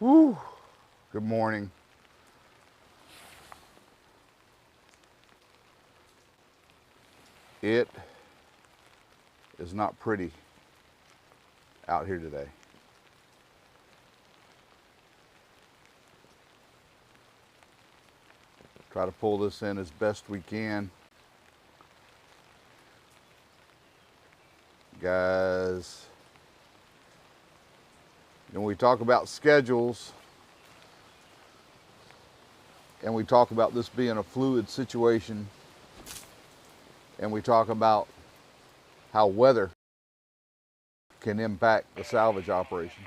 Woo. Good morning. It is not pretty out here today. Try to pull this in as best we can. Guys, when we talk about schedules and we talk about this being a fluid situation and we talk about how weather can impact the salvage operation.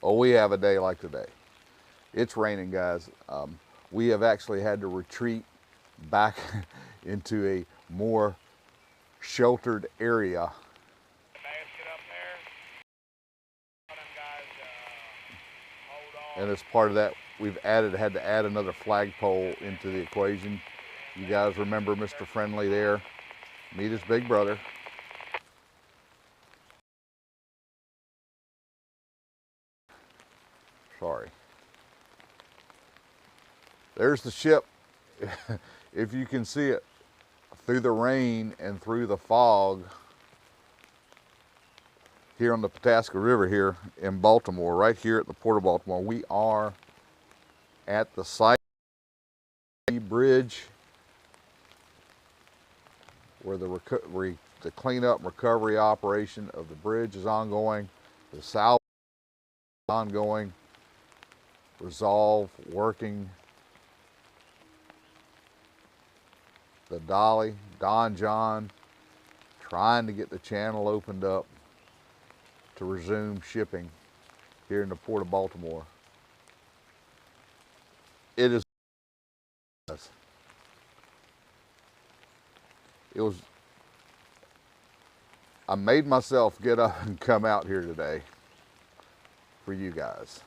Oh, we have a day like today. It's raining, guys. We have actually had to retreat back into a more sheltered area. And as part of that, we've had to add another flagpole into the equation. You guys remember Mr. Friendly there? Meet his big brother. Sorry. There's the ship. If you can see it through the rain and through the fog here on the Pataska River here in Baltimore, right here at the Port of Baltimore. We are at the site of the bridge where the cleanup and recovery operation of the bridge is ongoing. The salvage is ongoing. Resolve working. The Dolly, Don John, trying to get the channel opened up to resume shipping here in the Port of Baltimore. It was, I made myself get up and come out here today for you guys.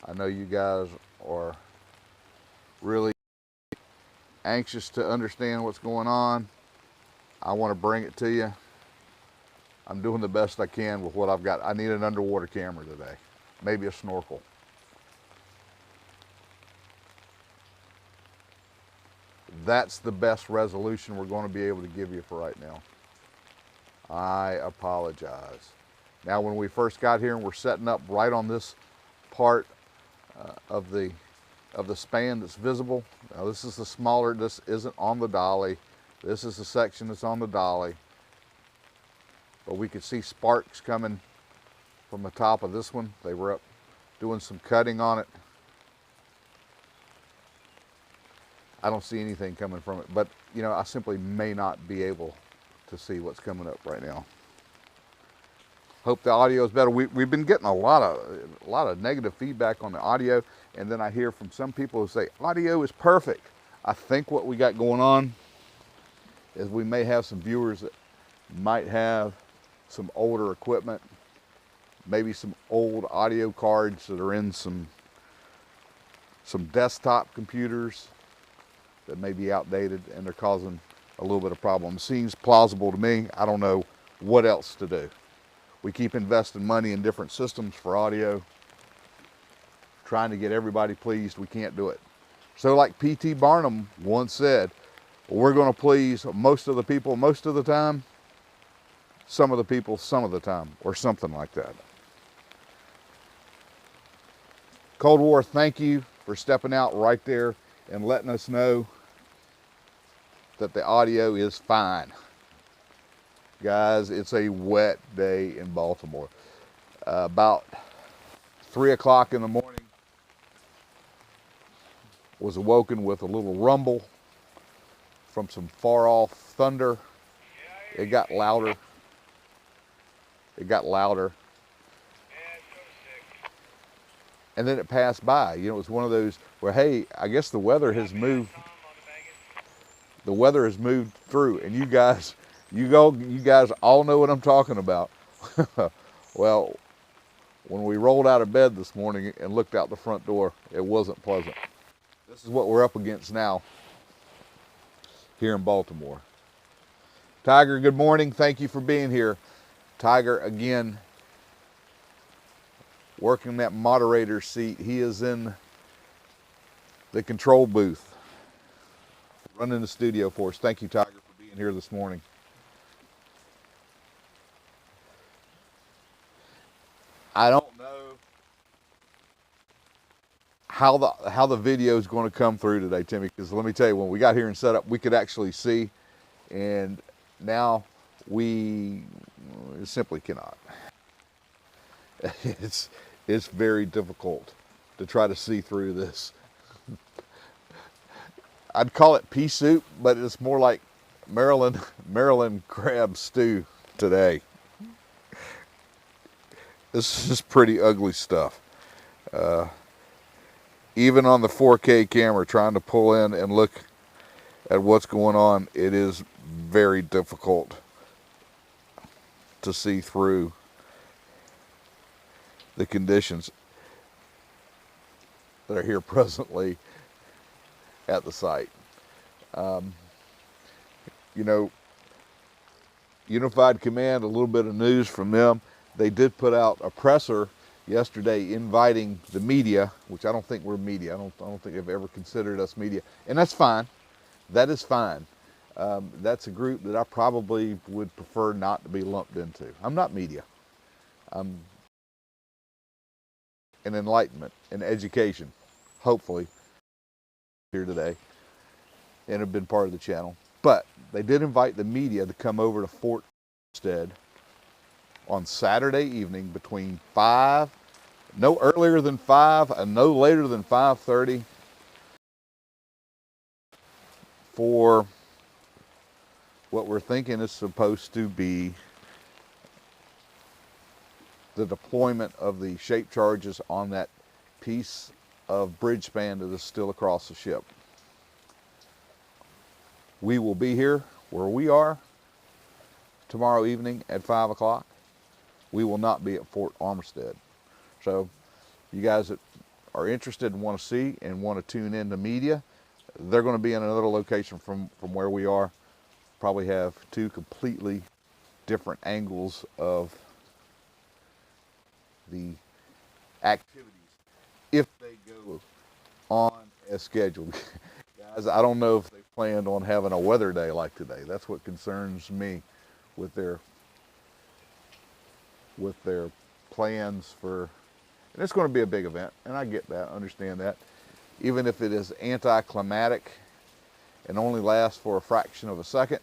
I know you guys are really anxious to understand what's going on. I want to bring it to you. I'm doing the best I can with what I've got. I need an underwater camera today, maybe a snorkel. That's the best resolution we're going to be able to give you for right now. I apologize. Now, when we first got here and we're setting up right on this part of the span that's visible. Now this is the smaller, this isn't on the dolly. This is the section that's on the dolly. But we could see sparks coming from the top of this one. They were up doing some cutting on it. I don't see anything coming from it, but you know, I simply may not be able to see what's coming up right now. Hope the audio is better. We've been getting a lot of negative feedback on the audio, and then I hear from some people who say audio is perfect. I think what we got going on is we may have some viewers that might have some older equipment, maybe some old audio cards that are in some desktop computers that may be outdated, and they're causing a little bit of problem. Seems plausible to me. I don't know what else to do. We keep investing money in different systems for audio, trying to get everybody pleased. We can't do it. So like P.T. Barnum once said, we're going to please most of the people most of the time, some of the people some of the time, or something like that. Cold War, thank you for stepping out right there and letting us know that the audio is fine. Guys, it's a wet day in Baltimore. About 3 o'clock in the morning, was awoken with a little rumble from some far off thunder. It got louder. It got louder. And then it passed by. You know, it was one of those where, hey, I guess the weather has moved. The weather has moved through, and you guys all know what I'm talking about. Well, when we rolled out of bed this morning and looked out the front door, it wasn't pleasant. This is what we're up against now here in Baltimore. Tiger, good morning. Thank you for being here. Tiger, again, working that moderator seat. He is in the control booth, running the studio for us. Thank you, Tiger, for being here this morning. I don't know how the video is going to come through today, Timmy, because let me tell you, when we got here and set up, we could actually see, and now we simply cannot. It's very difficult to try to see through this. I'd call it pea soup, but it's more like Maryland crab stew today. This is pretty ugly stuff. Even on the 4K camera, trying to pull in and look at what's going on, it is very difficult to see through the conditions that are here presently at the site. You know, Unified Command, a little bit of news from them. They did put out a presser yesterday inviting the media, which I don't think we're media. I don't think they've ever considered us media, and that's fine. That is fine. That's a group that I probably would prefer not to be lumped into. I'm not media. I'm an enlightenment and education, hopefully, here today, and have been part of the channel. But they did invite the media to come over to Fort Stead on Saturday evening between 5, no earlier than 5 and no later than 5:30 for what we're thinking is supposed to be the deployment of the shape charges on that piece of bridge span that is still across the ship. We will be here where we are tomorrow evening at 5 o'clock. We will not be at Fort Armistead. So you guys that are interested and want to see and want to tune in to media, they're going to be in another location from where we are. Probably have two completely different angles of the activities if they go on as scheduled. Guys, I don't know if they planned on having a weather day like today. That's what concerns me with their plans for, and it's going to be a big event, and I get that, understand that. Even if it is anticlimactic and only lasts for a fraction of a second,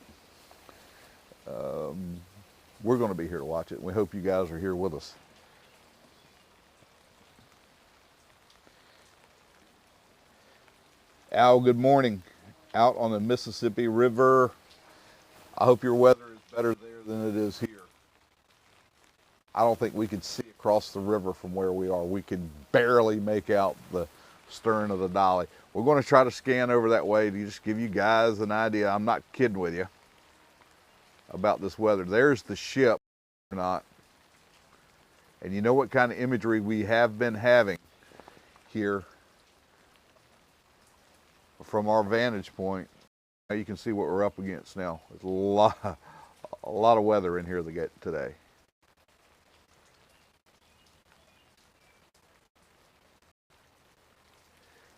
we're going to be here to watch it, and we hope you guys are here with us. Al, good morning. Out on the Mississippi River. I hope your weather is better there than it is here. I don't think we could see across the river from where we are. We can barely make out the stern of the Dolly. We're going to try to scan over that way to just give you guys an idea. I'm not kidding with you about this weather. There's the ship or not. And you know what kind of imagery we have been having here from our vantage point. Now you can see what we're up against now. There's a lot of weather in here to get today.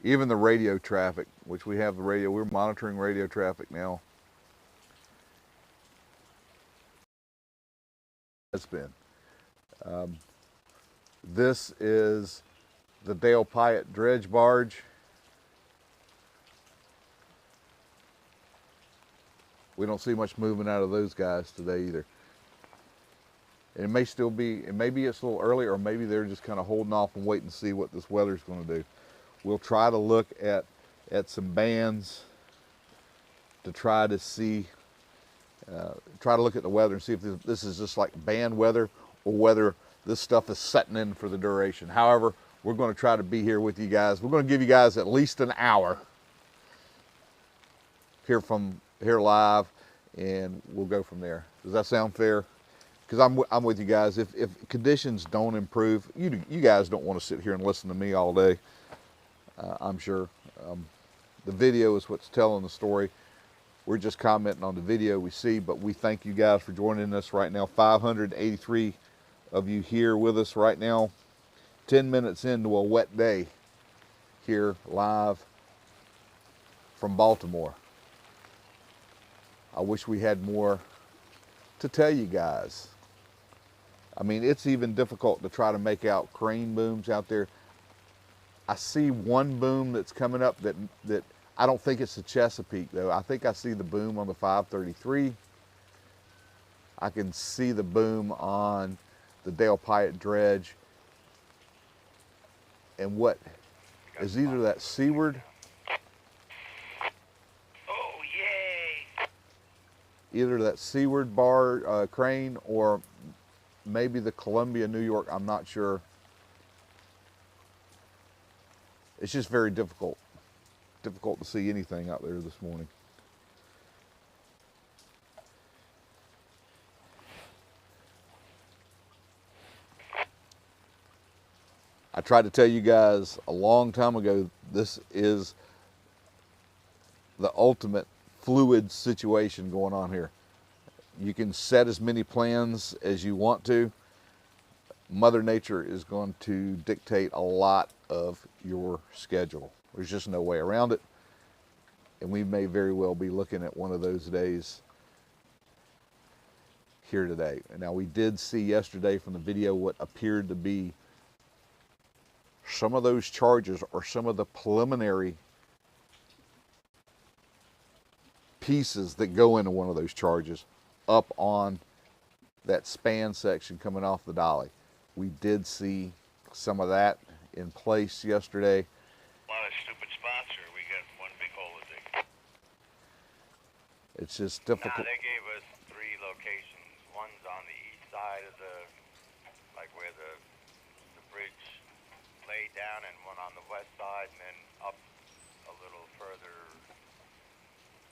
Even the radio traffic, which we have the radio, we're monitoring radio traffic now. It's been. This is the Dale Pyatt dredge barge. We don't see much movement out of those guys today either. And it may still be, and maybe it's a little early, or maybe they're just kind of holding off and waiting to see what this weather's going to do. We'll try to look at some bands to try to see, try to look at the weather and see if this is just like band weather or whether this stuff is setting in for the duration. However, we're going to try to be here with you guys. We're going to give you guys at least an hour here live, and we'll go from there. Does that sound fair? Because I'm with you guys. If conditions don't improve, you guys don't want to sit here and listen to me all day. I'm sure. The video is what's telling the story. We're just commenting on the video we see, but we thank you guys for joining us right now. 583 of you here with us right now. 10 minutes into a wet day here live from Baltimore. I wish we had more to tell you guys. I mean, it's even difficult to try to make out crane booms out there. I see one boom that's coming up that I don't think it's the Chesapeake though. I think I see the boom on the 533. I can see the boom on the Dale Pyatt dredge. And what is either that Seaward? Oh, yay! Either that Seaward bar crane or maybe the Columbia, New York. I'm not sure. It's just very difficult to see anything out there this morning. I tried to tell you guys a long time ago, this is the ultimate fluid situation going on here. You can set as many plans as you want to. Mother Nature is going to dictate a lot of your schedule. There's just no way around it. And we may very well be looking at one of those days here today. Now, we did see yesterday from the video what appeared to be some of those charges or some of the preliminary pieces that go into one of those charges up on that span section coming off the Dolly. We did see some of that in place yesterday. A lot of stupid spots here. We got one big hole to dig. It's just difficult. Nah, they gave us 3 locations. One's on the east side of the, like where the bridge laid down, and one on the west side, and then up a little further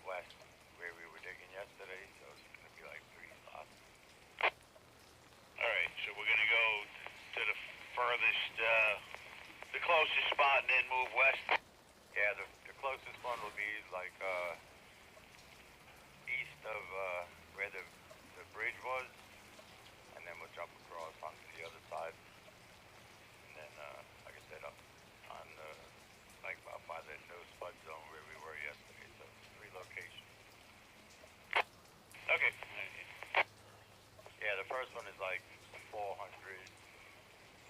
west where we were digging yesterday. So it's going to be like 3 spots. All right, so we're going to go to the furthest, the closest spot, and then move west. Yeah, the closest one will be like east of where the bridge was, and then we'll jump across onto the other side, and then like I said, up on like about by the no spud zone where we were yesterday. So 3 locations. Okay. Yeah, the first one is like 400,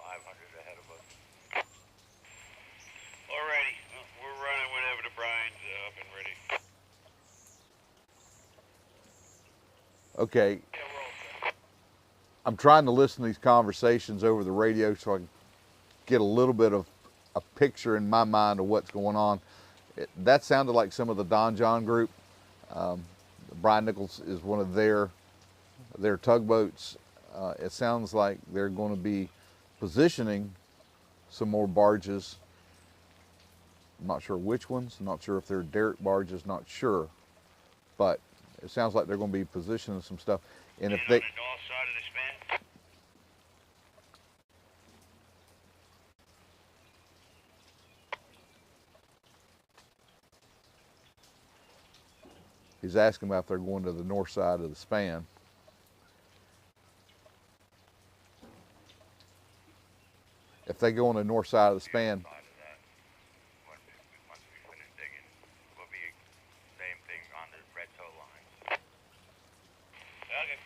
500 ahead of us. Alrighty, we're running whenever the brine's up and ready. Okay. Yeah, we're all set. I'm trying to listen to these conversations over the radio so I can get a little bit of a picture in my mind of what's going on. That sounded like some of the Don John group. Brian Nichols is one of their tugboats. It sounds like they're going to be positioning some more barges. I'm not sure which ones, I'm not sure if they're derrick barges, not sure. But it sounds like they're going to be positioning some stuff. And if they... on the north side of the span? He's asking about if they're going to the north side of the span. If they go on the north side of the span, Once we finish digging, will be same thing on the red toe line. Okay.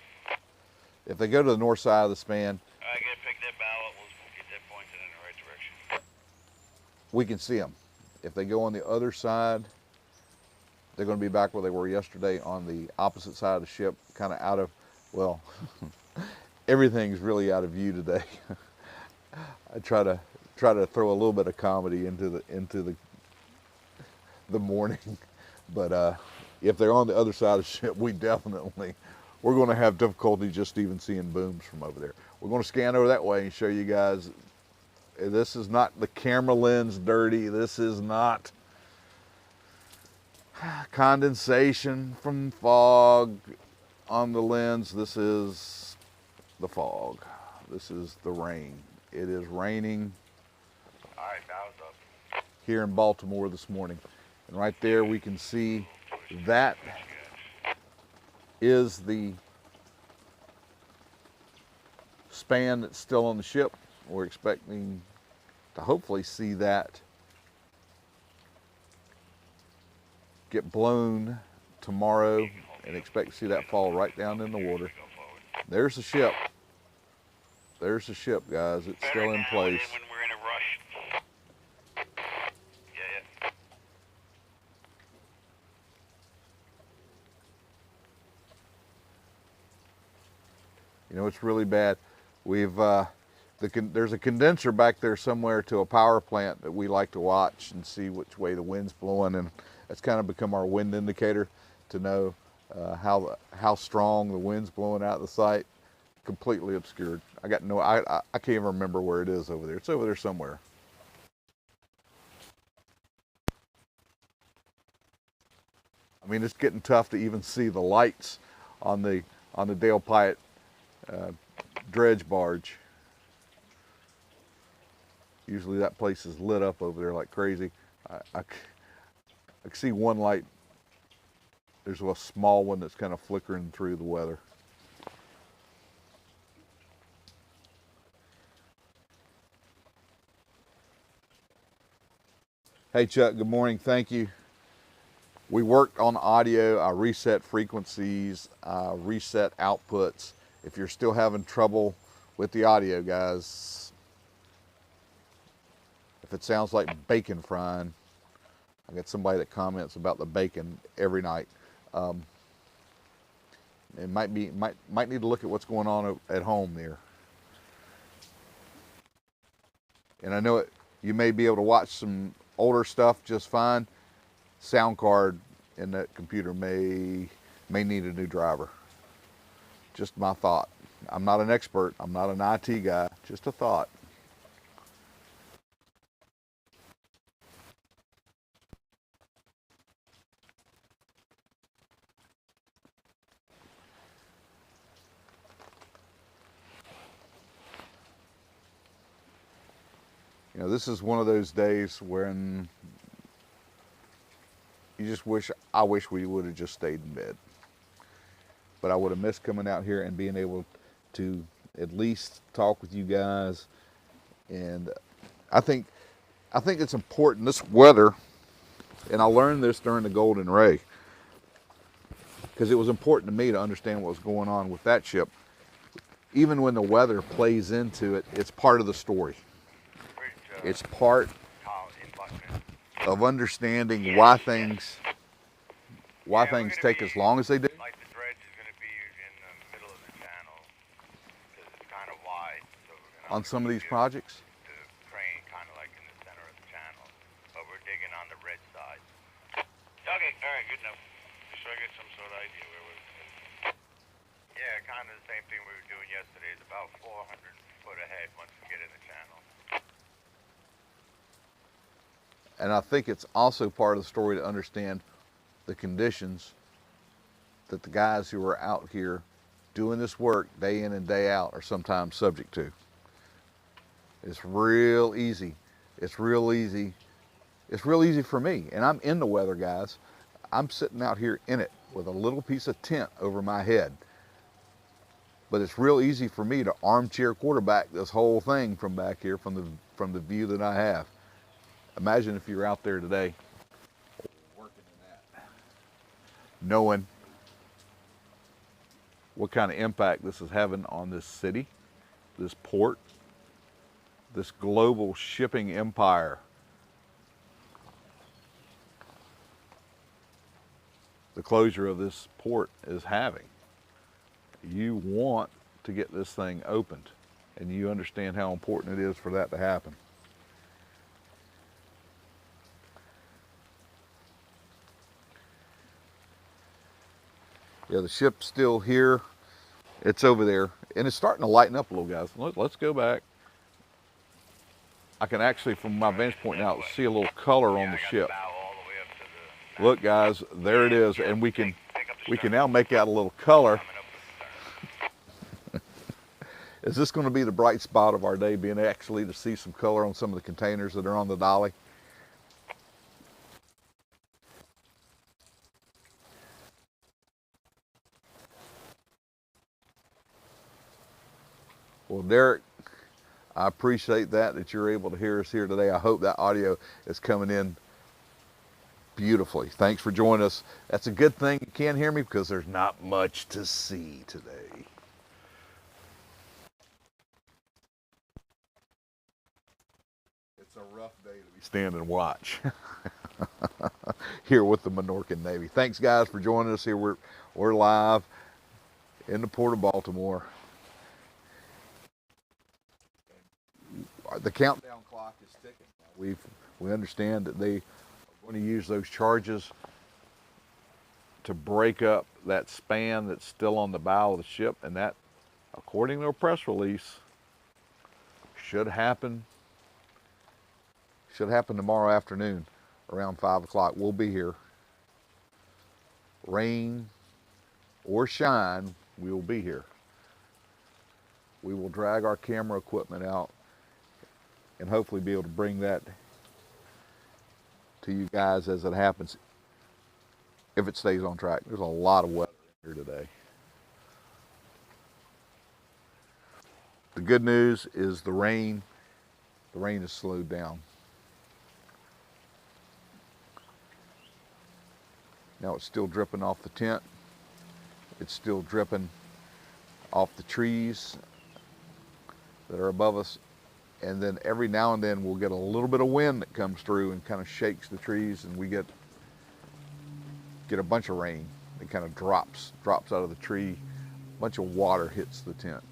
if they go to the north side of the span, I gotta pick that ballot. We'll get that pointed in the right direction. we can see them. If they go on the other side, they're going to be back where they were yesterday on the opposite side of the ship, kind of out of, well, everything's really out of view today. I try to throw a little bit of comedy into the morning, but if they're on the other side of the ship, we're going to have difficulty just even seeing booms from over there. We're going to scan over that way and show you guys. This is not the camera lens dirty. This is not condensation from fog on the lens. This is the fog. This is the rain. It is raining All right, bows up. here in Baltimore this morning. And right there we can see that is the span that's still on the ship. We're expecting to hopefully see that get blown tomorrow and expect to see that fall right down in the water. There's the ship. There's the ship, guys. It's still in place. When we're in a rush. Yeah. You know, it's really bad. We've there's a condenser back there somewhere to a power plant that we like to watch and see which way the wind's blowing, and it's kind of become our wind indicator to know how strong the wind's blowing out of the site. Completely obscured. I can't even remember where it is over there. It's over there somewhere. I mean, it's getting tough to even see the lights on the Dale Pyatt dredge barge. Usually that place is lit up over there like crazy. I can see one light. There's a small one that's kind of flickering through the weather. Hey Chuck, good morning, thank you. We worked on audio. I reset frequencies, reset outputs. If you're still having trouble with the audio, guys, if it sounds like bacon frying, I got somebody that comments about the bacon every night. It might need to look at what's going on at home there. And I know you may be able to watch some older stuff just fine. Sound card in that computer may need a new driver. Just my thought. I'm not an expert. I'm not an IT guy. Just a thought. You know, this is one of those days when you just I wish we would have just stayed in bed. But I would have missed coming out here and being able to at least talk with you guys. And I think it's important, this weather, and I learned this during the Golden Ray, because it was important to me to understand what was going on with that ship. Even when the weather plays into it, it's part of the story. It's part of understanding why things take as long as they do. Like the dredge is going to be in the middle of the channel because it's kind of wide. So we're going to On some of these projects. The crane kind of like in the center of the channel, but we're digging on the red side. Okay, all right, good enough. Just so I get some sort of idea where we're. Yeah, kind of the same thing we were doing yesterday. It's about 400 foot ahead once we get in the channel. And I think it's also part of the story to understand the conditions that the guys who are out here doing this work day in and day out are sometimes subject to. It's real easy. It's real easy. It's real easy for me. And I'm in the weather, guys. I'm sitting out here in it with a little piece of tent over my head. But it's real easy for me to armchair quarterback this whole thing from back here, from the view that I have. Imagine if you're out there today working in that, knowing what kind of impact this is having on this city, this port, this global shipping empire. The closure of this port is having. You want to get this thing opened, and you understand how important it is for that to happen. Yeah, the ship's still here. It's over there, and it's starting to lighten up a little, guys. Let's go back. I can actually, from my vantage point now, see a little color on the ship. Look, guys, there it is, and we can now make out a little color. Is this going to be the bright spot of our day, being actually to see some color on some of the containers that are on the Dolly? Well, Derek, I appreciate that you're able to hear us here today. I hope that audio is coming in beautifully. Thanks for joining us. That's a good thing you can't hear me because there's not much to see today. It's a rough day to be stand and watch here with the Minorcan Navy. Thanks guys for joining us here. We're live in the port of Baltimore. The countdown clock is ticking. We understand that they are going to use those charges to break up that span that's still on the bow of the ship, and that, according to a press release, should happen tomorrow afternoon around 5 o'clock. We'll be here. Rain or shine, we will be here. We will drag our camera equipment out and hopefully be able to bring that to you guys as it happens, if it stays on track. There's a lot of weather here today. The good news is the rain has slowed down. Now it's still dripping off the tent. It's still dripping off the trees that are above us. And then every now and then we'll get a little bit of wind that comes through and kind of shakes the trees, and we get a bunch of rain. It kind of drops out of the tree. A bunch of water hits the tent.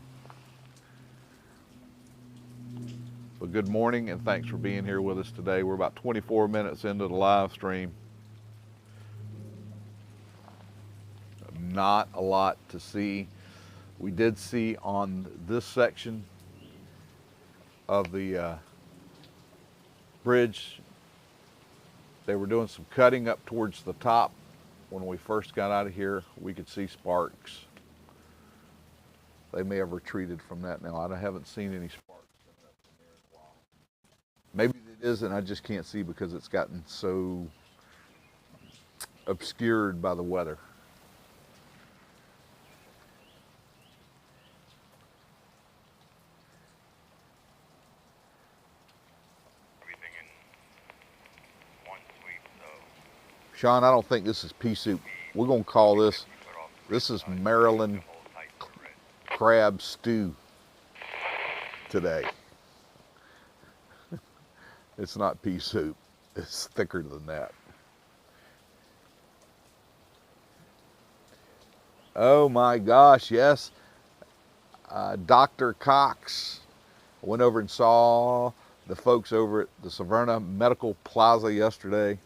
Well, good morning and thanks for being here with us today. We're about 24 minutes into the live stream. Not a lot to see. We did see on this section of the bridge, they were doing some cutting up towards the top. When we first got out of here, we could see sparks. They may have retreated from that now. I haven't seen any sparks coming up from there in a while. Maybe it isn't, I just can't see because it's gotten so obscured by the weather. Sean, I don't think this is pea soup. We're going to call this is Maryland crab stew today. It's not pea soup. It's thicker than that. Oh my gosh, yes. Dr. Cox went over and saw the folks over at the Savannah Medical Plaza yesterday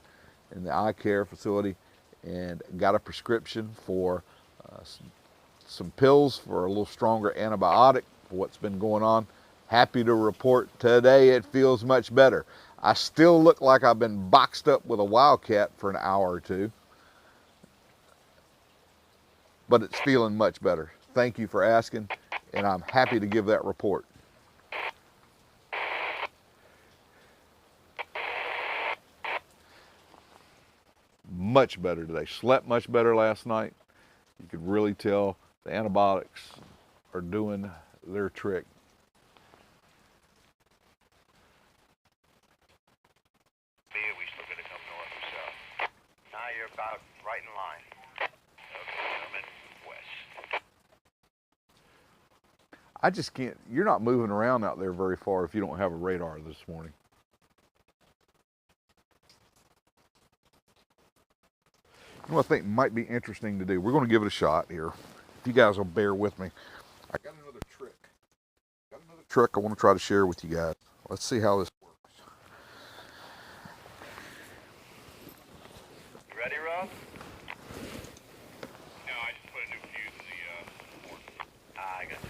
in the eye care facility and got a prescription for some pills for a little stronger antibiotic for what's been going on. Happy to report today it feels much better. I still look like I've been boxed up with a wildcat for an hour or two, but it's feeling much better. Thank you for asking, and I'm happy to give that report. Much better today. Slept much better last night. You could really tell the antibiotics are doing their trick. We still got to come north or south. Now you're about right in line. Okay, coming west. I just can't, you're not moving around out there very far if you don't have a radar this morning. You know what I think might be interesting to do? We're going to give it a shot here. If you guys will bear with me. I got another trick. I want to try to share with you guys. Let's see how this works. You ready, Rob? No, I just put a new fuse in the port. I got you.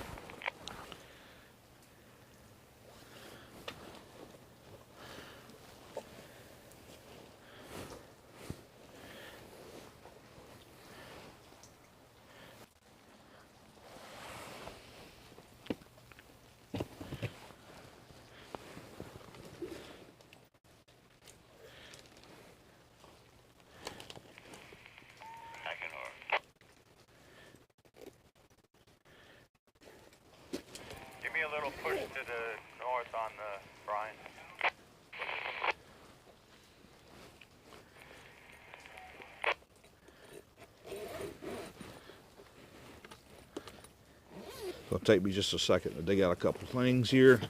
It'll take me just a second to dig out a couple things here.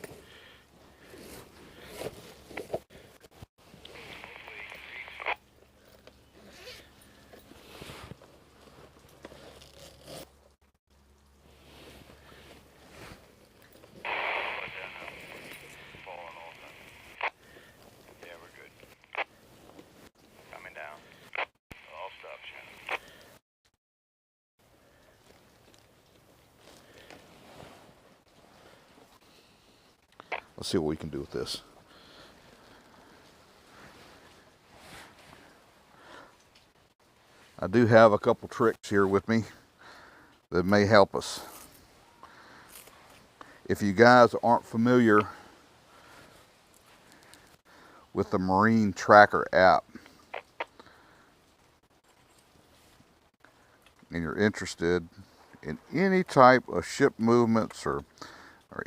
Yeah, we're good. Coming down. All stop, Shannon. Let's see what we can do with this. I do have a couple tricks here with me that may help us. If you guys aren't familiar with the Marine Tracker app and you're interested in any type of ship movements or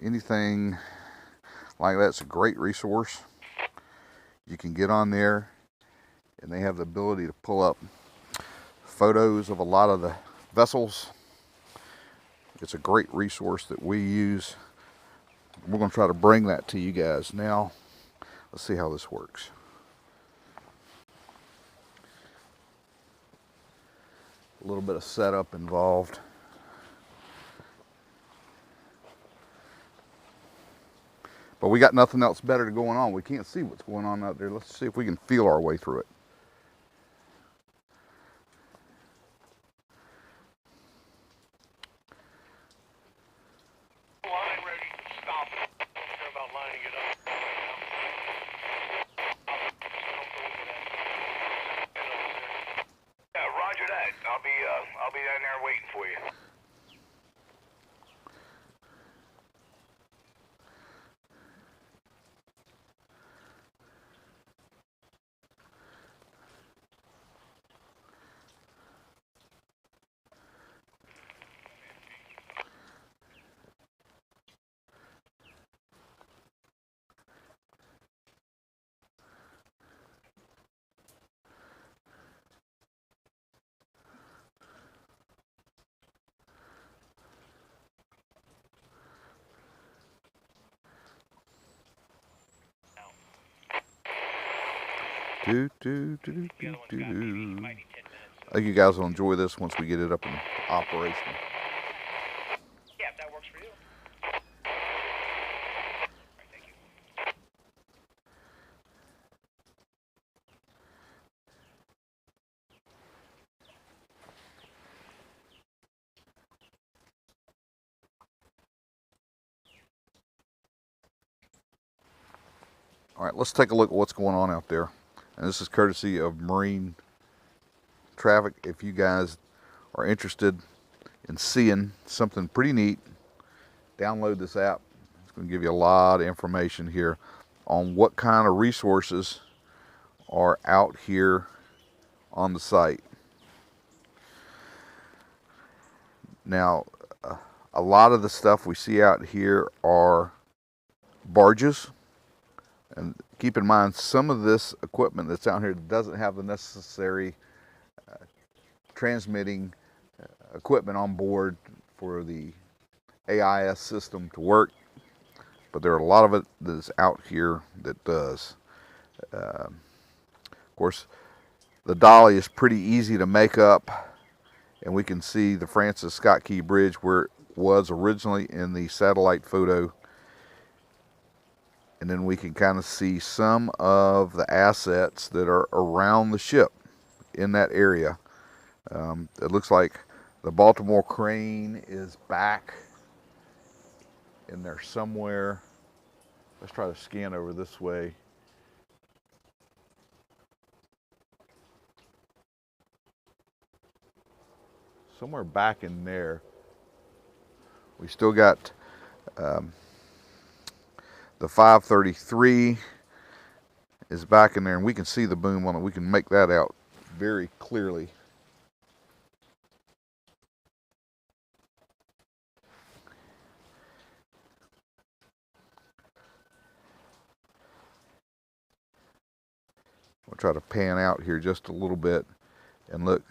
anything like that, it's a great resource. You can get on there and they have the ability to pull up photos of a lot of the vessels. It's a great resource that we use. We're going to try to bring that to you guys now. Let's see how this works. A little bit of setup involved. But we got nothing else better going on. We can't see what's going on out there. Let's see if we can feel our way through it. Line ready to stop. Care about lining it up. Yeah, roger that. I'll be down there waiting for you. I think you guys will enjoy this once we get it up in operation. Yeah, if that works for you. Thank you. All right, let's take a look at what's going on out there. And this is courtesy of Marine Traffic. If you guys are interested in seeing something pretty neat, download this app. It's going to give you a lot of information here on what kind of resources are out here on the site. Now, a lot of the stuff we see out here are barges. And keep in mind, some of this equipment that's out here doesn't have the necessary transmitting equipment on board for the AIS system to work. But there are a lot of it that is out here that does. Of course, the Dolly is pretty easy to make up. And we can see the Francis Scott Key Bridge where it was originally in the satellite photo. And then we can kind of see some of the assets that are around the ship in that area. It looks like the Baltimore crane is back in there somewhere. Let's try to scan over this way. Somewhere back in there. We still got the 533 is back in there, and we can see the boom on it. We can make that out very clearly. We'll try to pan out here just a little bit and look.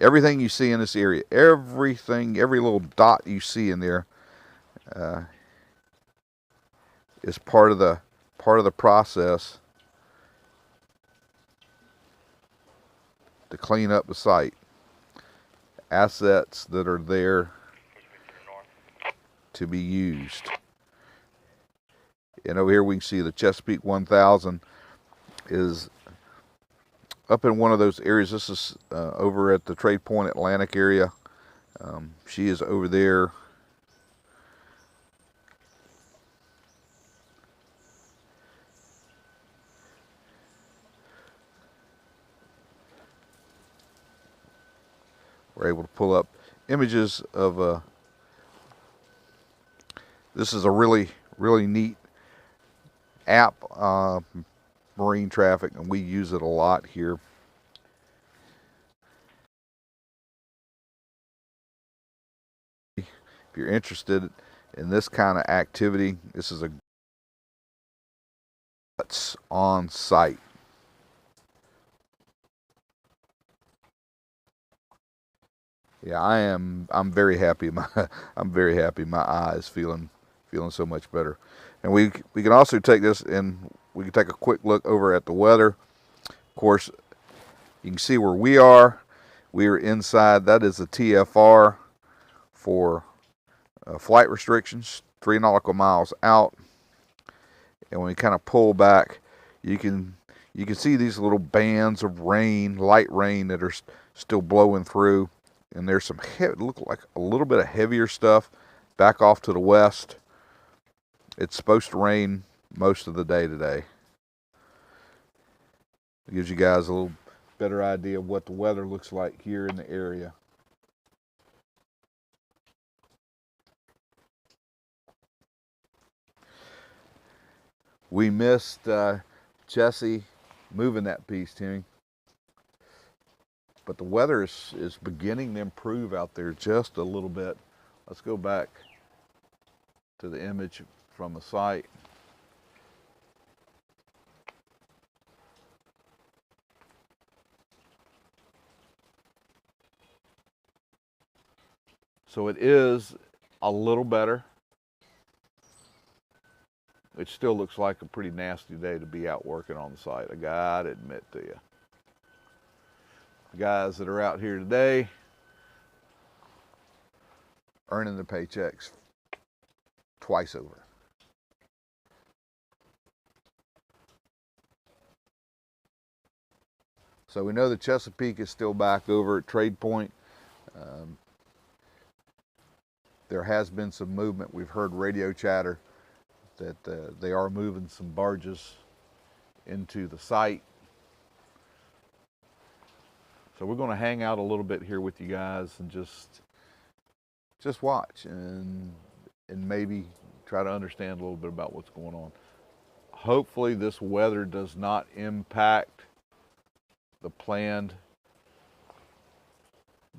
Everything you see in this area, everything, every little dot you see in there is part of the process to clean up the site. Assets that are there to be used. And over here we can see the Chesapeake 1000 is up in one of those areas. This is over at the Trade Point Atlantic area. She is over there. We're able to pull up images of this is a really neat app, marine traffic, and we use it a lot here. If you're interested in this kind of activity, this is what's on site. Yeah, I'm very happy. I'm very happy. My eye is feeling so much better. And we can also take this and we can take a quick look over at the weather. Of course, you can see where we are. We are inside. That is a TFR for flight restrictions, 3 nautical miles out. And when we kind of pull back, you can see these little bands of rain, light rain, that are still blowing through. And there's some look like a little bit of heavier stuff back off to the west. It's supposed to rain most of the day today. It gives you guys a little better idea of what the weather looks like here in the area. We missed Jesse moving that piece, Timmy. But the weather is beginning to improve out there just a little bit. Let's go back to the image from the site. So it is a little better. It still looks like a pretty nasty day to be out working on the site, I gotta admit to you. The guys that are out here today earning their paychecks twice over. So we know the Chesapeake is still back over at Trade Point. There has been some movement. We've heard radio chatter that they are moving some barges into the site. So we're going to hang out a little bit here with you guys and just watch and maybe try to understand a little bit about what's going on. Hopefully this weather does not impact the planned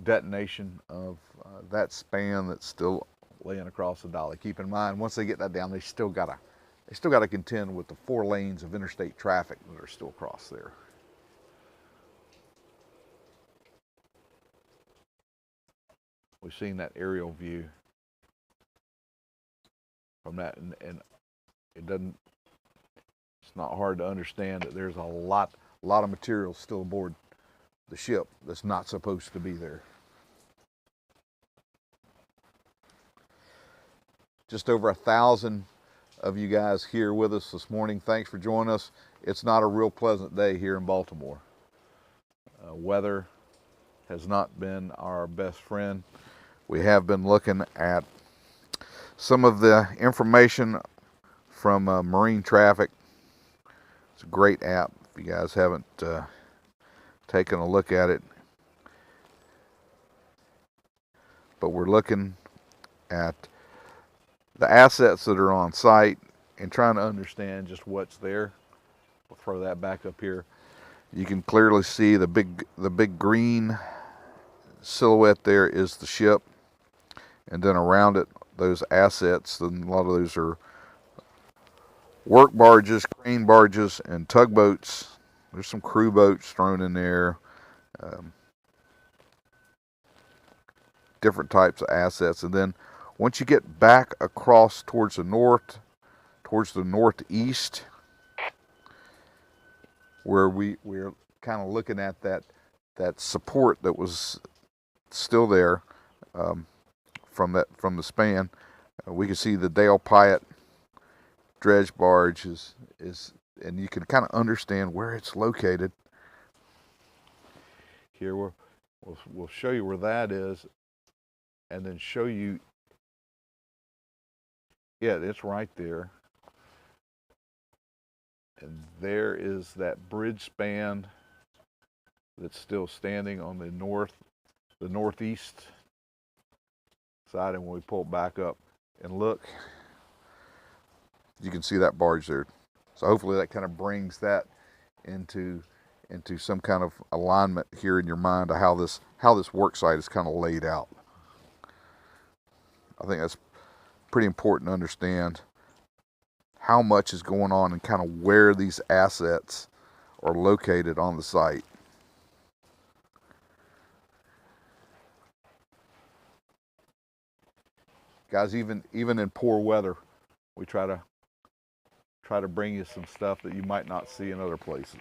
detonation of that span that's still laying across the Dolly. Keep in mind, once they get that down, they still gotta contend with the 4 lanes of interstate traffic that are still across there. We've seen that aerial view from that, and it's not hard to understand that there's a lot of material still aboard the ship that's not supposed to be there. Just over 1,000 of you guys here with us this morning. Thanks for joining us. It's not a real pleasant day here in Baltimore. Weather has not been our best friend. We have been looking at some of the information from marine traffic. It's a great app. If you guys haven't taken a look at it, but we're looking at the assets that are on site and trying to understand just what's there. We'll throw that back up here. You can clearly see the big green silhouette there is the ship, and then around it those assets, and a lot of those are work barges, crane barges, and tugboats. There's some crew boats thrown in there. Different types of assets. And then Once you get back across towards the north, towards the northeast, where we're kind of looking at that support that was still there from the span, we can see the Dale Pyatt dredge barge is and you can kind of understand where it's located. Here we'll show you where that is, and then show you. Yeah, it's right there. And there is that bridge span that's still standing on the northeast side. And when we pull back up and look, you can see that barge there. So hopefully that kind of brings that into some kind of alignment here in your mind of how this work site is kind of laid out. I think that's pretty important to understand how much is going on and kind of where these assets are located on the site. Guys, even in poor weather, we try to bring you some stuff that you might not see in other places.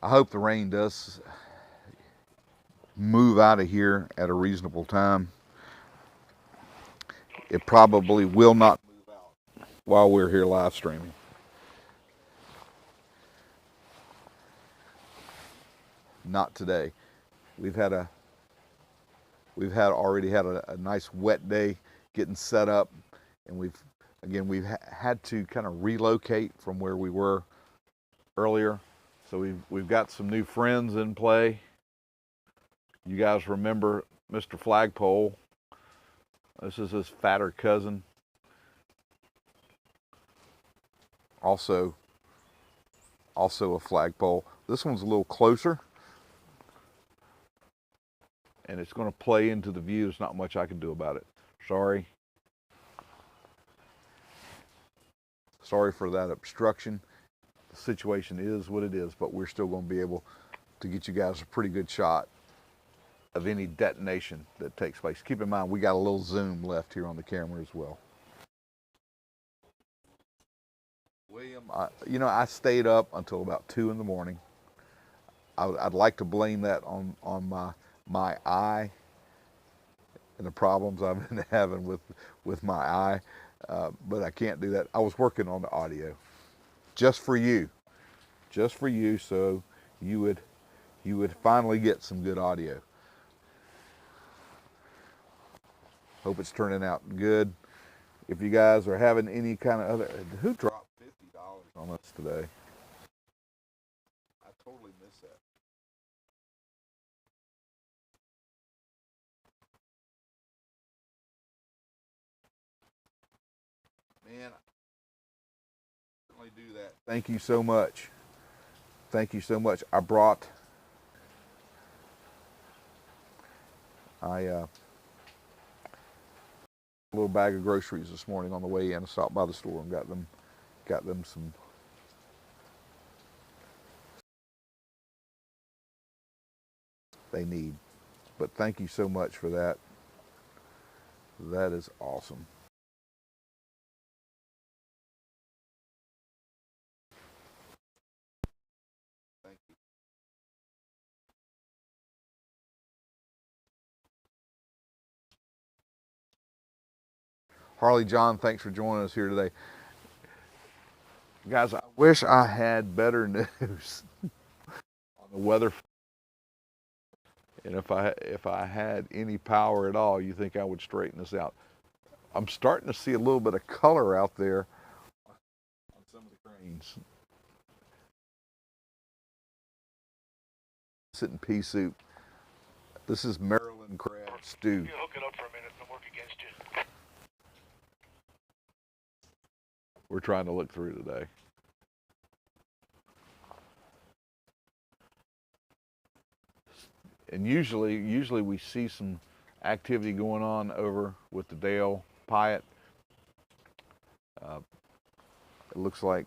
I hope the rain does move out of here at a reasonable time. It probably will not move out while we're here live streaming. Not today. We've already had a nice wet day getting set up, and we've had to kind of relocate from where we were earlier. So we've got some new friends in play. You guys remember Mr. Flagpole? This is his fatter cousin. Also a flagpole. This one's a little closer, and it's going to play into the view. There's not much I can do about it. Sorry for that obstruction. The situation is what it is, but we're still going to be able to get you guys a pretty good shot of any detonation that takes place. Keep in mind, we got a little zoom left here on the camera as well. William, I stayed up until about 2 in the morning. I'd like to blame that on my eye and the problems I've been having with my eye, but I can't do that. I was working on the audio just for you, so you would finally get some good audio. Hope it's turning out good. If you guys are having any kind of other, who dropped $50 on us today? I totally missed that. Man, I certainly do that. Thank you so much. Thank you so much. I brought a little bag of groceries this morning on the way in. I stopped by the store and got them some they need. But thank you so much for that. That is awesome. Thank you. Harley John, thanks for joining us here today. Guys, I wish I had better news on the weather. And if I had any power at all, you think I would straighten this out. I'm starting to see a little bit of color out there on some of the cranes. Sitting pea soup. This is Maryland crab stew. You hook it up for a minute and work against you. We're trying to look through today. And usually we see some activity going on over with the Dale Pyatt. It looks like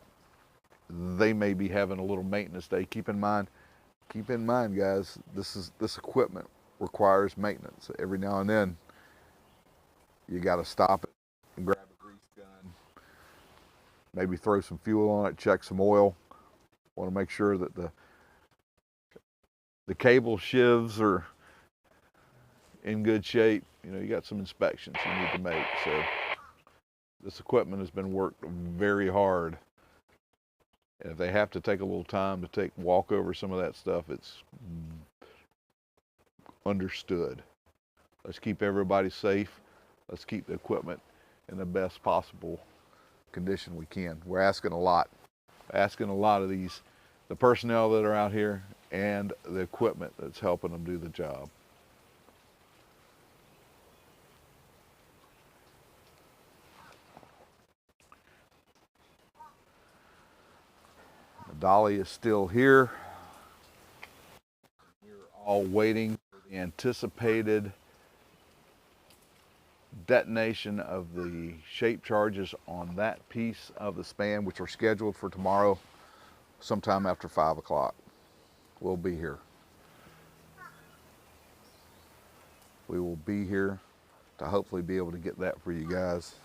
they may be having a little maintenance day. Keep in mind, keep in mind, guys, this equipment requires maintenance. Every now and then, you got to stop it and grab a grease gun, maybe throw some fuel on it, check some oil. Want to make sure that the cable sheaths are in good shape. You know, you got some inspections you need to make. So this equipment has been worked very hard. And if they have to take a little time to walk over some of that stuff, it's understood. Let's keep everybody safe. Let's keep the equipment in the best possible condition we can. We're asking a lot of the personnel that are out here and the equipment that's helping them do the job. Dolly is still here. We're all waiting for the anticipated detonation of the shape charges on that piece of the span, which are scheduled for tomorrow sometime after 5 o'clock. We'll be here. We will be here to hopefully be able to get that for you guys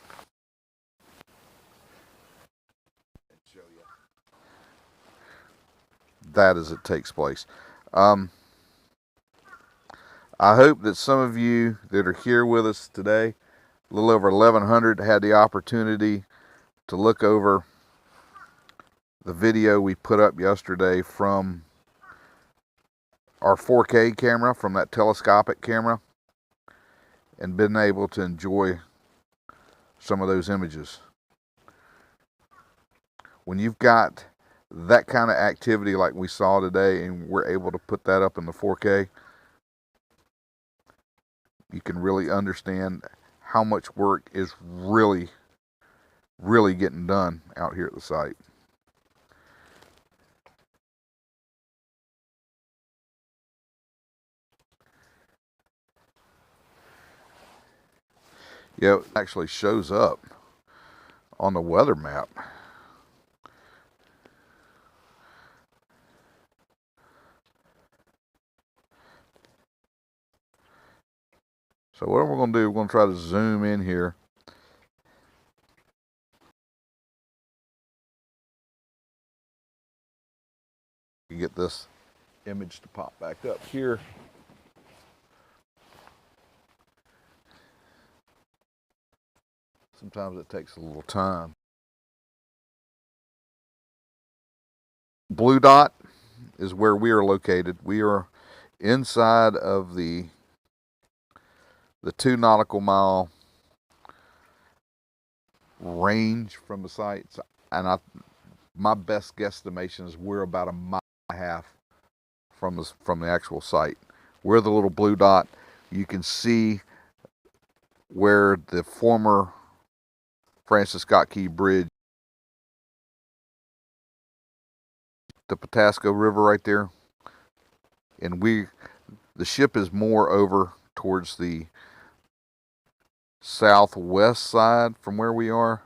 and show you that as it takes place. I hope that some of you that are here with us today, a little over 1,100, had the opportunity to look over the video we put up yesterday from our 4K camera, from that telescopic camera, and been able to enjoy some of those images. When you've got that kind of activity like we saw today and we're able to put that up in the 4K, you can really understand how much work is really getting done out here at the site. Yeah, it actually shows up on the weather map. So what we're going to do, we're going to try to zoom in here. You get this image to pop back up here. Sometimes it takes a little time. Blue dot is where we are located. We are inside of the 2 nautical mile range from the sites, and my best guesstimation is we're about 1.5 miles from the actual site. We're the little blue dot. You can see where the former Francis Scott Key Bridge, the Patasco River right there, and the ship is more over towards the southwest side from where we are,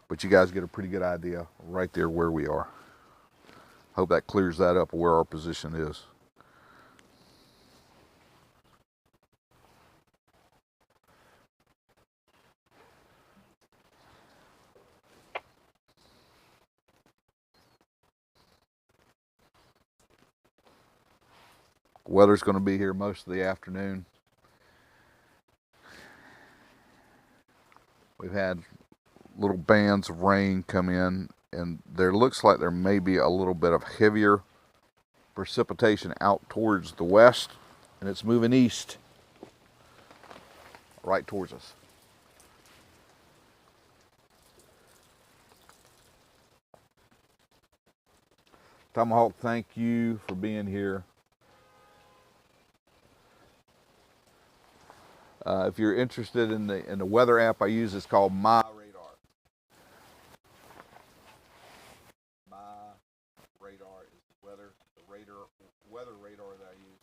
but you guys get a pretty good idea right there where we are. Hope that clears that up where our position is. Weather's going to be here most of the afternoon. We've had little bands of rain come in, and there looks like there may be a little bit of heavier precipitation out towards the west, and it's moving east right towards us. Tomahawk, thank you for being here. If you're interested in the weather app I use, it's called My Radar. My Radar is the weather radar that I use.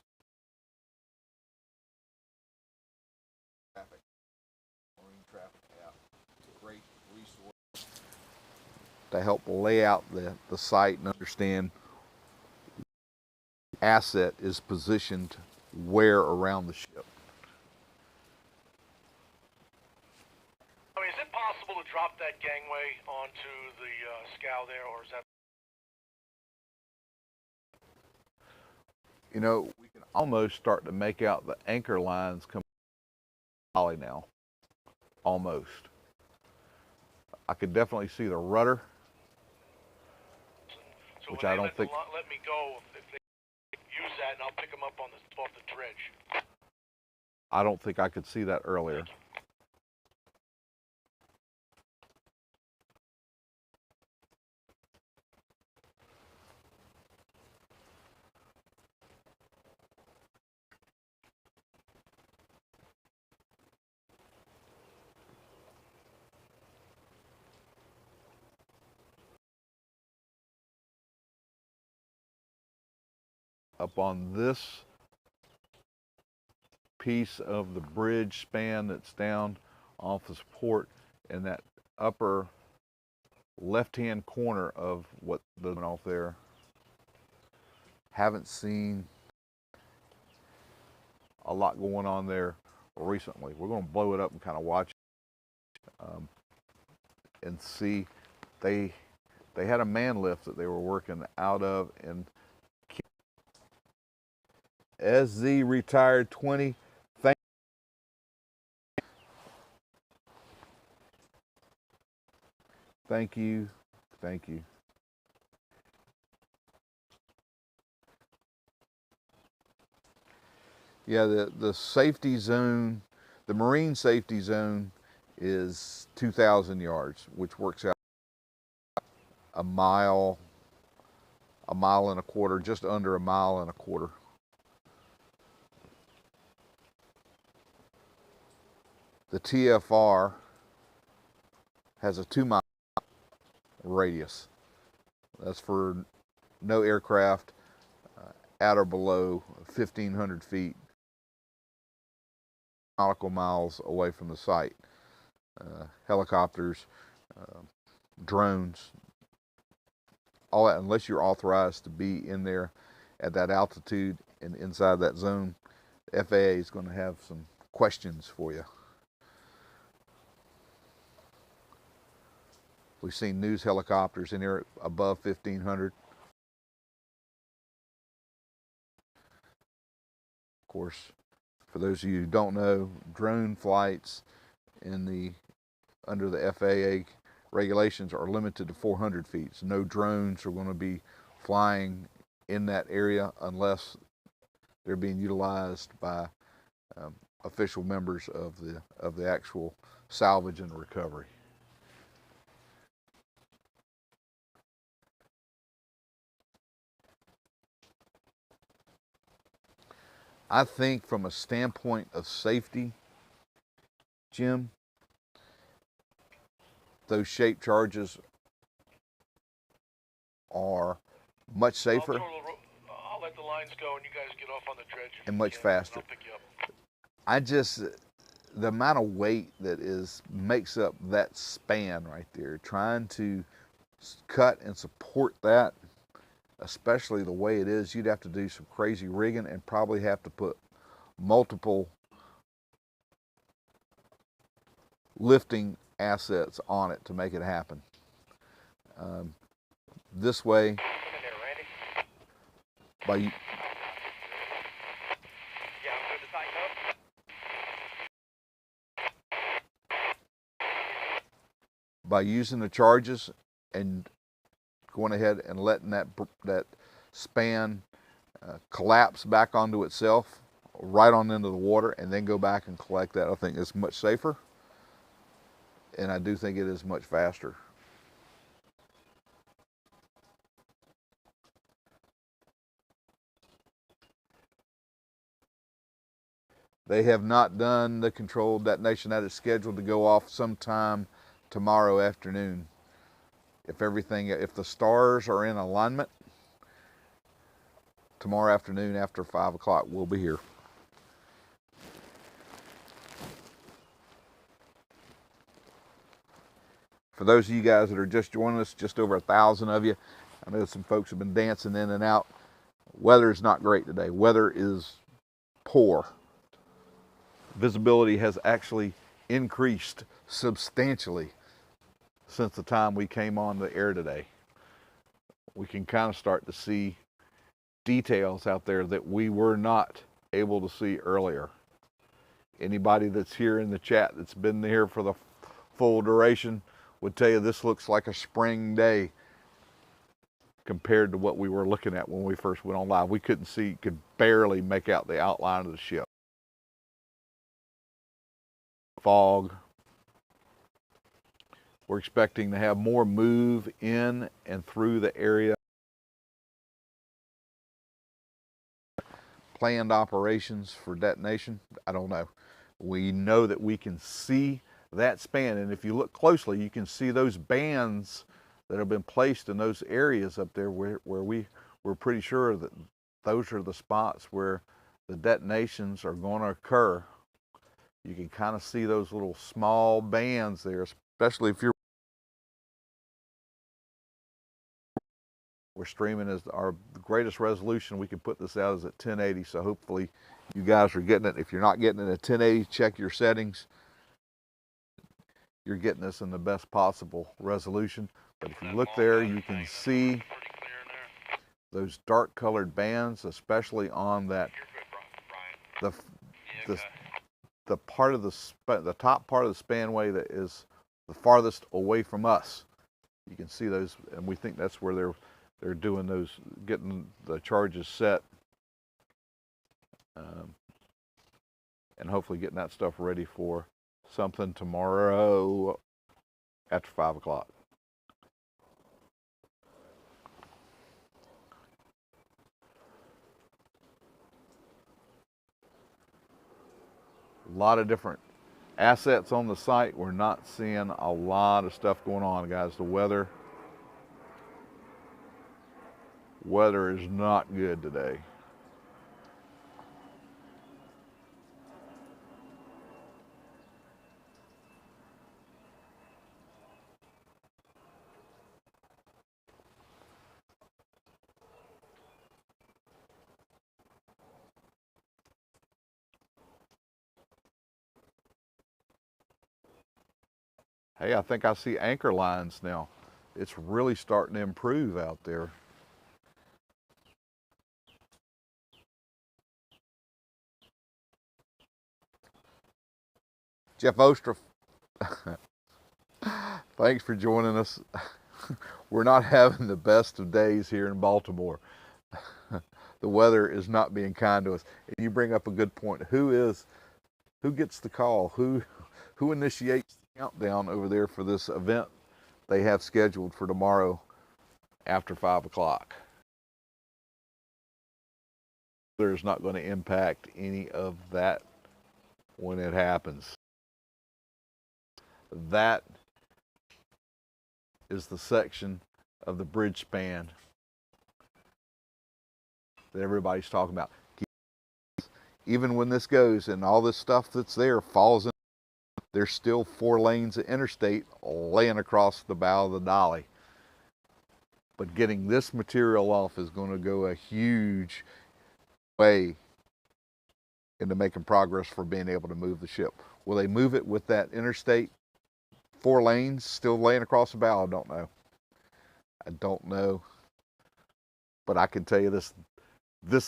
Marine traffic app. It's a great resource to help lay out the site and understand asset is positioned where around the ship. I mean, is it possible to drop that gangway onto the scow there, or is that? You know, we can almost start to make out the anchor lines coming Dolly now. Almost. I could definitely see the rudder, So which when I they don't think. let me go, if they use that, and I'll pick them up on off the dredge. I don't think I could see that earlier. Up on this piece of the bridge span that's down off the support in that upper left-hand corner of what the went off there. Haven't seen a lot going on there recently. We're going to blow it up and kind of watch and see. They had a man lift that they were working out of, and SZ retired 20. Thank you. Thank you. Yeah, the safety zone, the marine safety zone is 2,000 yards, which works out a mile and a quarter, just under a mile and a quarter. The TFR has a 2-mile radius. That's for no aircraft at or below 1,500 feet, nautical miles away from the site. Helicopters, drones, all that, unless you're authorized to be in there at that altitude and inside that zone, the FAA is going to have some questions for you. We've seen news helicopters in here above 1,500. Of course, for those of you who don't know, drone flights under the FAA regulations are limited to 400 feet. So no drones are going to be flying in that area unless they're being utilized by official members of the actual salvage and recovery. I think from a standpoint of safety, Jim, those shape charges are much safer. I'll let the lines go and you guys get off on the dredge. And much faster. I'll pick you up. The amount of weight that makes up that span right there, trying to cut and support that, especially the way it is, you'd have to do some crazy rigging and probably have to put multiple lifting assets on it to make it happen. This way, by using the charges and going ahead and letting that span collapse back onto itself right on into the water and then go back and collect that, I think it's much safer, and I do think it is much faster. They have not done the controlled detonation. That is scheduled to go off sometime tomorrow afternoon. If the stars are in alignment, tomorrow afternoon after 5 o'clock, we'll be here. For those of you guys that are just joining us, just over 1,000 of you. I know some folks have been dancing in and out. Weather is not great today. Weather is poor. Visibility has actually increased substantially since the time we came on the air today. We can kind of start to see details out there that we were not able to see earlier. Anybody that's here in the chat that's been here for the full duration would tell you this looks like a spring day compared to what we were looking at when we first went on live. We couldn't see, could barely make out the outline of the ship. Fog. We're expecting to have more move in and through the area. Planned operations for detonation, I don't know. We know that we can see that span, and if you look closely, you can see those bands that have been placed in those areas up there where we're pretty sure that those are the spots where the detonations are going to occur. You can kind of see those little small bands there, especially if we're streaming as our greatest resolution we can put this out is at 1080, so hopefully you guys are getting it. If you're not getting it at 1080, check your settings. You're getting this in the best possible resolution. But if you look there, you can see those dark colored bands, especially on that the part of the top part of the spanway that is the farthest away from us. You can see those, and we think that's where they're doing those, getting the charges set, and hopefully getting that stuff ready for something tomorrow after 5 o'clock. A lot of different assets on the site. We're not seeing a lot of stuff going on, guys. The weather is not good today. Hey, I think I see anchor lines now. It's really starting to improve out there. Jeff Ostroff, thanks for joining us. We're not having the best of days here in Baltimore. The weather is not being kind to us. And you bring up a good point. Who gets the call? Who initiates the countdown over there for this event they have scheduled for tomorrow after 5 o'clock? There's not going to impact any of that when it happens. That is the section of the bridge span that everybody's talking about. Even when this goes and all this stuff that's there falls in, there's still 4 lanes of interstate laying across the bow of the Dolly. But getting this material off is going to go a huge way into making progress for being able to move the ship. Will they move it with that interstate 4 lanes still laying across the bow? I don't know. I don't know. But I can tell you this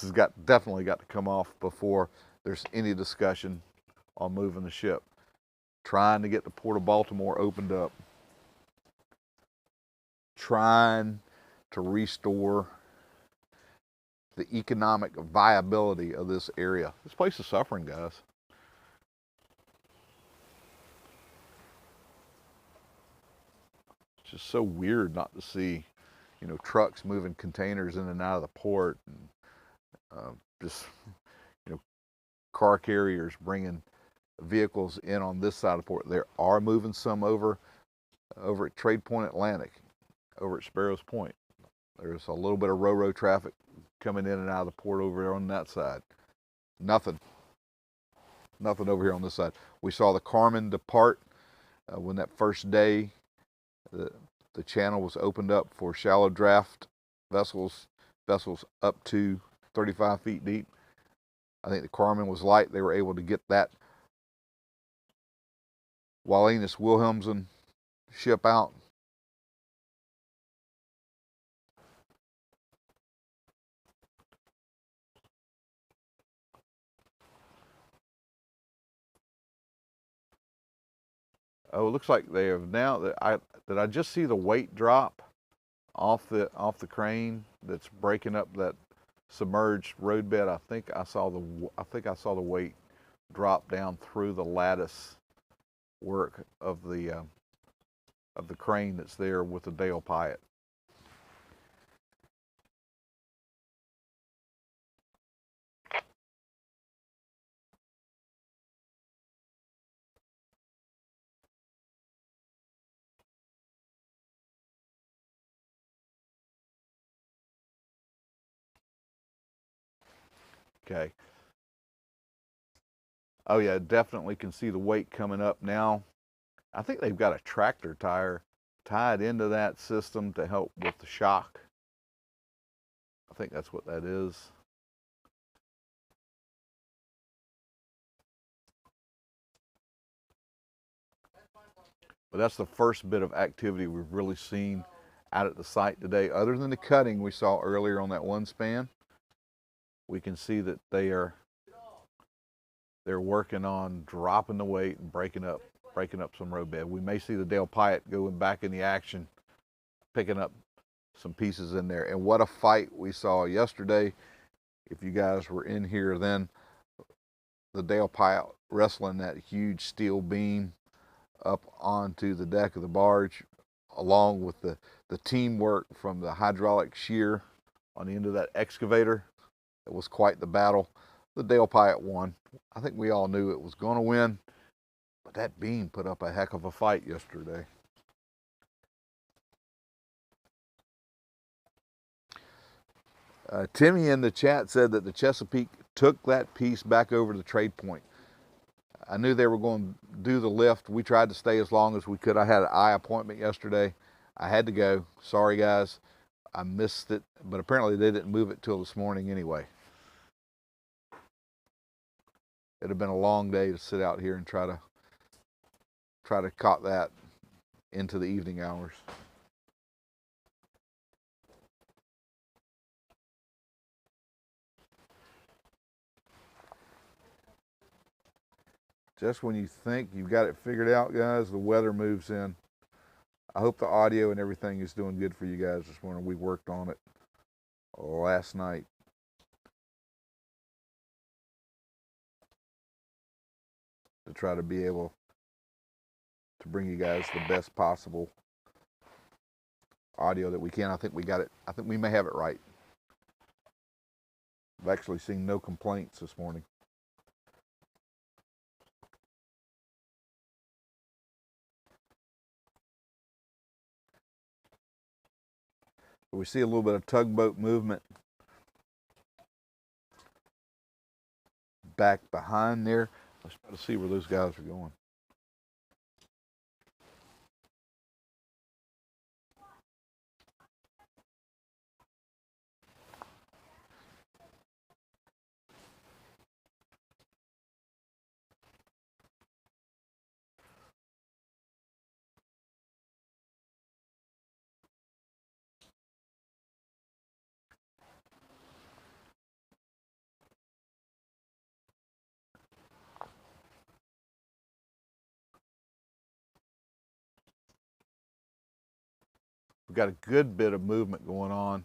has definitely got to come off before there's any discussion on moving the ship. Trying to get the Port of Baltimore opened up. Trying to restore the economic viability of this area. This place is suffering, guys. It's just so weird not to see, trucks moving containers in and out of the port, and just, car carriers bringing vehicles in on this side of the port. They are moving some over at Trade Point Atlantic, over at Sparrows Point. There's a little bit of ro-ro traffic coming in and out of the port over there on that side. Nothing over here on this side. We saw the Carmen depart when that first day the channel was opened up for shallow draft vessels up to 35 feet deep. I think the Carmen was light. They were able to get that Wallenus Wilhelmsen ship out. Oh, it looks like they have now. Did I just see the weight drop off the crane that's breaking up that submerged roadbed? I think I saw the weight drop down through the lattice work of the crane that's there with the Dale Pyatt. Okay. Oh yeah, definitely can see the weight coming up now. I think they've got a tractor tire tied into that system to help with the shock. I think that's what that is. But that's the first bit of activity we've really seen out at the site today. Other than the cutting we saw earlier on that one span, we can see that they're working on dropping the weight and breaking up some roadbed. We may see the Dale Pyatt going back in the action, picking up some pieces in there. And what a fight we saw yesterday. If you guys were in here then, the Dale Pyatt wrestling that huge steel beam up onto the deck of the barge, along with the teamwork from the hydraulic shear on the end of that excavator. It was quite the battle. The Dale Pyatt won. I think we all knew it was going to win, but that beam put up a heck of a fight yesterday. Timmy in the chat said that the Chesapeake took that piece back over to the trade point. I knew they were going to do the lift. We tried to stay as long as we could. I had an eye appointment yesterday. I had to go. Sorry, guys. I missed it, but apparently they didn't move it till this morning anyway. It'd have been a long day to sit out here and try to caught that into the evening hours. Just when you think you've got it figured out, guys, the weather moves in. I hope the audio and everything is doing good for you guys this morning. We worked on it last night. To try to be able to bring you guys the best possible audio that we can. I think we got it. I think we may have it right. I've actually seen no complaints this morning. We see a little bit of tugboat movement back behind there. Let's try to see where those guys are going. We've got a good bit of movement going on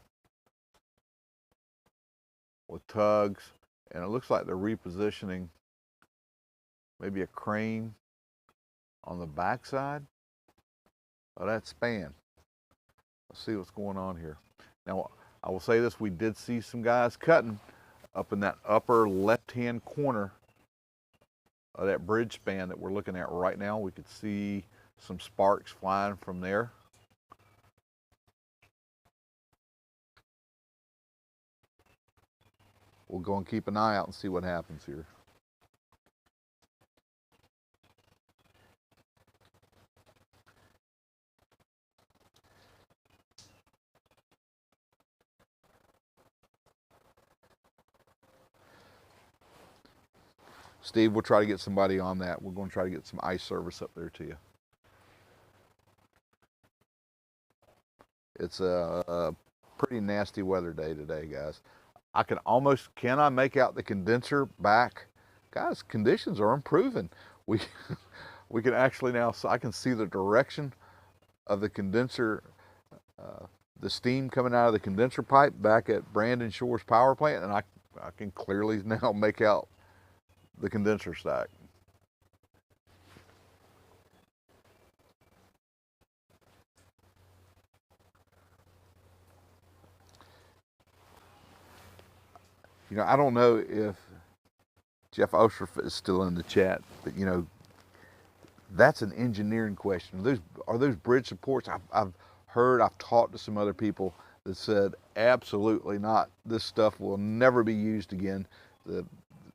with tugs, and it looks like they're repositioning maybe a crane on the backside of that span. Let's see what's going on here. Now, I will say this, we did see some guys cutting up in that upper left-hand corner of that bridge span that we're looking at right now. We could see some sparks flying from there. We'll go and keep an eye out and see what happens here. Steve, we'll try to get somebody on that. We're going to try to get some ice service up there to you. It's a pretty nasty weather day today, guys. Can I make out the condenser back? Guys, conditions are improving. We can actually now, I can see the direction of the condenser, the steam coming out of the condenser pipe back at Brandon Shore's power plant, and I can clearly now make out the condenser stack. You know, I don't know if Jeff Oshriff is still in the chat, but you know, that's an engineering question. Are those bridge supports? I've talked to some other people that said absolutely not. This stuff will never be used again.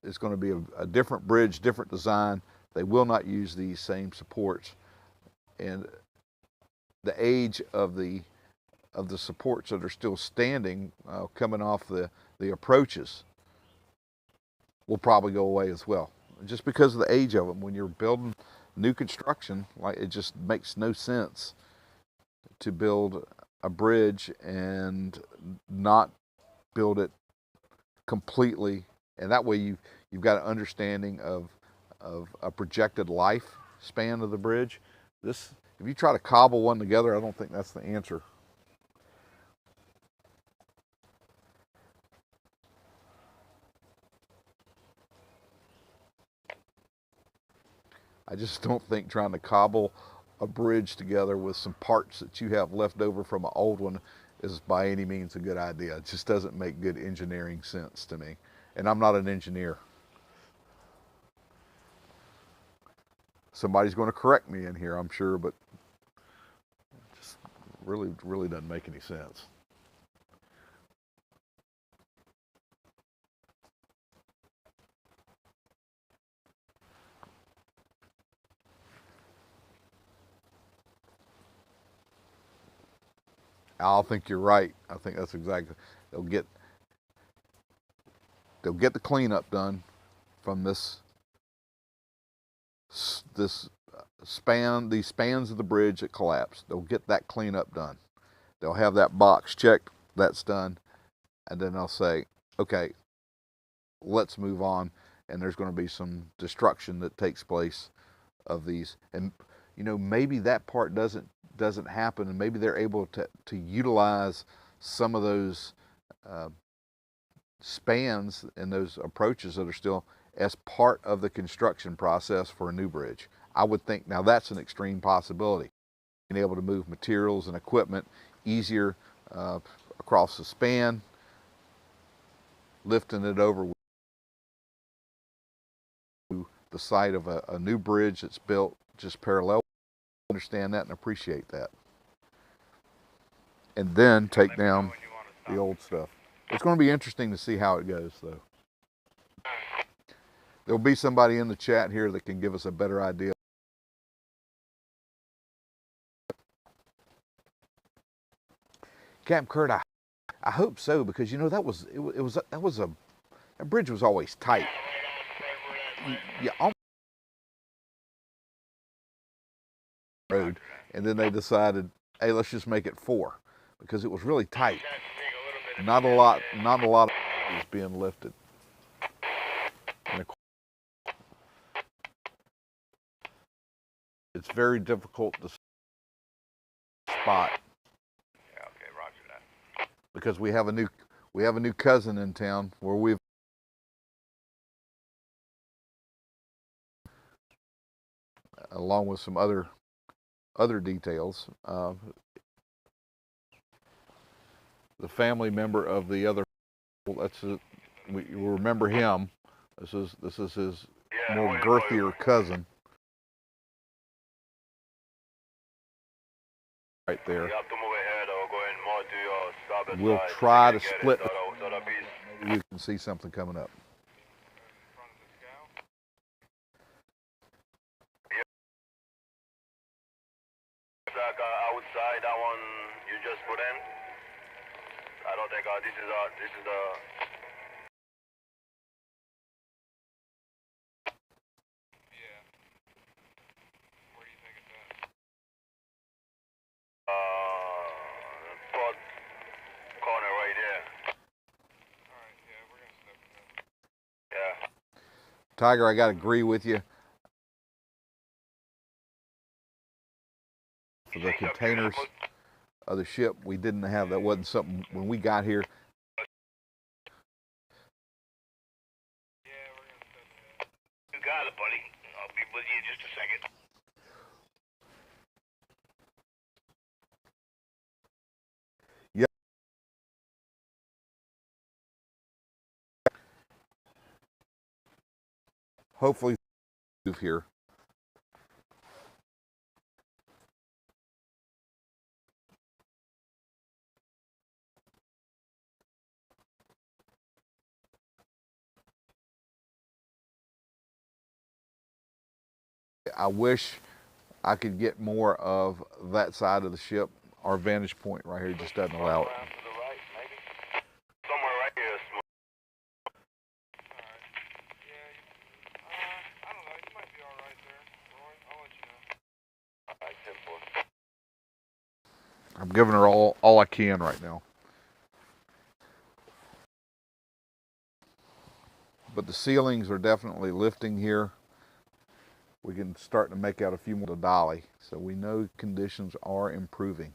It's going to be a different bridge, different design. They will not use these same supports. And the age of the supports that are still standing, coming off the approaches, will probably go away as well, just because of the age of them. When you're building new construction, like, it just makes no sense to build a bridge and not build it completely, and that way you've got an understanding of a projected lifespan of the bridge. If you try to cobble one together, I don't think that's the answer. I just don't think trying to cobble a bridge together with some parts that you have left over from an old one is by any means a good idea. It just doesn't make good engineering sense to me. And I'm not an engineer. Somebody's going to correct me in here, I'm sure, but it just really doesn't make any sense. I think you're right. I think that's exactly. They'll get the cleanup done from these spans of the bridge that collapsed. They'll get that cleanup done. They'll have that box checked. That's done, and then they'll say, okay, let's move on. And there's going to be some destruction that takes place of these, and you know, maybe that part doesn't happen, and maybe they're able to utilize some of those spans and those approaches that are still as part of the construction process for a new bridge. I would think now that's an extreme possibility. Being able to move materials and equipment easier across the span, lifting it over to the site of a new bridge that's built just parallel. Understand that and appreciate that. And then take down the old stuff. It's going to be interesting to see how it goes, though. There'll be somebody in the chat here that can give us a better idea. Captain Kurt, I hope so, because you know that bridge was always tight. Road, and then they decided, hey, let's just make it 4, because it was really tight. Not a lot is being lifted. And it's very difficult to spot. Yeah, okay, roger that. Because we have a new cousin in town where we've along with some other details. The family member of the other, we remember him. This is his more girthier cousin. Right there. We'll try to split. Maybe we can see something coming up. Outside that one you just put in. I don't think this is the Tiger, I got to agree with you. For the containers of the ship, we didn't have, that wasn't something when we got here. You got it, buddy. I'll be with you in just a second. Yep. Hopefully move here. I wish I could get more of that side of the ship. Our vantage point right here just doesn't allow it. Around to the right, maybe. Somewhere right here is smooth. Alright. Yeah, I don't know. You might be alright there, Roy. I'll let you know. Alright, 10-4. I'm giving her all I can right now. But the ceilings are definitely lifting here. We can start to make out a few more to Dolly, so we know conditions are improving.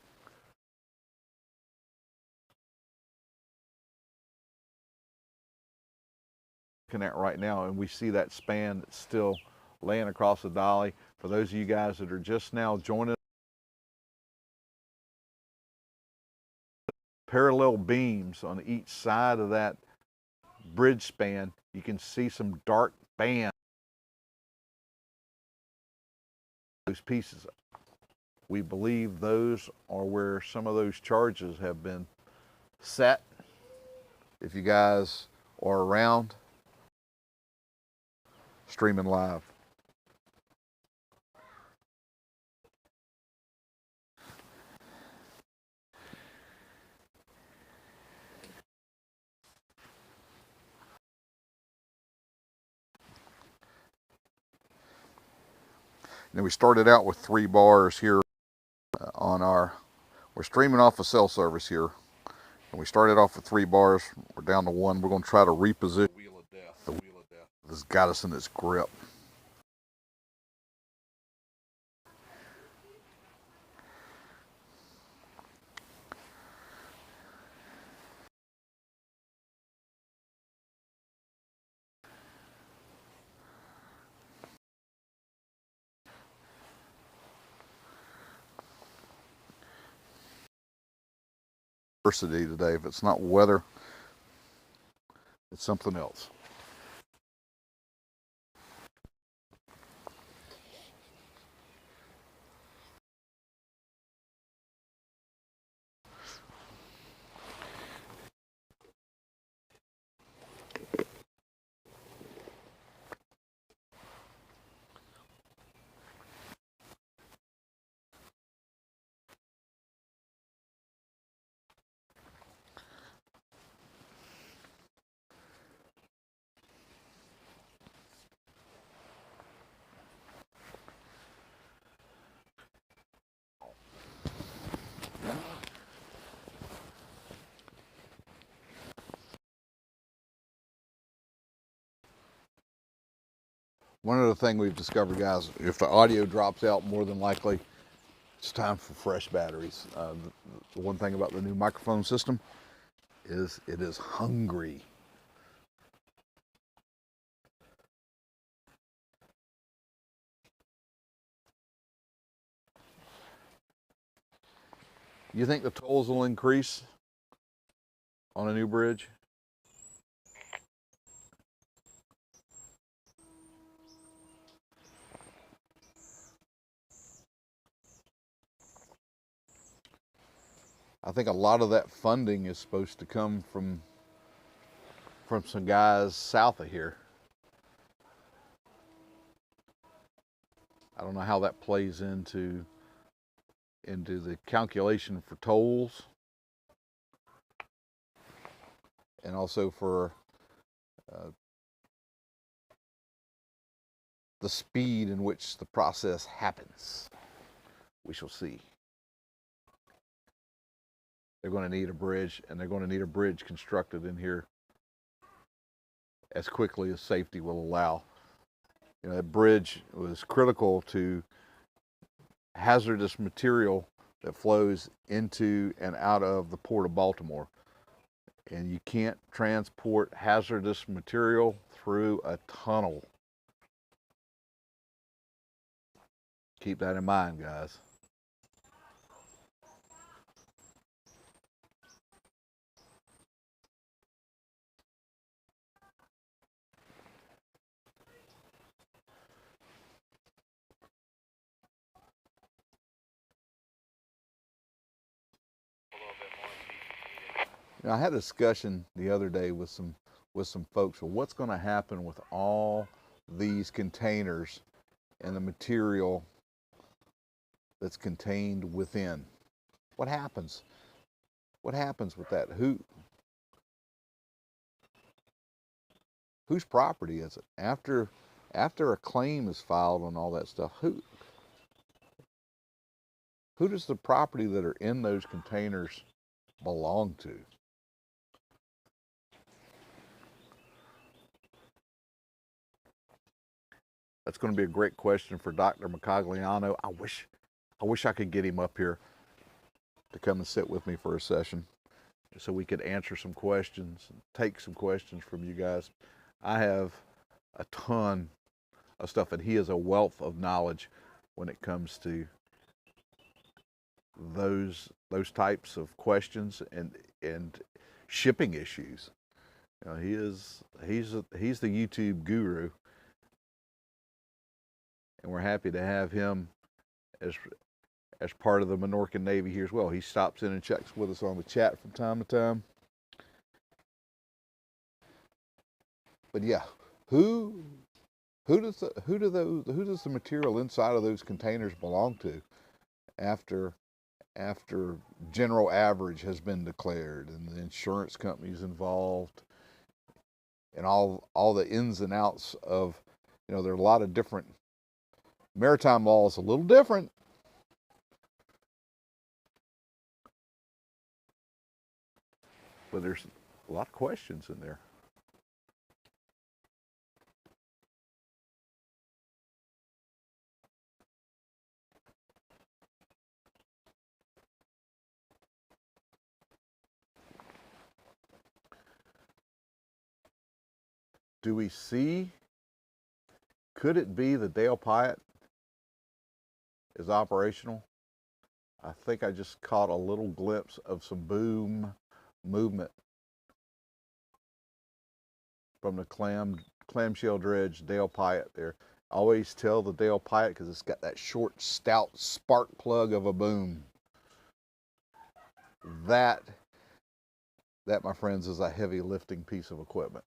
Looking at right now, and we see that span that's still laying across the Dolly. For those of you guys that are just now joining, parallel beams on each side of that bridge span, you can see some dark bands. Those pieces, we believe those are where some of those charges have been set. If you guys are around, streaming live. Now we started out with 3 bars here on our, we're streaming off of cell service here. And we started off with 3 bars, we're down to 1. We're gonna try to reposition the wheel of death. The wheel of death. This got us in its grip. Today, if it's not weather, it's something else. One other thing we've discovered, guys, if the audio drops out, more than likely it's time for fresh batteries. The one thing about the new microphone system is it is hungry. You think the tolls will increase on a new bridge? I think a lot of that funding is supposed to come from some guys south of here. I don't know how that plays into the calculation for tolls, and also for the speed in which the process happens. We shall see. They're going to need a bridge, and they're going to need a bridge constructed in here as quickly as safety will allow. You know, that bridge was critical to hazardous material that flows into and out of the port of Baltimore. And you can't transport hazardous material through a tunnel. Keep that in mind, guys. You know, I had a discussion the other day with some folks. Well, what's going to happen with all these containers and the material that's contained within? What happens? What happens with that? Whose property is it? After a claim is filed on all that stuff, who does the property that are in those containers belong to? That's going to be a great question for Dr. Macagliano. I wish I could get him up here to come and sit with me for a session so we could answer some questions and take some questions from you guys. I have a ton of stuff, and he is a wealth of knowledge when it comes to those types of questions and shipping issues. You know, he's the YouTube guru, and we're happy to have him as part of the Minorcan Navy here as well. He stops in and checks with us on the chat from time to time. But yeah, who does the material inside of those containers belong to after general average has been declared and the insurance companies involved and all the ins and outs of, you know, there are a lot of different maritime laws, a little different. But there's a lot of questions in there. Do we see, could it be the Dale Pyatt is operational? I think I just caught a little glimpse of some boom movement from the clamshell dredge Dale Pyatt there. I always tell the Dale Pyatt because it's got that short, stout spark plug of a boom. That, my friends, is a heavy lifting piece of equipment.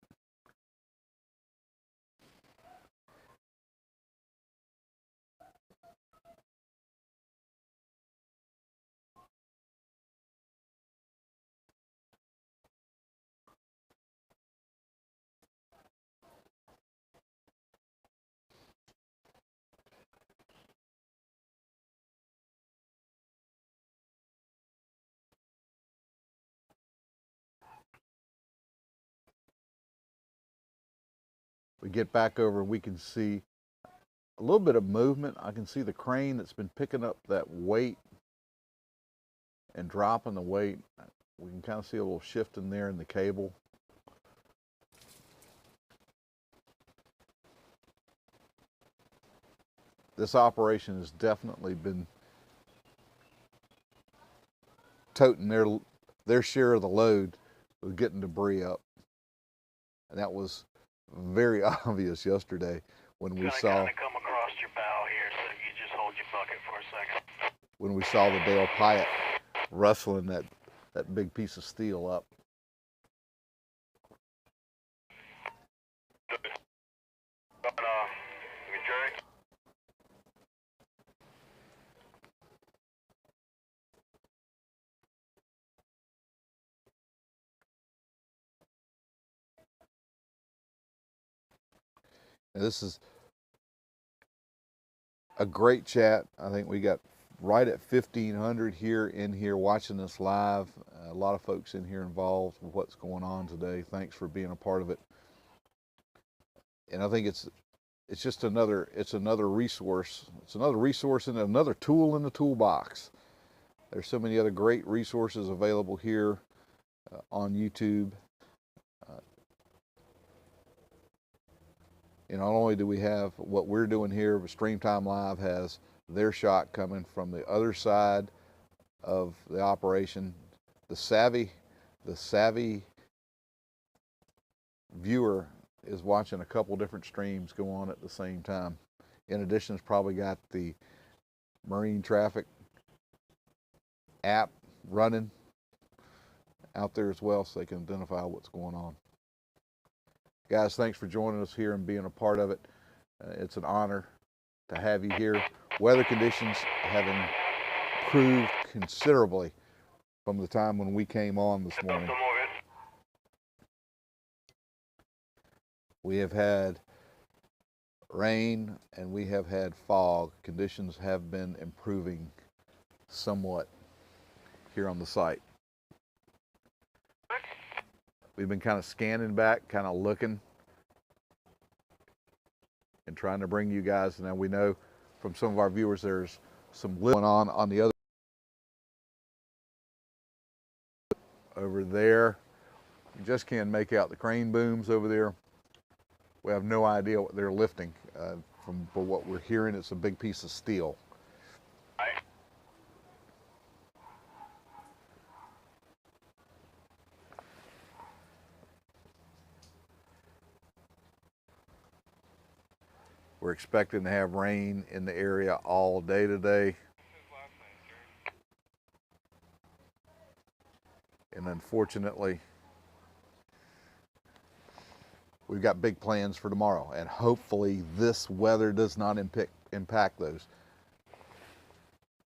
We get back over, we can see a little bit of movement. I can see the crane that's been picking up that weight and dropping the weight. We can kind of see a little shift in there in the cable. This operation has definitely been toting their share of the load with getting debris up. And that was very obvious yesterday when we saw. Kind of come across your bow here, so you just hold your bucket for a second. When we saw the Dale Pyatt rustling that big piece of steel up. And this is a great chat. I think we got right at 1,500 here watching this live. A lot of folks in here involved with what's going on today. Thanks for being a part of it. And I think it's it's just another resource. It's another resource and another tool in the toolbox. There's so many other great resources available here on YouTube. And not only do we have what we're doing here, but Streamtime Live has their shot coming from the other side of the operation. The savvy viewer is watching a couple different streams go on at the same time. In addition, it's probably got the marine traffic app running out there as well, so they can identify what's going on. Guys, thanks for joining us here and being a part of it. It's an honor to have you here. Weather conditions have improved considerably from the time when we came on this morning. We have had rain and we have had fog. Conditions have been improving somewhat here on the site. We've been kind of scanning back, kind of looking and trying to bring you guys. Now we know from some of our viewers there's some going on the other over there. You just can't make out the crane booms over there. We have no idea what they're lifting. From what we're hearing, it's a big piece of steel. We're expecting to have rain in the area all day today. And unfortunately, we've got big plans for tomorrow, and hopefully this weather does not impact those.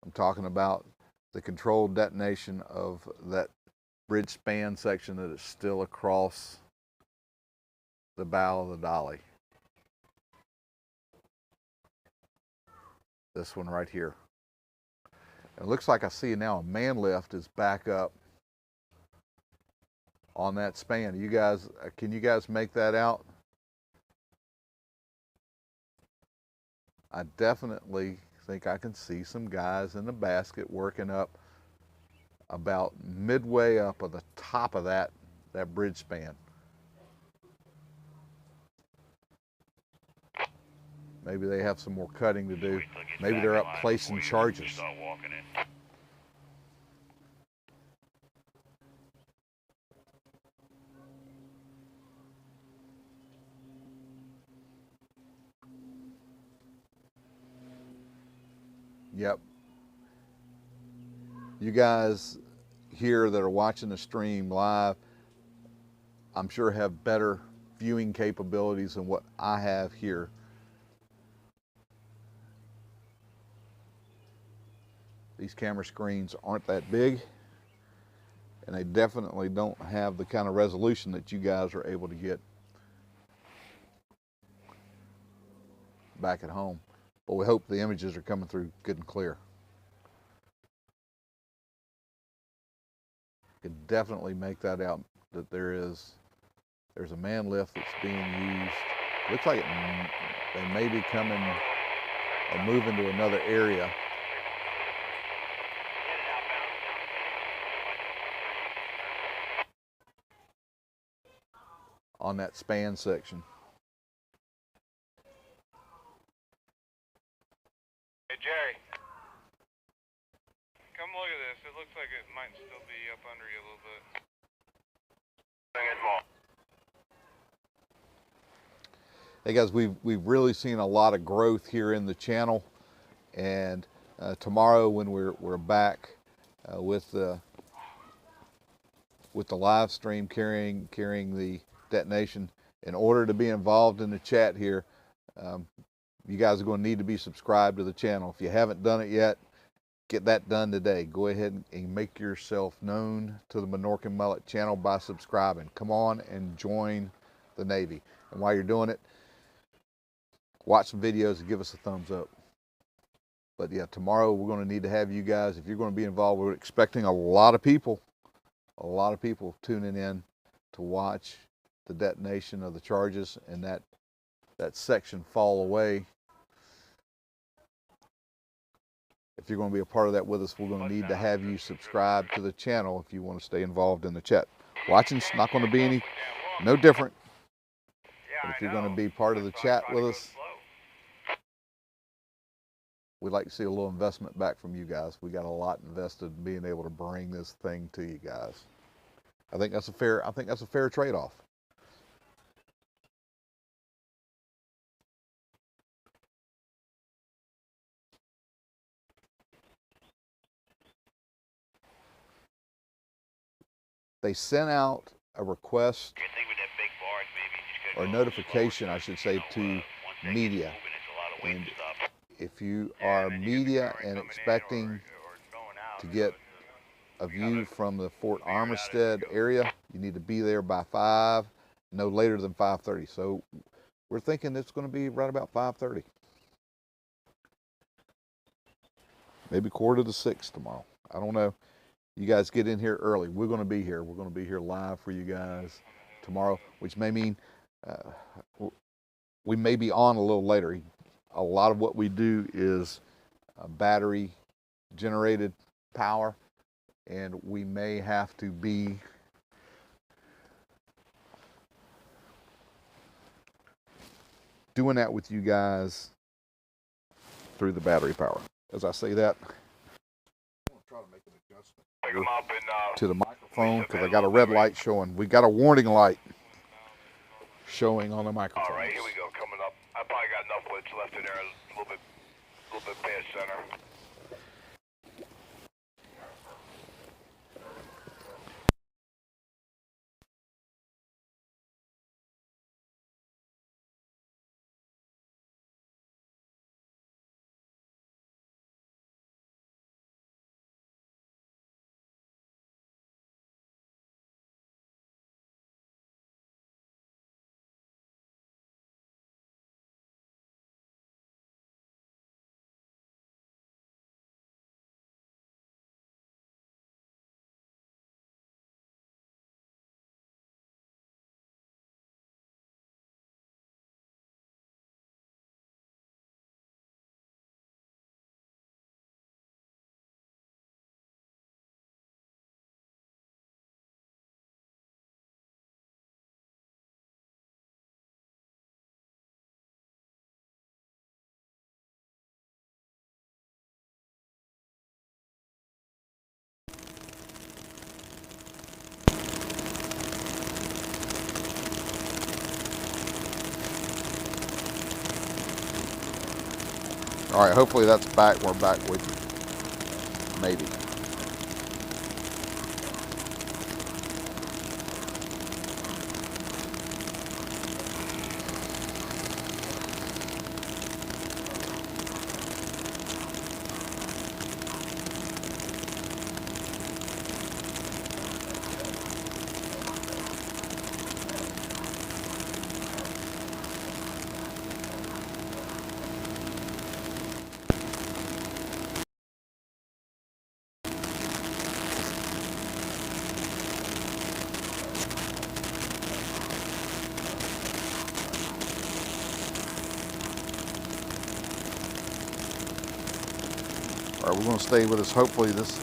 I'm talking about the controlled detonation of that bridge span section that is still across the bow of the Dolly. This one right here. It looks like I see now a man lift is back up on that span. You guys, can you guys make that out? I definitely think I can see some guys in the basket working up about midway up of the top of that bridge span. Maybe they have some more cutting to do. Maybe they're up placing charges. Yep. You guys here that are watching the stream live, I'm sure have better viewing capabilities than what I have here. These camera screens aren't that big, and they definitely don't have the kind of resolution that you guys are able to get back at home. But we hope the images are coming through good and clear. You can definitely make that out that there's a man lift that's being used. Looks like they may be coming or moving to another area. On that span section. Hey Jerry, come look at this. It looks like it might still be up under you a little bit. Hey guys, we've really seen a lot of growth here in the channel, and tomorrow when we're back with the live stream carrying the detonation, in order to be involved in the chat here, you guys are going to need to be subscribed to the channel. If you haven't done it yet, get that done today. Go ahead and make yourself known to the Minorcan Mullet Channel by subscribing. Come on and join the Navy. And while you're doing it, watch some videos and give us a thumbs up. But yeah, tomorrow we're going to need to have you guys, if you're going to be involved, we're expecting a lot of people tuning in to watch the detonation of the charges and that that section fall away. If you're going to be a part of that with us, we're going to need to have you subscribe to the channel if you want to stay involved in the chat. Watching's not going to be no different. But if you're going to be part of the chat with us, we'd like to see a little investment back from you guys. We got a lot invested in being able to bring this thing to you guys. I think that's a fair trade-off. They sent out a request or a notification, I should say, to media. And if you are media and expecting to get a view from the Fort Armistead area, you need to be there by 5, no later than 5:30. So we're thinking it's going to be right about 5:30. Maybe 5:45 tomorrow. I don't know. You guys get in here early. We're going to be here. We're going to be here live for you guys tomorrow, which may mean we may be on a little later. A lot of what we do is battery generated power, and we may have to be doing that with you guys through the battery power. As I say that, I'm going to try to make an adjustment to the microphone because I got a red light showing. We got a warning light showing on the microphone. All right, here we go. Coming up. I probably got enough width left in there. A little bit past center. All right, hopefully that's back. We're back with you. Maybe. All right, we're going to stay with us. Hopefully this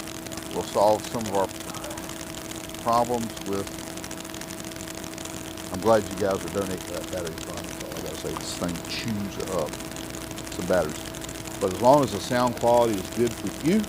will solve some of our problems with. I'm glad you guys are donating to that battery fund. That's all I got to say. This thing chews up some batteries. But as long as the sound quality is good for you,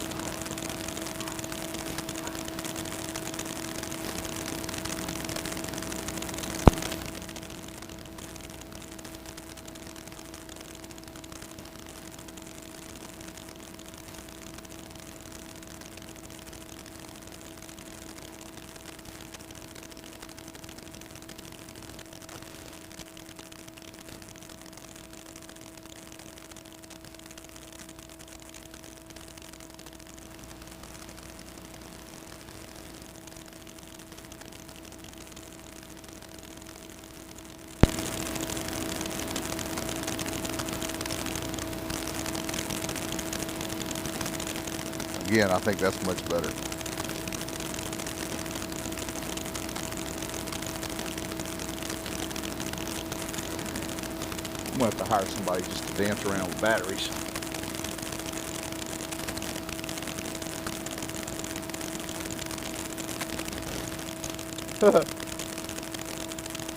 again, I think that's much better. gonna have to hire somebody just to dance around with batteries.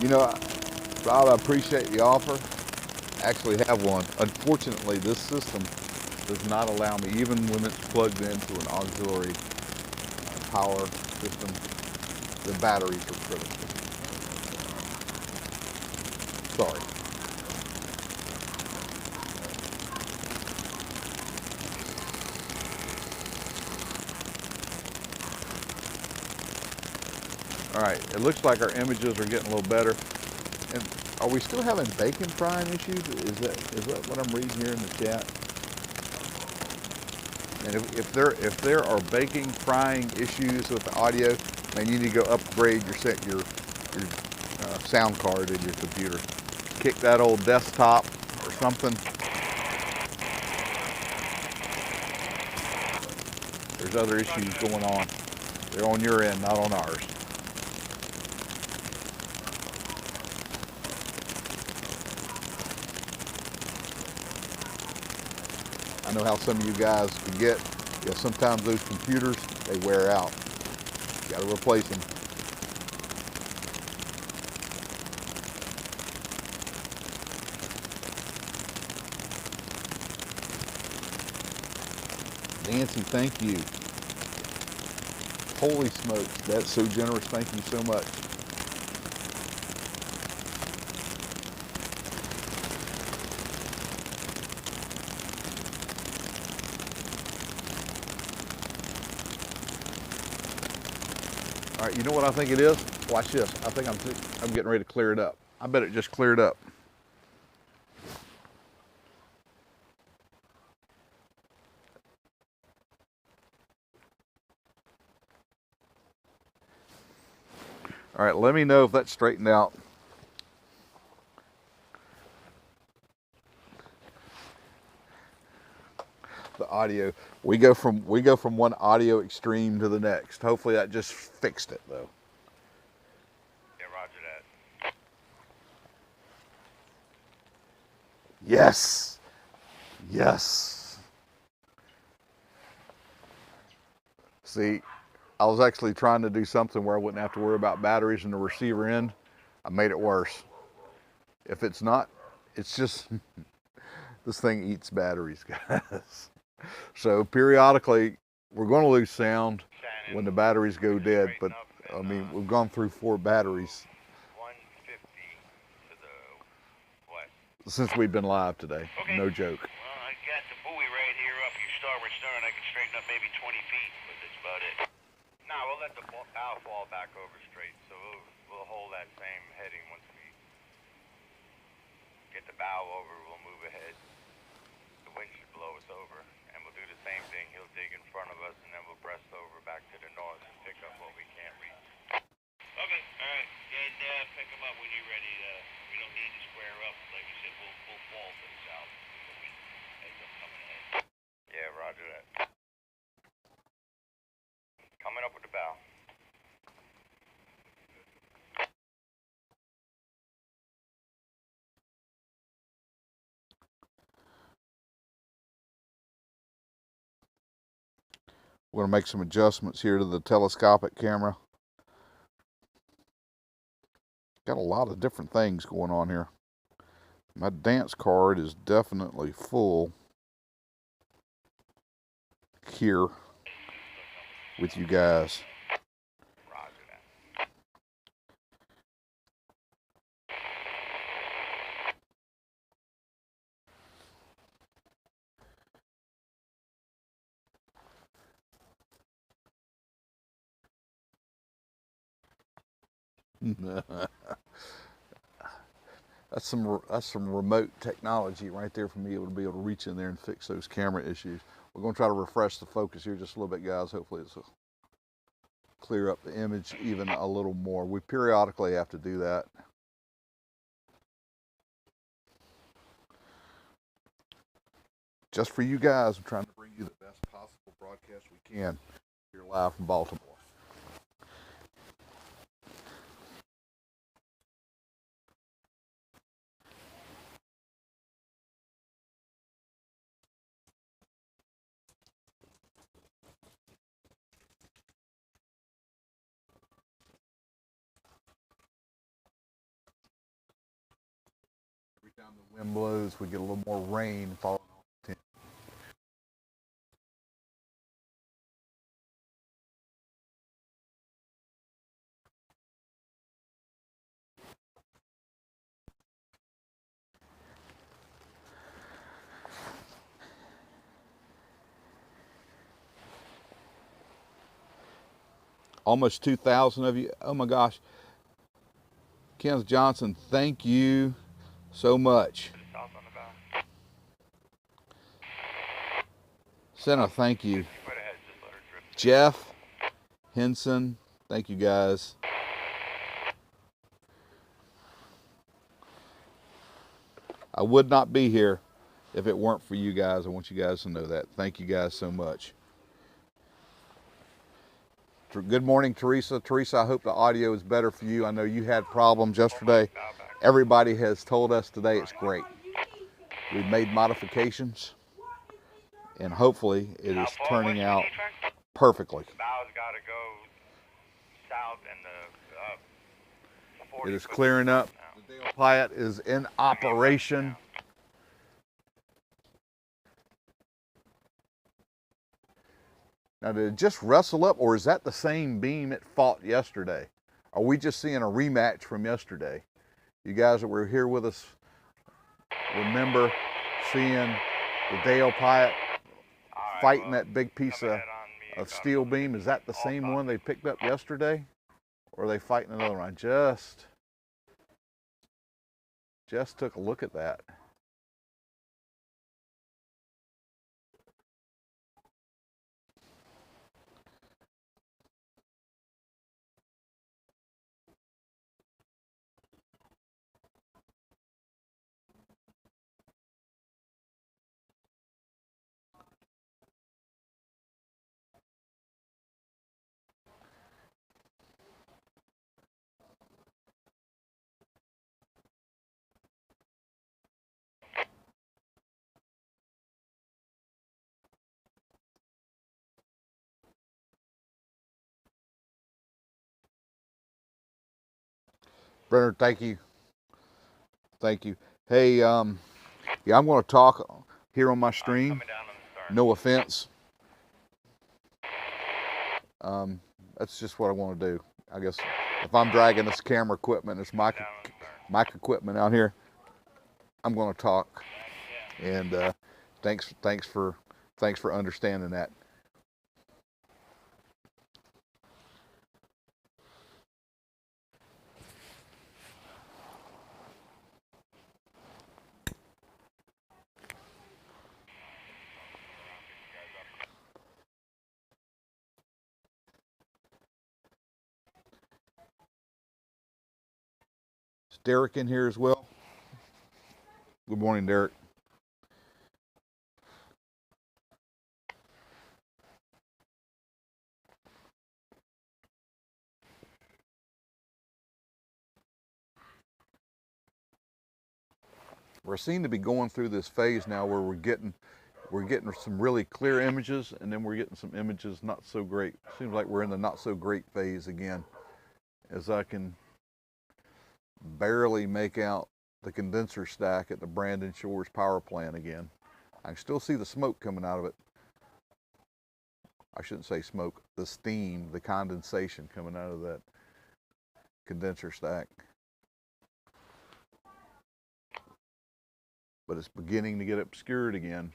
You know, Rob, I appreciate the offer. I actually have one. Unfortunately, this system does not allow me, even when it's plugged into an auxiliary power system, the batteries are critical. Sorry. All right, it looks like our images are getting a little better. And are we still having bacon frying issues? Is that what I'm reading here in the chat? And if there are baking frying issues with the audio, then you need to go upgrade your sound card in your computer. Kick that old desktop or something. There's other issues going on. They're on your end, not on ours. I know how some of you guys can get. Sometimes those computers, they wear out. You gotta replace them. Nancy, thank you. Holy smokes, that's so generous. Thank you so much. All right, you know what I think it is? Watch this. I think I'm getting ready to clear it up. I bet it just cleared up. All right, let me know if that's straightened out. The audio. We go from one audio extreme to the next. Hopefully that just fixed it though. Yeah, roger that. Yes. Yes. See, I was actually trying to do something where I wouldn't have to worry about batteries in the receiver end. I made it worse. If it's not, it's just, this thing eats batteries, guys. So periodically, we're going to lose sound when the batteries go dead, but I mean, we've gone through 4 batteries 150 to the west. since we've been live today. Okay. No joke. Well, I got the buoy right here off your starboard stern. I can straighten up maybe 20 feet, but that's about it. No, we'll let the bow fall back over straight, so we'll hold that same heading once we get the bow over. We'll move ahead. The wind should blow us over, and we'll do the same thing. He'll dig in front of us, and then we'll breast over back to the north and pick up what we can't reach. Okay, all right. Yeah, pick them up when you're ready. We don't need to square up. Like you said, we'll fall to the south. The wind ends up coming ahead. Yeah, roger that. Coming up with the bow. We're going to make some adjustments here to the telescopic camera. Got a lot of different things going on here. My dance card is definitely full here with you guys. Roger that. That's some remote technology right there for me to be able to reach in there and fix those camera issues. We're going to try to refresh the focus here just a little bit, guys. Hopefully it's clear up the image even a little more. We periodically have to do that. Just for you guys, I'm trying to bring you the best possible broadcast we can here live from Baltimore. the wind blows, we get a little more rain falling on the tent. Almost 2,000 of you. Oh my gosh. Kenneth Johnson, thank you so much. South on the bow. Send a thank you. Right ahead, just let her drift. Jeff, Henson, thank you guys. I would not be here if it weren't for you guys. I want you guys to know that. Thank you guys so much. Good morning, Teresa. Teresa, I hope the audio is better for you. I know you had problems yesterday. Everybody has told us today it's great. We've made modifications, and hopefully it is turning out perfectly. The bow's got to go south and It is clearing up. The Dale Piat is in operation. Now, did it just wrestle up, or is that the same beam it fought yesterday? Are we just seeing a rematch from yesterday? You guys that were here with us remember seeing the Dale Piat fighting that big piece of steel beam. Is that the same one they picked up yesterday? Or are they fighting another one? I just took a look at that. Brenner, thank you. Thank you. Hey, yeah, I'm going to talk here on my stream. No offense. That's just what I want to do. I guess if I'm dragging this camera equipment, this mic equipment out here, I'm going to talk. And thanks for understanding that. Is Derek in here as well? Good morning, Derek. We seem to be going through this phase now where we're getting some really clear images, and then we're getting some images not so great. Seems like we're in the not so great phase again, as I can barely make out the condenser stack at the Brandon Shores power plant again. I can still see the smoke coming out of it. I shouldn't say smoke, the steam, the condensation coming out of that condenser stack. But it's beginning to get obscured again.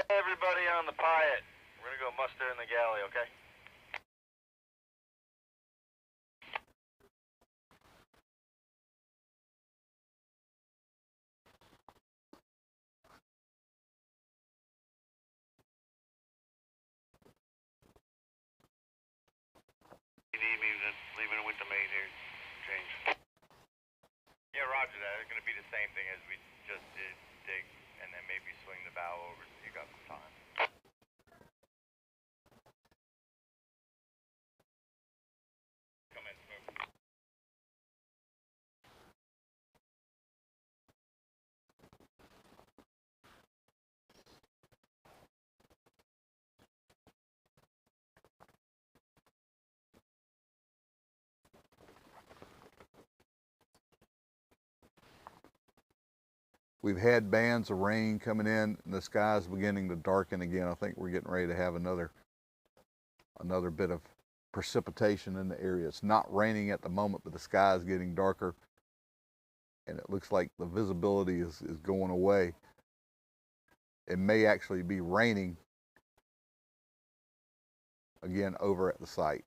Everybody on the Piat, we're going to go muster in the galley, okay? You need me leaving it with the maid here. Change. Yeah, roger that. It's going to be the same thing as we just did, dig, and then maybe swing the bow over so you got some time. Come in, smoke. We've had bands of rain coming in, and the sky's beginning to darken again. I think we're getting ready to have another bit of precipitation in the area. It's not raining at the moment, but the sky is getting darker, and it looks like the visibility is going away. It may actually be raining again over at the site.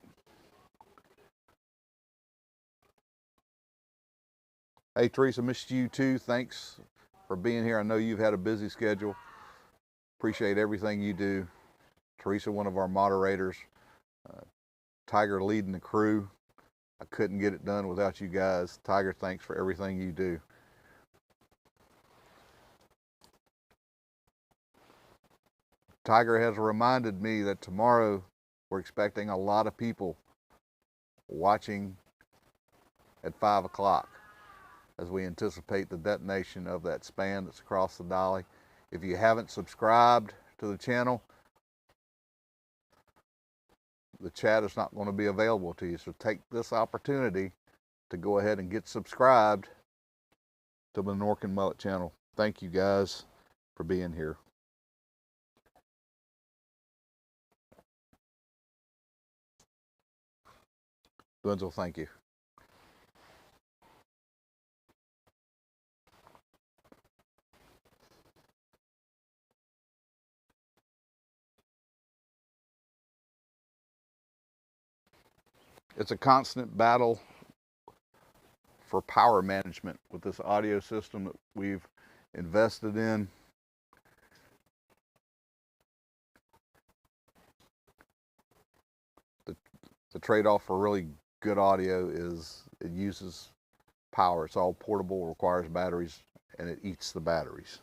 Hey, Teresa, missed you too. Thanks for being here. I know you've had a busy schedule. Appreciate everything you do. Teresa, one of our moderators. Tiger leading the crew. I couldn't get it done without you guys. Tiger, thanks for everything you do. Tiger has reminded me that tomorrow we're expecting a lot of people watching at 5 o'clock as we anticipate the detonation of that span that's across the Dolly. If you haven't subscribed to the channel, the chat is not going to be available to you. So take this opportunity to go ahead and get subscribed to the Minorcan Mullet Channel. Thank you guys for being here. Dunzel, thank you. It's a constant battle for power management with this audio system that we've invested in. The trade-off for really good audio is it uses power. It's all portable, requires batteries, and it eats the batteries.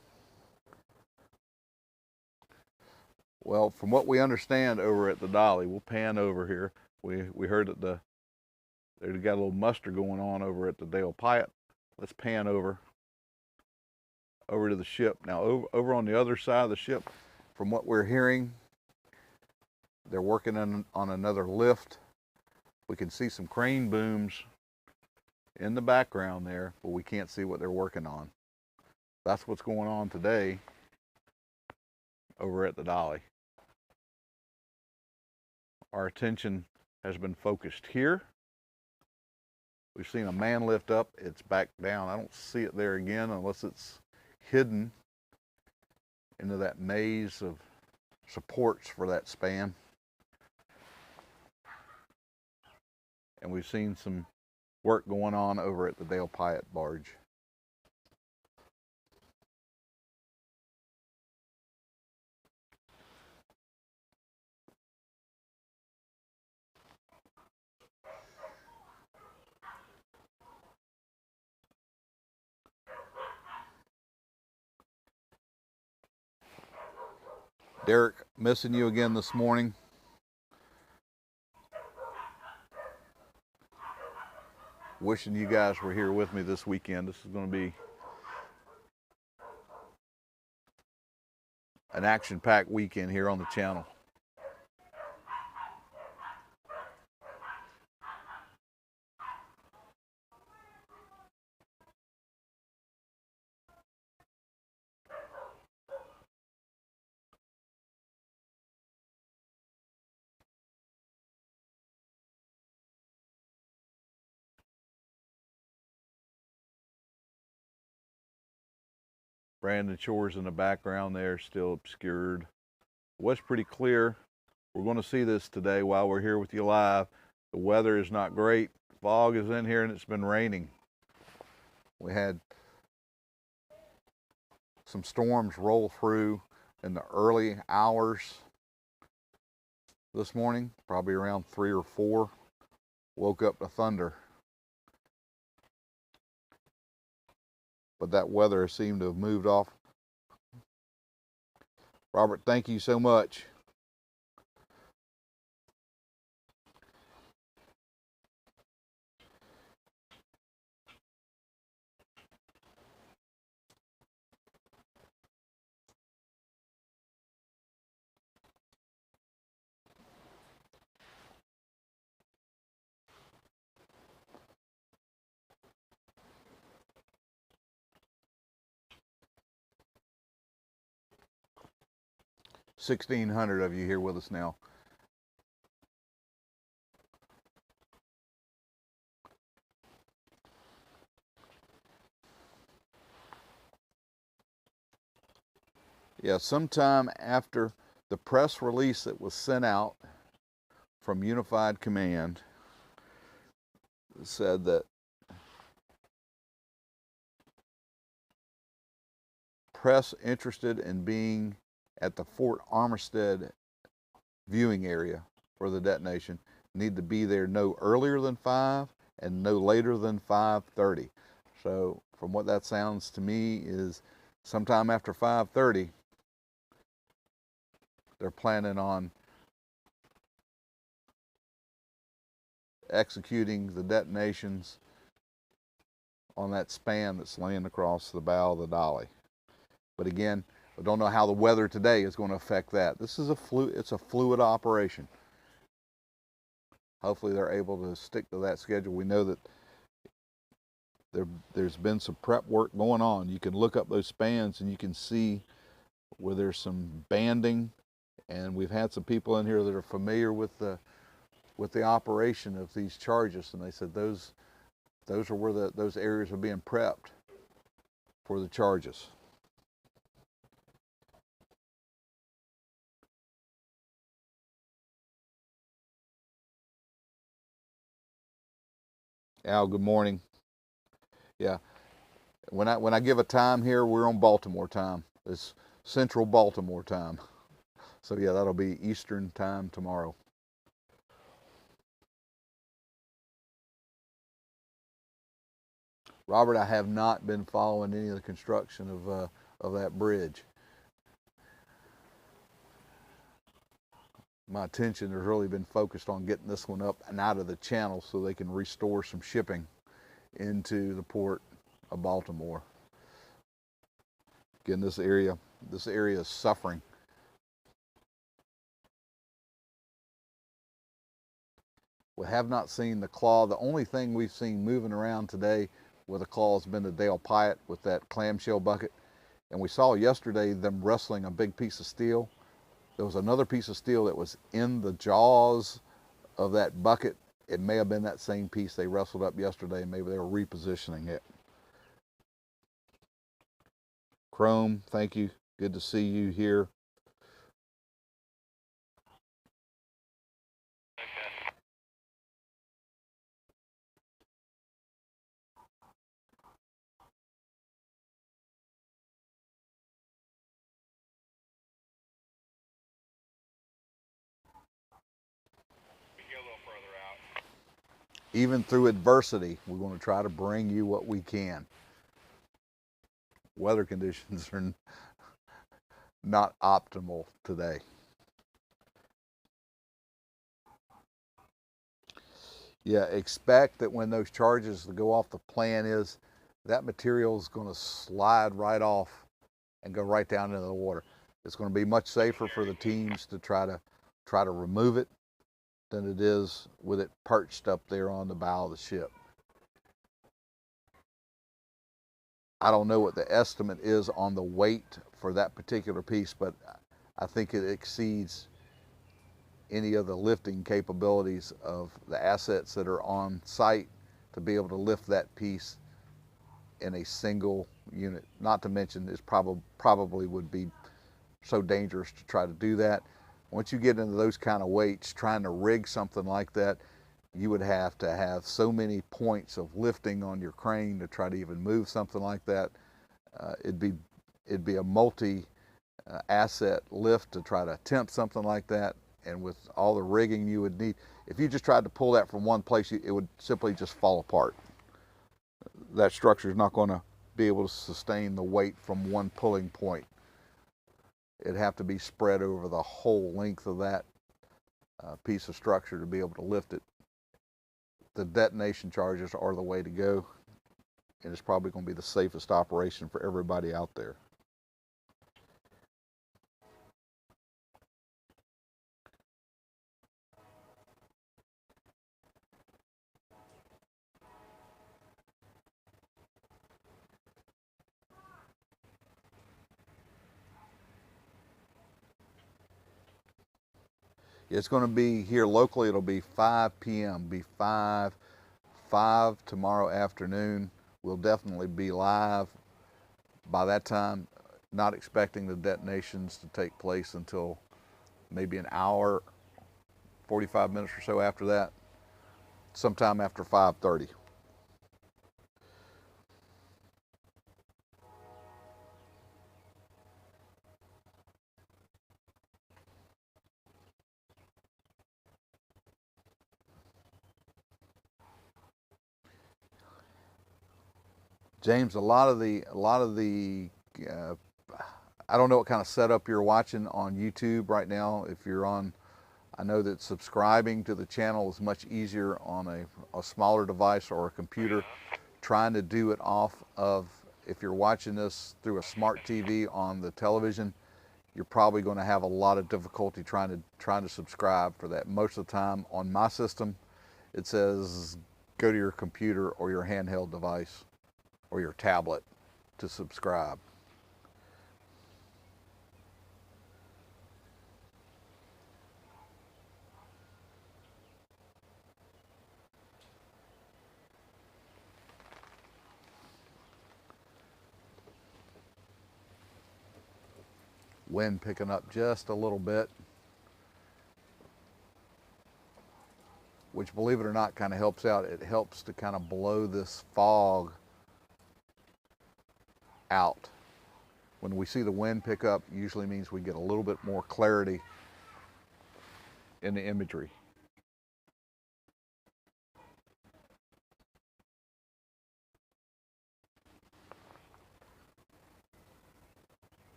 Well, from what we understand over at the Dolly, we'll pan over here. We heard that they've got a little muster going on over at the Dale Piat. Let's pan over to the ship. Now, over on the other side of the ship, from what we're hearing, they're working on another lift. We can see some crane booms in the background there, but we can't see what they're working on. That's what's going on today over at the Dolly. Our attention has been focused here. We've seen a man lift up. It's back down. I don't see it there again unless it's hidden into that maze of supports for that span. And we've seen some work going on over at the Dale Piat barge. Derek, missing you again this morning. Wishing you guys were here with me this weekend. This is going to be an action-packed weekend here on the channel. Brandon Shores in the background there, still obscured. It was pretty clear. We're going to see this today while we're here with you live. The weather is not great. Fog is in here and it's been raining. We had some storms roll through in the early hours this morning, probably around 3 or 4. Woke up to thunder. But that weather seemed to have moved off. Robert, thank you so much. 1,600 of you here with us now. Yeah, sometime after the press release that was sent out from Unified Command said that press interested in being at the Fort Armistead viewing area for the detonation need to be there no earlier than 5 and no later than 5:30. So from what that sounds to me is sometime after 5:30 they're planning on executing the detonations on that span that's laying across the bow of the Dolly. But again, we don't know how the weather today is going to affect that. This is it's a fluid operation. Hopefully they're able to stick to that schedule. We know that there's been some prep work going on. You can look up those spans and you can see where there's some banding, and we've had some people in here that are familiar with the operation of these charges, and they said those are where those areas are being prepped for the charges. Al, good morning. Yeah, when I give a time here, we're on Baltimore time. It's Central Baltimore time. So yeah, that'll be Eastern time tomorrow. Robert, I have not been following any of the construction of that bridge. My attention has really been focused on getting this one up and out of the channel so they can restore some shipping into the port of Baltimore. Again, this area is suffering. We have not seen the claw. The only thing we've seen moving around today with a claw has been the Dale Pyatt with that clamshell bucket. And we saw yesterday them wrestling a big piece of steel. There was another piece of steel that was in the jaws of that bucket. It may have been that same piece they wrestled up yesterday. Maybe they were repositioning it. Chrome, thank you. Good to see you here. Even through adversity, we're going to try to bring you what we can. Weather conditions are not optimal today. Yeah, expect that when those charges go off, the plan is that material is going to slide right off and go right down into the water. It's going to be much safer for the teams to try to remove it than it is with it perched up there on the bow of the ship. I don't know what the estimate is on the weight for that particular piece, but I think it exceeds any of the lifting capabilities of the assets that are on site to be able to lift that piece in a single unit. Not to mention it's probably would be so dangerous to try to do that. Once you get into those kind of weights, trying to rig something like that, you would have to have so many points of lifting on your crane to try to even move something like that. It'd be a multi asset lift to try to attempt something like that, and with all the rigging you would need, if you just tried to pull that from one place, it would simply just fall apart. That structure is not going to be able to sustain the weight from one pulling point. It'd have to be spread over the whole length of that piece of structure to be able to lift it. The detonation charges are the way to go, and it's probably going to be the safest operation for everybody out there. It's going to be here locally. It'll be 5 p.m. Be 5 tomorrow afternoon. We'll definitely be live by that time. Not expecting the detonations to take place until maybe an hour, 45 minutes or so after that. Sometime after 5:30. James, a lot of the I don't know what kind of setup you're watching on YouTube right now. If you're on, I know that subscribing to the channel is much easier on a smaller device or a computer. Trying to do it off of, if you're watching this through a smart TV on the television, you're probably going to have a lot of difficulty trying to subscribe for that. Most of the time on my system, it says go to your computer or your handheld device or your tablet to subscribe. Wind picking up just a little bit, which, believe it or not, kind of helps out. It helps to kind of blow this fog out. When we see the wind pick up, usually means we get a little bit more clarity in the imagery.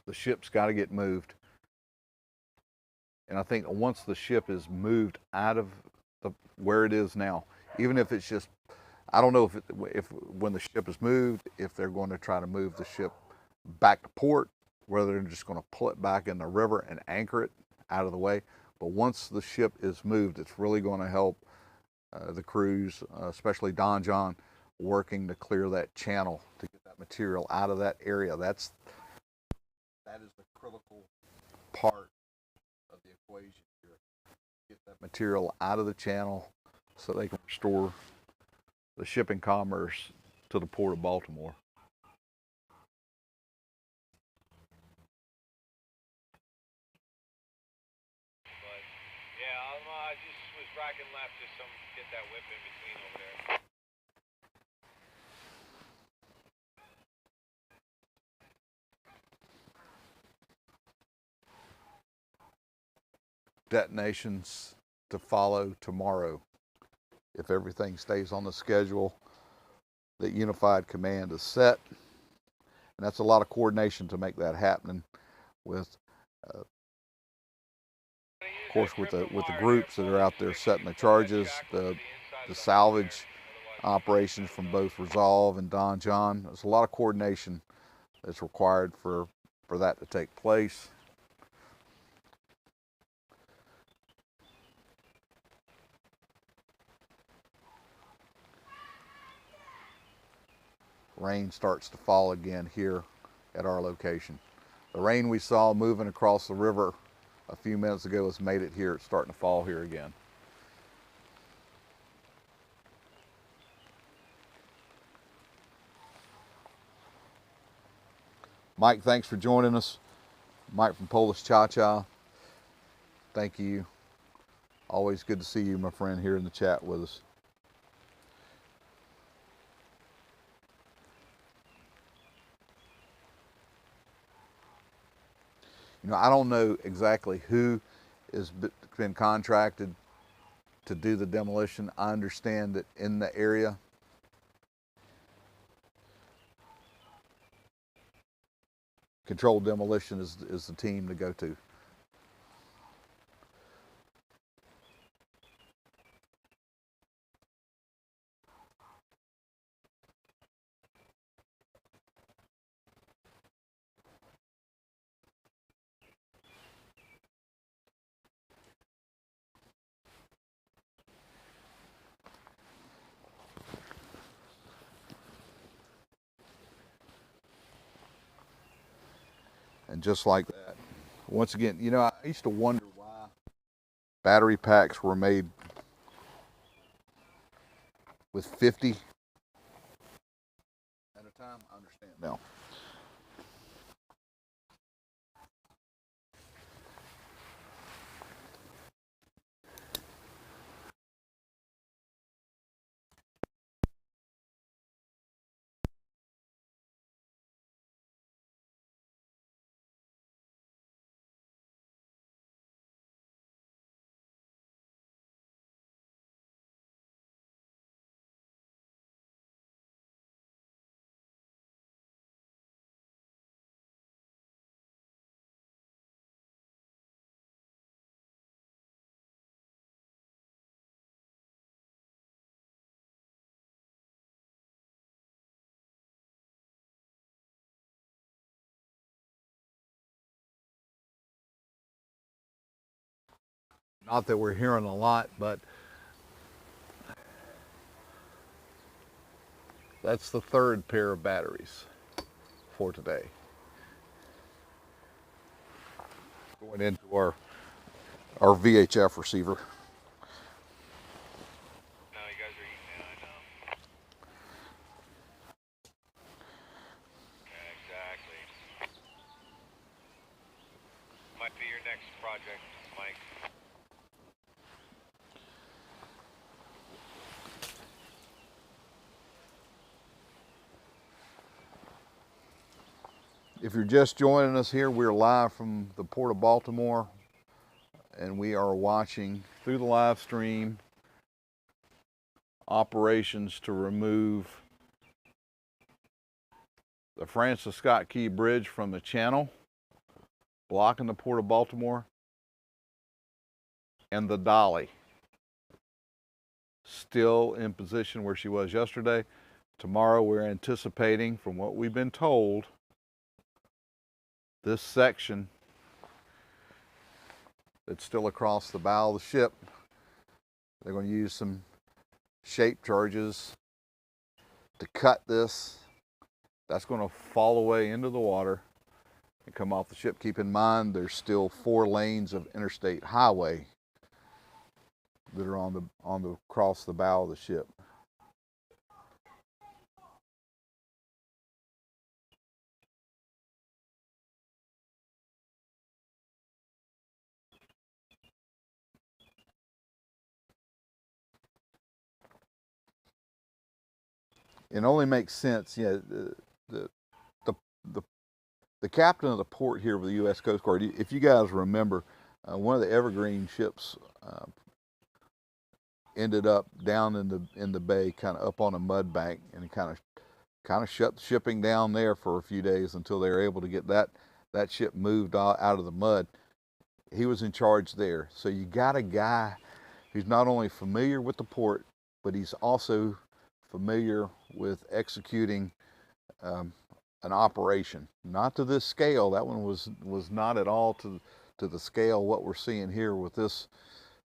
The ship's got to get moved. And I think once the ship is moved out of where it is now, even if it's just, I don't know if when the ship is moved, if they're going to try to move the ship back to port, whether they're just going to pull it back in the river and anchor it out of the way. But once the ship is moved, it's really going to help the crews, especially Don John, working to clear that channel to get that material out of that area. That is the critical part of the equation here. Get that material out of the channel so they can restore the shipping commerce to the port of Baltimore. But yeah, I just was racking left just some get that whip in between over there. Detonations to follow tomorrow. If everything stays on the schedule that Unified Command is set, and that's a lot of coordination to make that happen with, of course, with the groups that are out there setting the charges, the salvage operations from both Resolve and Don John. There's a lot of coordination that's required for that to take place. Rain starts to fall again here at our location. The rain we saw moving across the river a few minutes ago has made it here. It's starting to fall here again. Mike, thanks for joining us. Mike from Polish Cha-Cha. Thank you. Always good to see you, my friend, here in the chat with us. You know, I don't know exactly who has been contracted to do the demolition. I understand that in the area, Controlled Demolition is the team to go to. And just like that, once again, you know, I used to wonder why battery packs were made with 50 at a time. I understand now. Not that we're hearing a lot, but that's the third pair of batteries for today. Going into our VHF receiver. No, you guys are eating it, I know. Yeah, exactly. Might be your next project, Mike. If you're just joining us here, we're live from the Port of Baltimore, and we are watching through the live stream operations to remove the Francis Scott Key Bridge from the channel, blocking the Port of Baltimore, and the Dolly, still in position where she was yesterday. Tomorrow we're anticipating, from what we've been told, this section that's still across the bow of the ship, they're going to use some shape charges to cut this. That's going to fall away into the water and come off the ship. Keep in mind, there's still 4 lanes of interstate highway that are on the across the bow of the ship. It only makes sense, yeah. The the the captain of the port here with the U.S. Coast Guard, if you guys remember, one of the Evergreen ships ended up down in the bay, kind of up on a mud bank, and it kind of shut the shipping down there for a few days until they were able to get that ship moved out of the mud. He was in charge there. So you got a guy who's not only familiar with the port, but he's also familiar with executing an operation. Not to this scale. That one was not at all to the scale what we're seeing here with this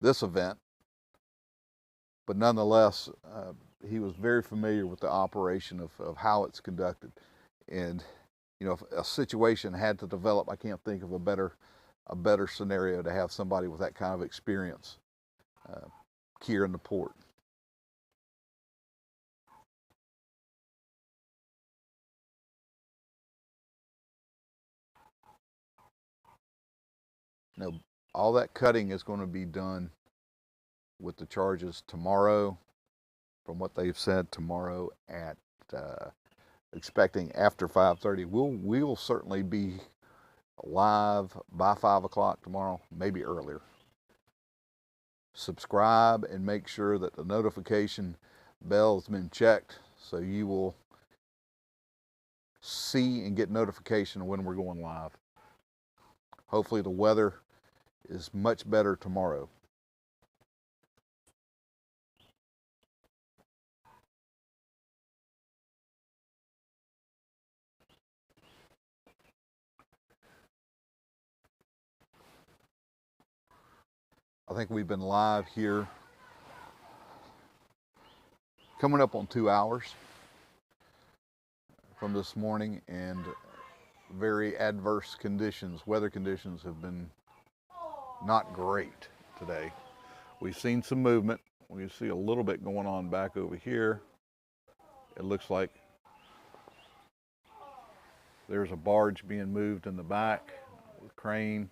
event. But nonetheless, he was very familiar with the operation of how it's conducted. And you know, if a situation had to develop, I can't think of a better scenario to have somebody with that kind of experience here in the port. Now, all that cutting is going to be done with the charges tomorrow, from what they've said, tomorrow at expecting after 5:30. We'll certainly be live by 5 o'clock tomorrow, maybe earlier. Subscribe and make sure that the notification bell has been checked, so you will see and get notification when we're going live. Hopefully the weather is much better tomorrow. I think we've been live here coming up on 2 hours from this morning, and very adverse conditions. Weather conditions have been not great today. We've seen some movement. We see a little bit going on back over here. It looks like there's a barge being moved in the back, the crane.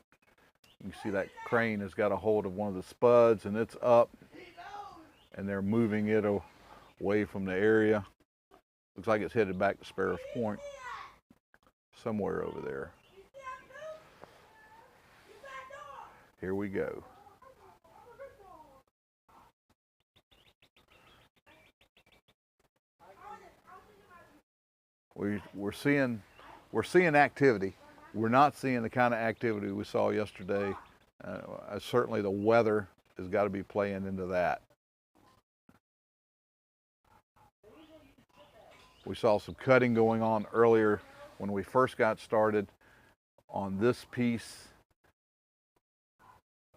You can see that crane has got a hold of one of the spuds and it's up, and they're moving it away from the area. Looks like it's headed back to Sparrows Point, somewhere over there. Here we go. We're seeing activity. We're not seeing the kind of activity we saw yesterday. Certainly the weather has got to be playing into that. We saw some cutting going on earlier when we first got started on this piece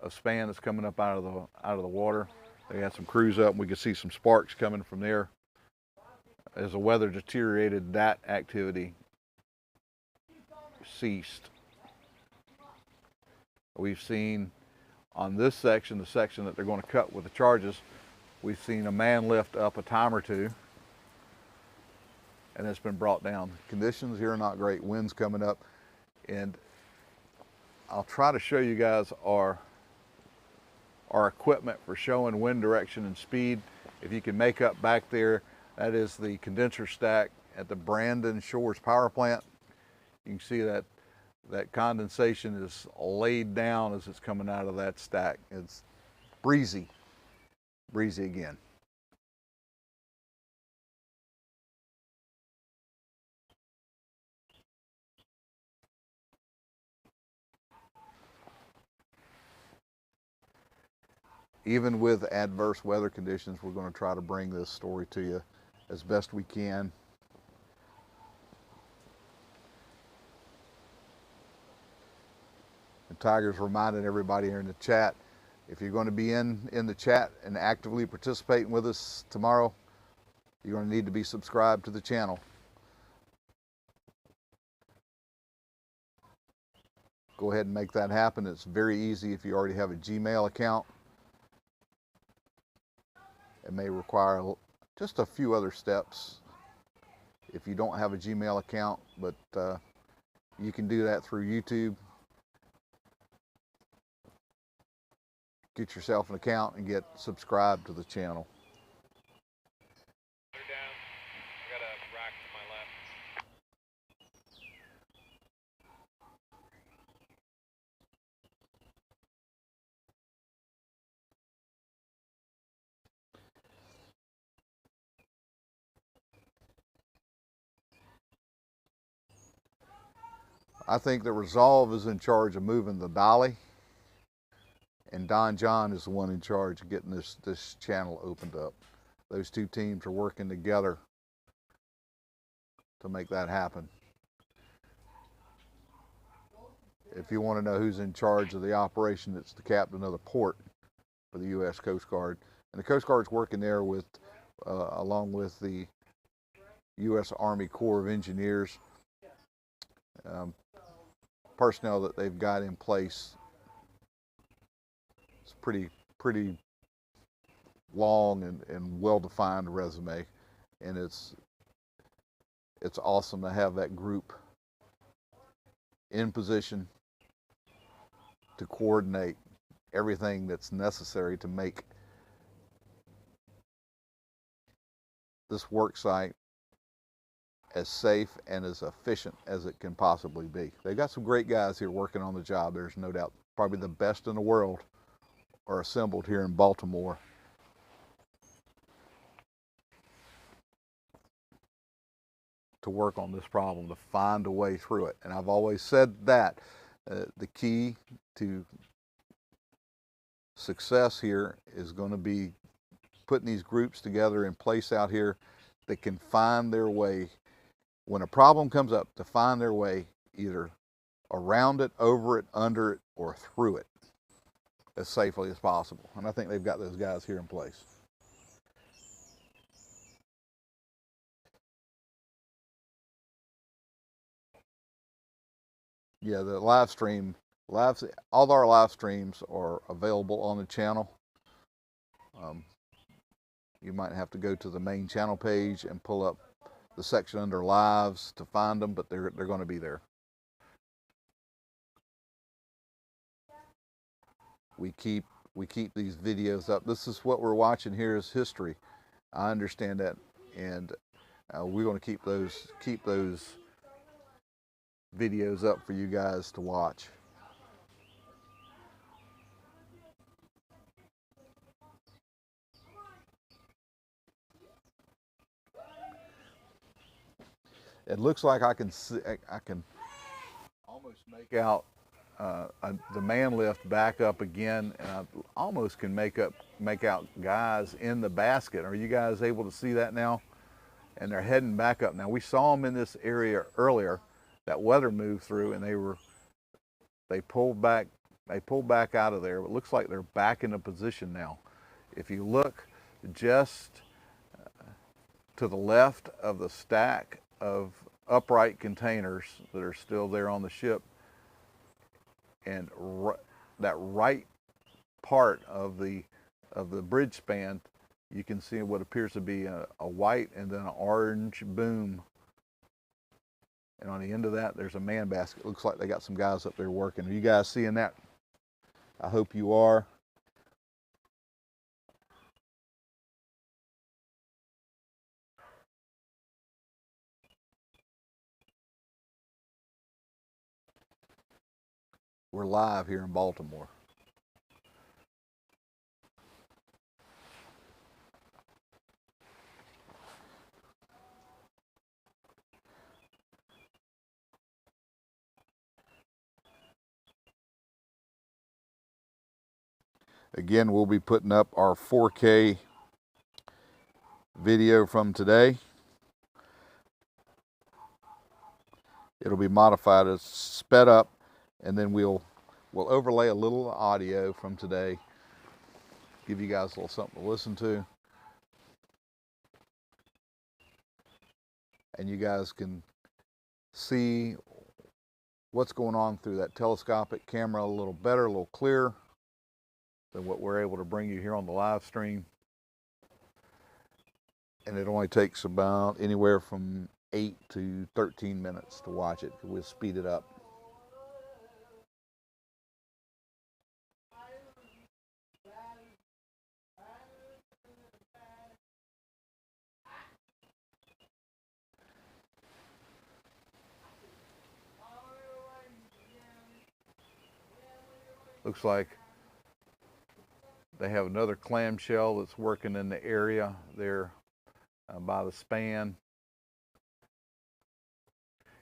of span that's coming up out of the water. They had some crews up and we could see some sparks coming from there. As the weather deteriorated, that activity ceased. We've seen on this section, the section that they're going to cut with the charges, we've seen a man lift up a time or two, and it's been brought down. Conditions here are not great. Winds coming up, and I'll try to show you guys our equipment for showing wind direction and speed. If you can make up back there, that is the condenser stack at the Brandon Shores power plant. You can see that condensation is laid down as it's coming out of that stack. It's breezy again. Even with adverse weather conditions, we're going to try to bring this story to you as best we can. And Tiger's reminding everybody here in the chat, if you're going to be in the chat and actively participating with us tomorrow, you're going to need to be subscribed to the channel. Go ahead and make that happen. It's very easy if you already have a Gmail account. It may require just a few other steps if you don't have a Gmail account, but you can do that through YouTube. Get yourself an account and get subscribed to the channel. I think the Resolve is in charge of moving the Dolly, and Don John is the one in charge of getting this channel opened up. Those two teams are working together to make that happen. If you want to know who's in charge of the operation, it's the captain of the port for the U.S. Coast Guard. And the Coast Guard's working there with, along with the U.S. Army Corps of Engineers, personnel that they've got in place. It's pretty long and well-defined resume, and it's awesome to have that group in position to coordinate everything that's necessary to make this work site as safe and as efficient as it can possibly be. They've got some great guys here working on the job. There's no doubt. Probably the best in the world are assembled here in Baltimore. To work on this problem, to find a way through it. And I've always said that the key to success here is going to be putting these groups together in place out here that can find their way, when a problem comes up, to find their way either around it, over it, under it, or through it as safely as possible. And I think they've got those guys here in place. Yeah, the live stream, all our live streams are available on the channel. Um, you might have to go to the main channel page and pull up the section under lives to find them, but they're going to be there. We keep these videos up. This is what we're watching here is history. I understand that, and we're going to keep those videos up for you guys to watch. It looks like I can see, I can almost make out the man lift back up again, and I almost can make out guys in the basket. Are you guys able to see that now? And they're heading back up. Now we saw them in this area earlier. That weather moved through, and they pulled back out of there. It looks like they're back in a position now. If you look just to the left of the stack of upright containers that are still there on the ship, and that right part of the bridge span, you can see what appears to be a white and then an orange boom. And on the end of that, there's a man basket. Looks like they got some guys up there working. Are you guys seeing that? I hope you are. We're live here in Baltimore. Again, we'll be putting up our 4K video from today. It'll be modified as sped up, and then we'll overlay a little audio from today, give you guys a little something to listen to, and you guys can see what's going on through that telescopic camera a little better, a little clearer than what we're able to bring you here on the live stream. And it only takes about anywhere from 8 to 13 minutes to watch it. We'll speed it up. Looks like they have another clamshell that's working in the area there by the span.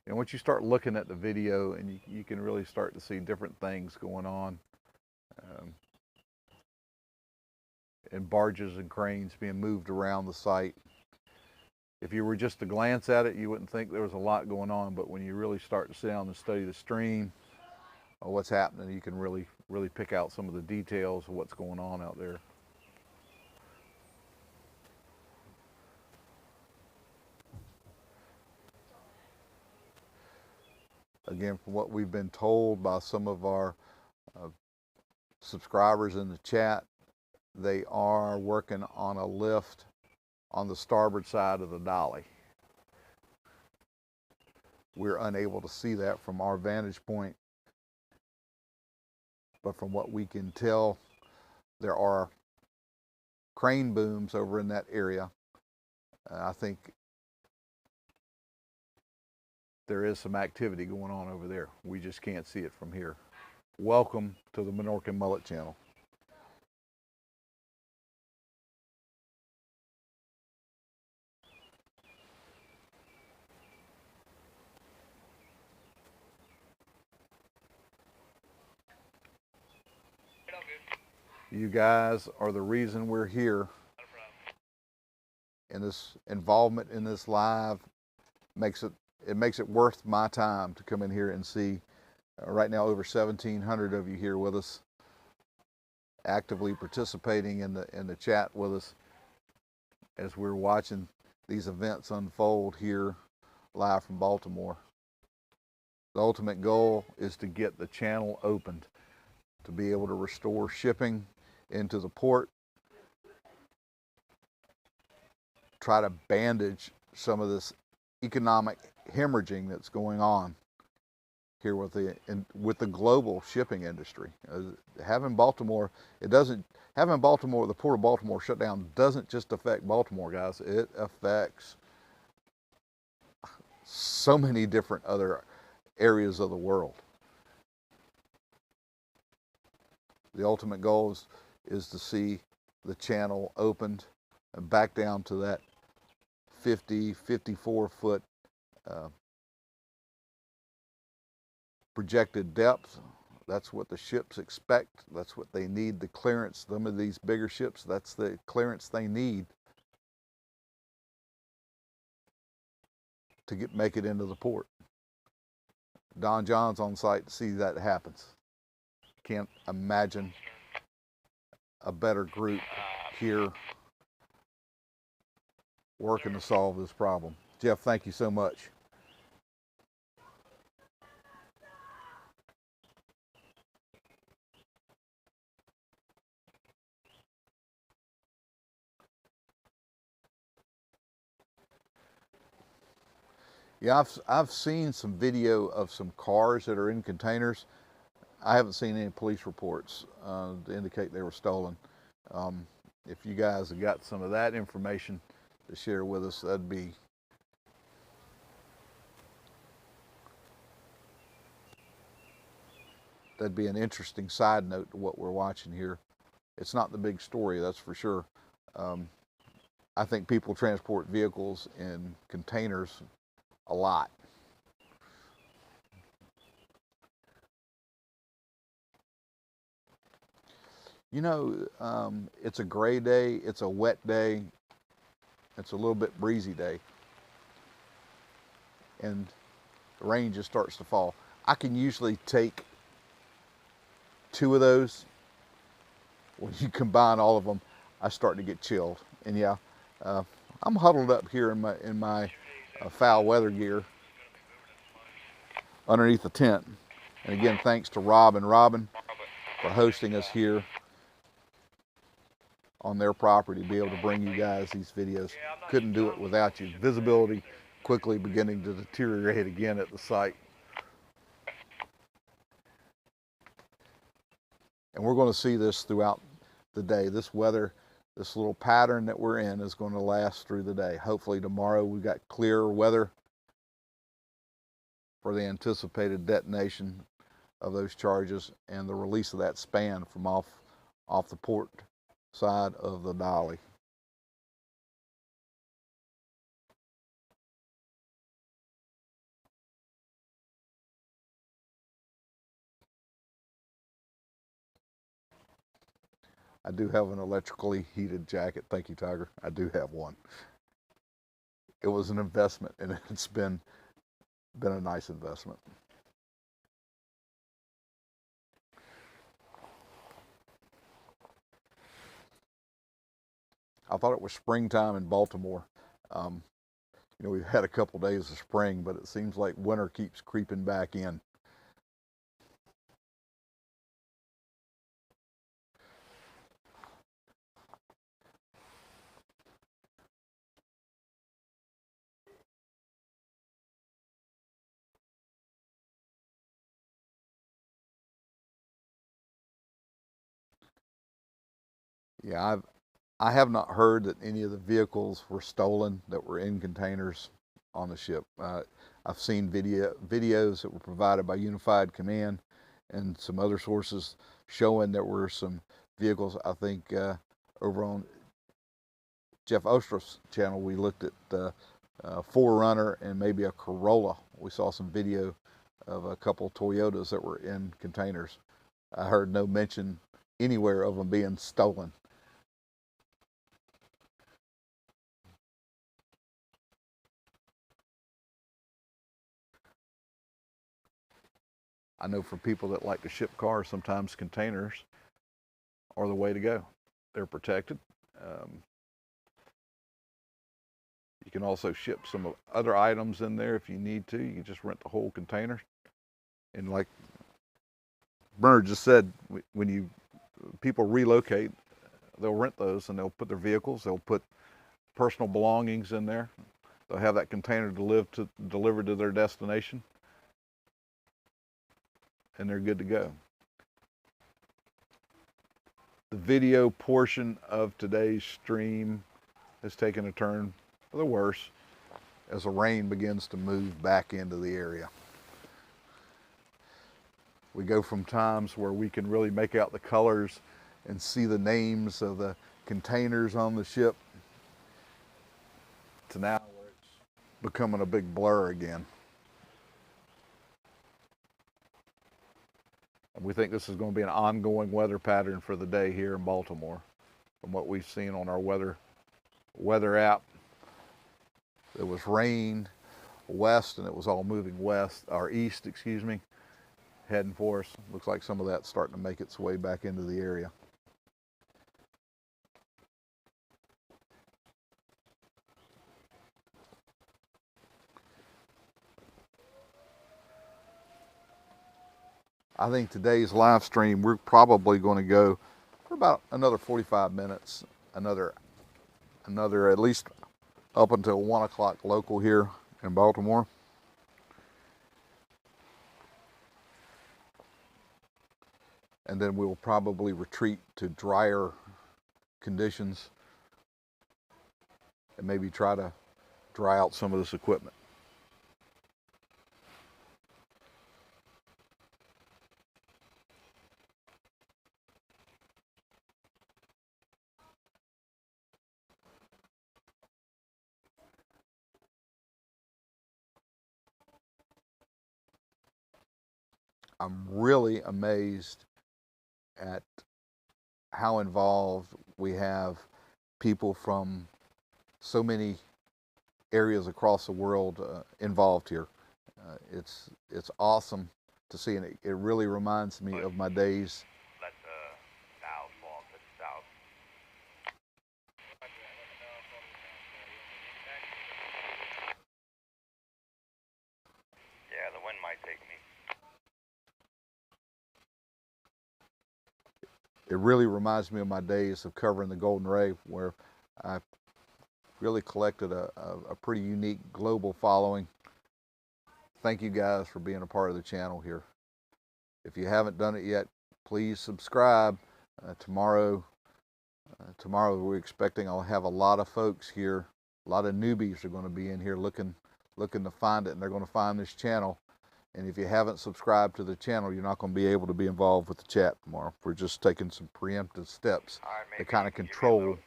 And once you start looking at the video, and you can really start to see different things going on. And barges and cranes being moved around the site. If you were just to glance at it, you wouldn't think there was a lot going on, but when you really start to sit down and study the stream, or what's happening, you can really pick out some of the details of what's going on out there. Again, from what we've been told by some of our subscribers in the chat, they are working on a lift on the starboard side of the Dolly. We're unable to see that from our vantage point, but from what we can tell, there are crane booms over in that area. I think there is some activity going on over there. We just can't see it from here. Welcome to the Minorcan Mullet Channel. You guys are the reason we're here. And this involvement in this live makes it worth my time to come in here and see. Right now, over 1,700 of you here with us, actively participating in the chat with us as we're watching these events unfold here live from Baltimore. The ultimate goal is to get the channel opened, to be able to restore shipping into the port, try to bandage some of this economic hemorrhaging that's going on here with the global shipping industry. Having Baltimore, the Port of Baltimore shut down doesn't just affect Baltimore, guys. It affects so many different other areas of the world. The ultimate goal is to see the channel opened and back down to that 54 foot projected depth. That's what the ships expect. That's what they need, the clearance. Some of these bigger ships, that's the clearance they need to make it into the port. Don John's on site to see that happens. Can't imagine a better group here working to solve this problem. Jeff, thank you so much. Yeah, I've seen some video of some cars that are in containers. I haven't seen any police reports to indicate they were stolen. If you guys have got some of that information to share with us, that'd be an interesting side note to what we're watching here. It's not the big story, that's for sure. I think people transport vehicles in containers a lot. You know, it's a gray day, it's a wet day, it's a little bit breezy day, and the rain just starts to fall. I can usually take 2 of those. When you combine all of them, I start to get chilled. And yeah, I'm huddled up here in my foul weather gear underneath the tent. And again, thanks to Rob and Robin for hosting us here on their property to be able to bring you guys these videos. Couldn't do it without you. Visibility quickly beginning to deteriorate again at the site. And we're going to see this throughout the day. This weather, this little pattern that we're in is going to last through the day. Hopefully tomorrow we've got clearer weather for the anticipated detonation of those charges and the release of that span from off the port side of the Dolly. I do have an electrically heated jacket. Thank you, Tiger. I do have one. It was an investment, and it's been a nice investment. I thought it was springtime in Baltimore. You know, we've had a couple days of spring, but it seems like winter keeps creeping back in. Yeah, I have not heard that any of the vehicles were stolen that were in containers on the ship. I've seen videos that were provided by Unified Command and some other sources showing there were some vehicles. I think over on Jeff Ostrow's channel, we looked at the 4Runner and maybe a Corolla. We saw some video of a couple Toyotas that were in containers. I heard no mention anywhere of them being stolen. I know for people that like to ship cars, sometimes containers are the way to go. They're protected. You can also ship some other items in there if you need to. You can just rent the whole container. And like Bernard just said, when people relocate, they'll rent those and they'll put their vehicles, they'll put personal belongings in there. They'll have that container delivered to their destination, and they're good to go. The video portion of today's stream has taken a turn for the worse as the rain begins to move back into the area. We go from times where we can really make out the colors and see the names of the containers on the ship to now where it's becoming a big blur again. And we think this is going to be an ongoing weather pattern for the day here in Baltimore. From what we've seen on our weather app, it was rain west and it was all moving west, or east, excuse me, heading for us. Looks like some of that's starting to make its way back into the area. I think today's live stream, we're probably going to go for about another 45 minutes, another at least up until 1 o'clock local here in Baltimore. And then we will probably retreat to drier conditions and maybe try to dry out some of this equipment. I'm really amazed at how involved we have people from so many areas across the world involved here. It's awesome to see, and it really reminds me of my days. Let the valve fall to the south. Yeah, the wind might take me. It really reminds me of my days of covering the Golden Ray, where I really collected a pretty unique global following. Thank you guys for being a part of the channel here. If you haven't done it yet, please subscribe. Tomorrow we're expecting I'll have a lot of folks here. A lot of newbies are going to be in here looking to find it, and they're going to find this channel. And if you haven't subscribed to the channel, you're not going to be able to be involved with the chat tomorrow. We're just taking some preemptive steps to kind of control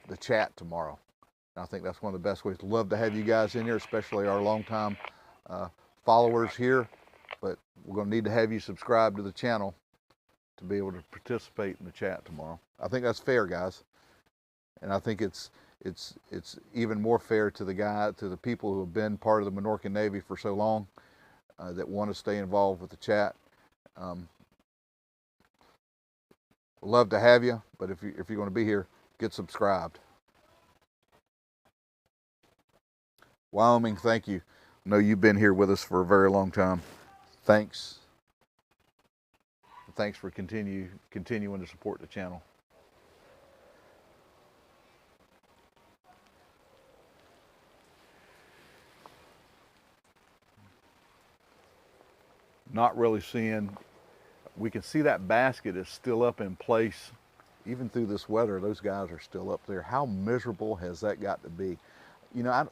the chat tomorrow. And I think that's one of the best ways. Love to have you guys in here, especially our longtime followers here. But we're going to need to have you subscribe to the channel to be able to participate in the chat tomorrow. I think that's fair, guys. And I think it's even more fair to the people who have been part of the Minorcan Navy for so long that want to stay involved with the chat. Love to have you, but if you're going to be here, get subscribed. Wyoming, thank you. I know you've been here with us for a very long time. Thanks. Thanks for continuing to support the channel. Not really seeing, we can see that basket is still up in place. Even through this weather, those guys are still up there. How miserable has that got to be? You know,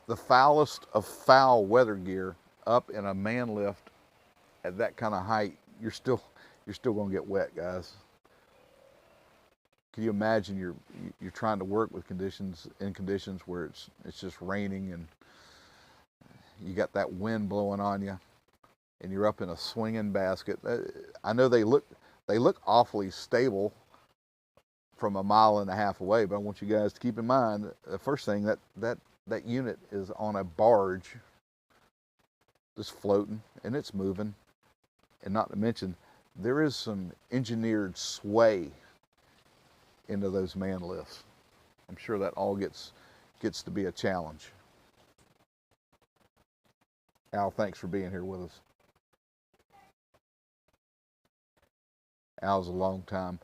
the foulest of foul weather gear up in a man lift at that kind of height, you're still going to get wet, guys. Can you imagine you're trying to work with conditions where it's just raining and you got that wind blowing on you, and you're up in a swinging basket. I know they look awfully stable from 1.5 miles away, but I want you guys to keep in mind the first thing that unit is on a barge, just floating, and it's moving, and not to mention there is some engineered sway into those man lifts. I'm sure that all gets to be a challenge. Al, thanks for being here with us. Al's a long time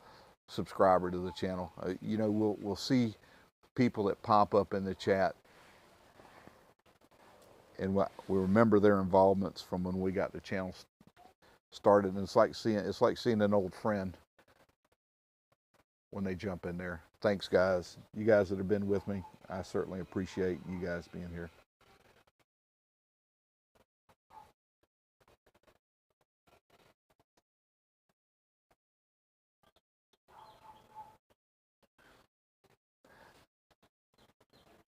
subscriber to the channel. You know, we'll see people that pop up in the chat, and we remember their involvements from when we got the channel started, and it's like seeing an old friend when they jump in there. Thanks, guys. You guys that have been with me, I certainly appreciate you guys being here.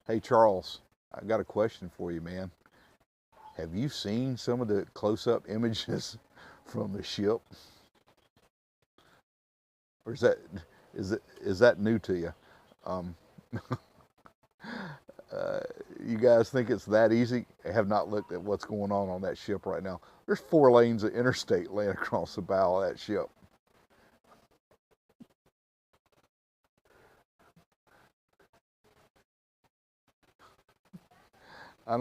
Hey, Charles, I got a question for you, man. Have you seen some of the close-up images from the ship? Or is that new to you? Um, you guys think it's that easy? I have not looked at what's going on that ship right now. There's 4 lanes of interstate laying across the bow of that ship. I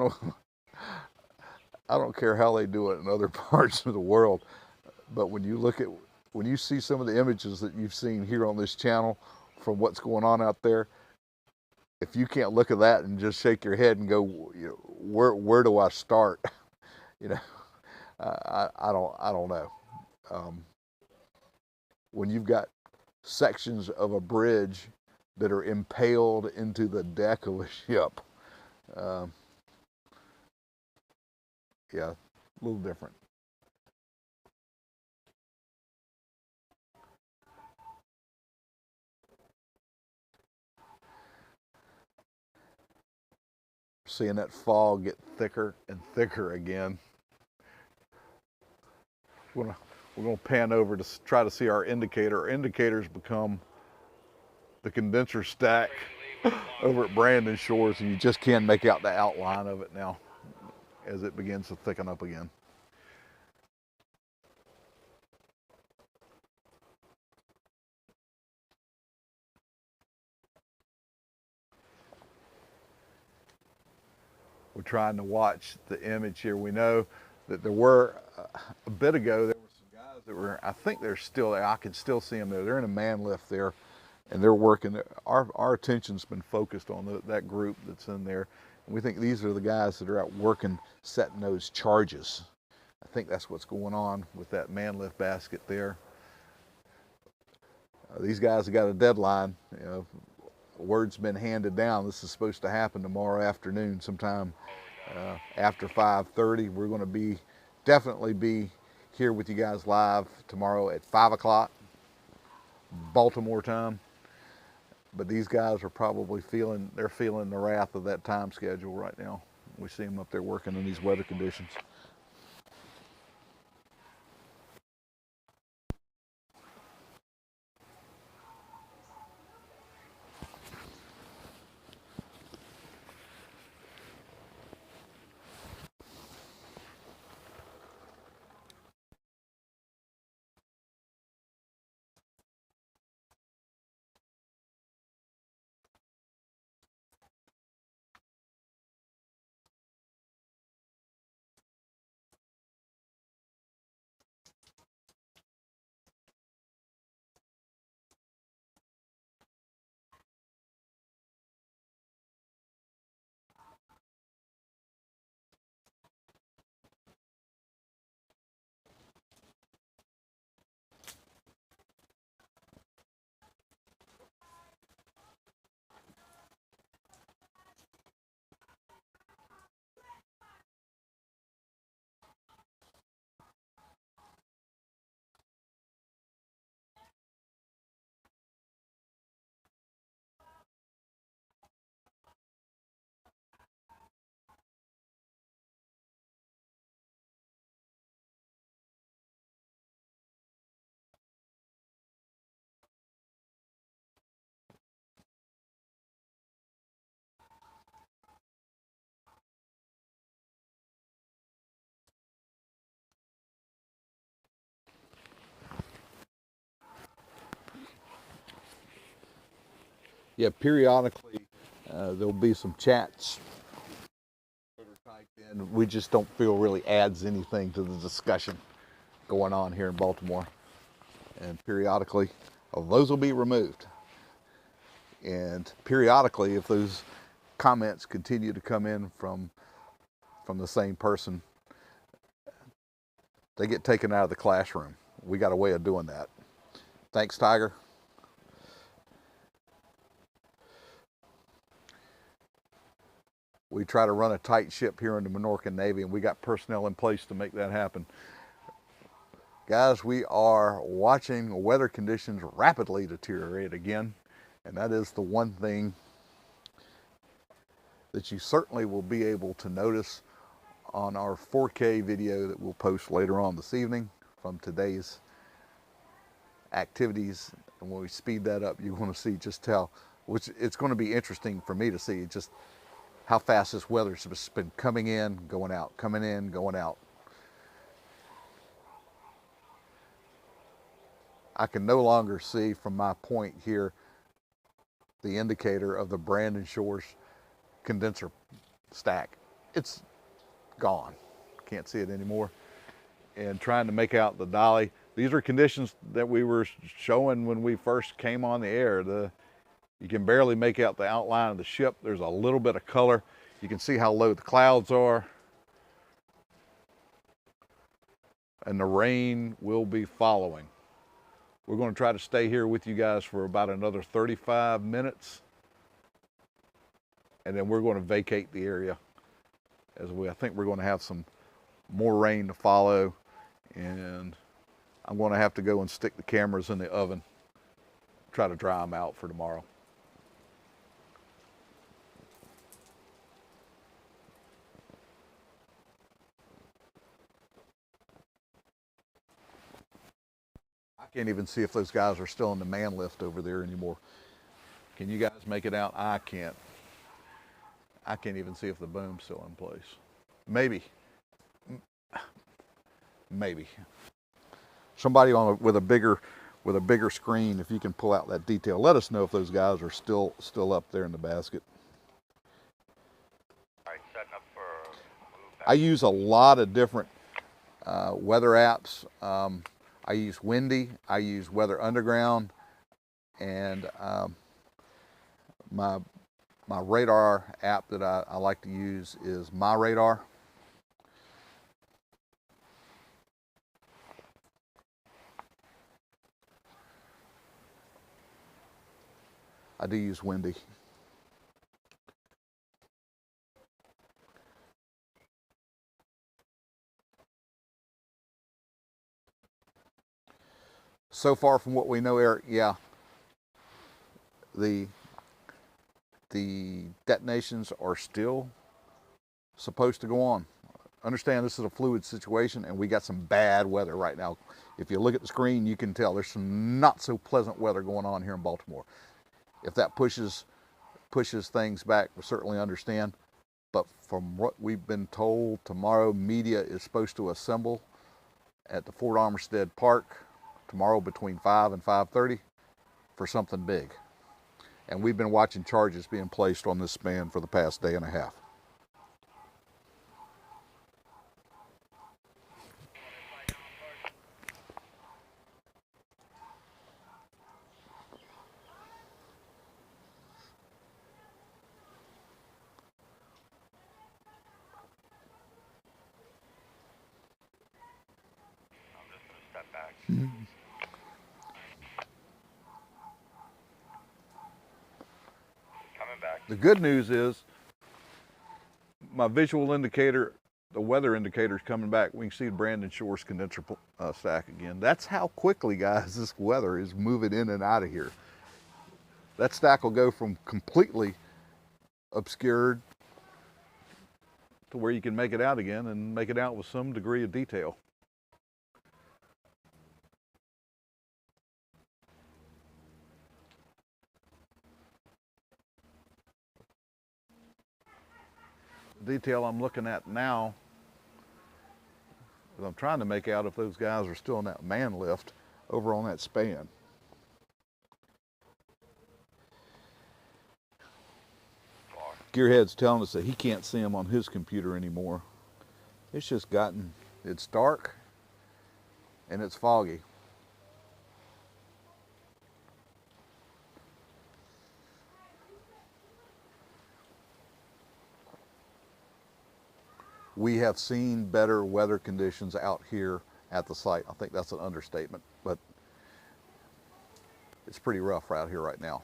don't care how they do it in other parts of the world, but when you see some of the images that you've seen here on this channel from what's going on out there, if you can't look at that and just shake your head and go, you know, where do I start? You know, I don't know. When you've got sections of a bridge that are impaled into the deck of a ship, yeah, a little different. Seeing that fog get thicker and thicker again. We're gonna pan over to try to see our indicator. Our indicators become the condenser stack over at Brandon Shores, and you just can't make out the outline of it now as it begins to thicken up again. We're trying to watch the image here. We know that there were, a bit ago, there were some guys that were, I think they're still there. I can still see them there. They're in a man lift there, and they're working. Our attention's been focused on that group that's in there. And we think these are the guys that are out working, setting those charges. I think that's what's going on with that man lift basket there. These guys have got a deadline. You know, word's been handed down. This is supposed to happen tomorrow afternoon, sometime after 5:30. We're going to definitely be here with you guys live tomorrow at 5 o'clock Baltimore time. But these guys are probably feeling the wrath of that time schedule right now. We see them up there working in these weather conditions. Yeah, periodically there'll be some chats that are typed And we just don't feel really adds anything to the discussion going on here in Baltimore. And periodically, those will be removed. And periodically, if those comments continue to come in from the same person, they get taken out of the classroom. We got a way of doing that. Thanks, Tiger. We try to run a tight ship here in the Minorcan Navy, and we got personnel in place to make that happen. Guys, we are watching weather conditions rapidly deteriorate again, and that is the one thing that you certainly will be able to notice on our 4K video that we'll post later on this evening from today's activities. And when we speed that up, you want to see just how, which it's going to be interesting for me to see just how fast this weather's just been coming in, going out, coming in, going out. I can no longer see from my point here the indicator of the Brandon Shores condenser stack. It's gone. Can't see it anymore. And trying to make out the Dolly. These are conditions that we were showing when we first came on the air. You can barely make out the outline of the ship. There's a little bit of color. You can see how low the clouds are. And the rain will be following. We're going to try to stay here with you guys for about another 35 minutes. And then we're going to vacate the area I think we're going to have some more rain to follow. And I'm going to have to go and stick the cameras in the oven, try to dry them out for tomorrow. I can't even see if those guys are still in the man lift over there anymore. Can you guys make it out? I can't. I can't even see if the boom's still in place. Maybe. Maybe. Somebody with a bigger screen, if you can pull out that detail, let us know if those guys are still up there in the basket. All right, setting up for a move back. I use a lot of different weather apps. I use Windy, I use Weather Underground, and my radar app that I like to use is My Radar. I do use Windy. So far from what we know, Eric, yeah, the detonations are still supposed to go on. Understand this is a fluid situation and we got some bad weather right now. If you look at the screen, you can tell there's some not so pleasant weather going on here in Baltimore. If that pushes things back, we certainly understand. But from what we've been told, tomorrow media is supposed to assemble at the Fort Armistead Park tomorrow between 5 and 5:30 for something big. And we've been watching charges being placed on this span for the past day and a half. I'm just going to step back. Coming back. The good news is my visual indicator, the weather indicator is coming back. We can see the Brandon Shores condenser stack again. That's how quickly, guys, this weather is moving in and out of here. That stack will go from completely obscured to where you can make it out again and make it out with some degree of detail. The detail I'm looking at now is I'm trying to make out if those guys are still in that man lift over on that span. Gearhead's telling us that he can't see them on his computer anymore. It's just gotten, it's dark and it's foggy. We have seen better weather conditions out here at the site. I think that's an understatement, but it's pretty rough out here right now.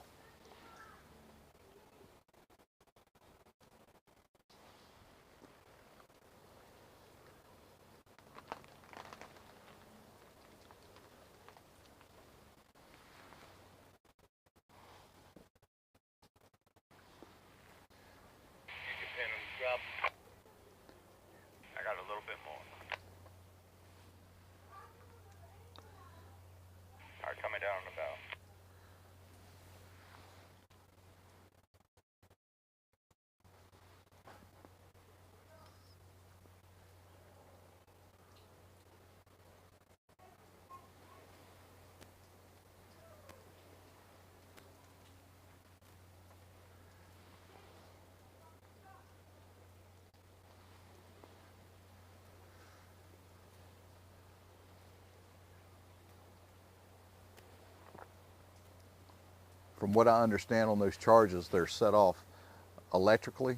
You can pin and drop. I got a little bit more. All right, coming down on the bow. From what I understand on those charges, they're set off electrically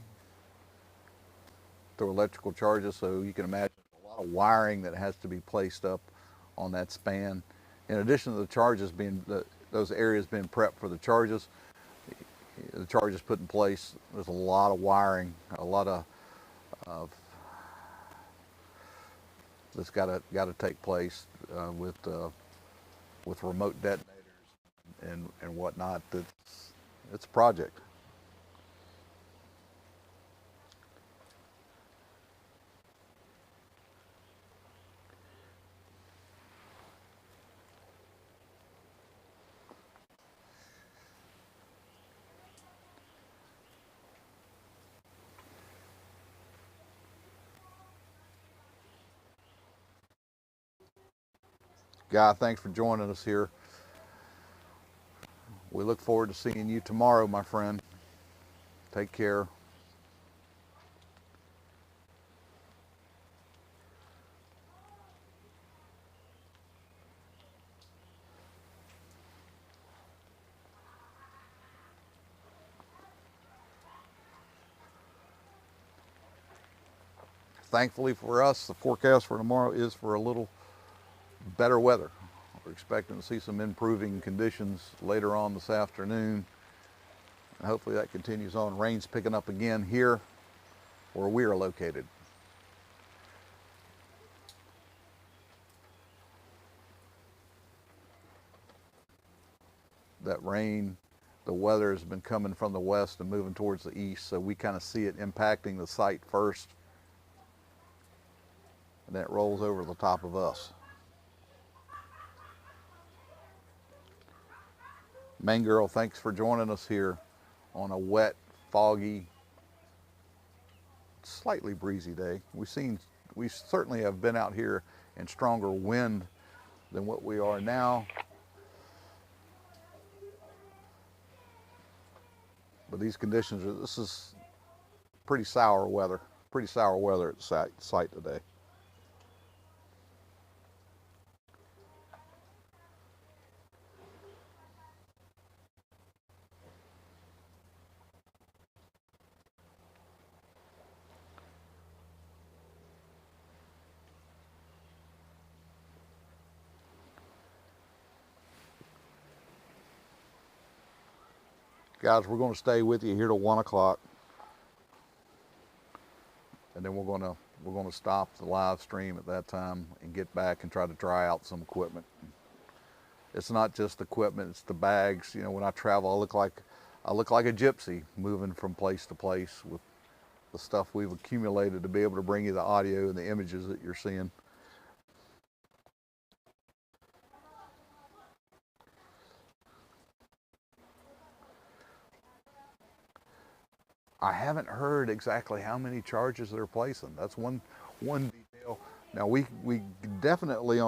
through electrical charges, so you can imagine a lot of wiring that has to be placed up on that span. In addition to the charges being, those areas being prepped for the charges put in place, there's a lot of wiring, a lot of that's got to take place with remote detonators and whatnot. It's a project. Guy, thanks for joining us here. We look forward to seeing you tomorrow, my friend. Take care. Thankfully for us, the forecast for tomorrow is for a little better weather. We're expecting to see some improving conditions later on this afternoon. And hopefully that continues on. Rain's picking up again here where we are located. That rain, the weather has been coming from the west and moving towards the east, so we kind of see it impacting the site first, and then it rolls over the top of us. Main Girl, thanks for joining us here on a wet, foggy, slightly breezy day. We certainly have been out here in stronger wind than what we are now. But these conditions, this is pretty sour weather at the site today. Guys, we're going to stay with you here till 1 o'clock, and then we're going to stop the live stream at that time and get back and try to dry out some equipment. It's not just equipment; it's the bags. You know, when I travel, I look like a gypsy moving from place to place with the stuff we've accumulated to be able to bring you the audio and the images that you're seeing. I haven't heard exactly how many charges they're placing. That's one detail. Now we definitely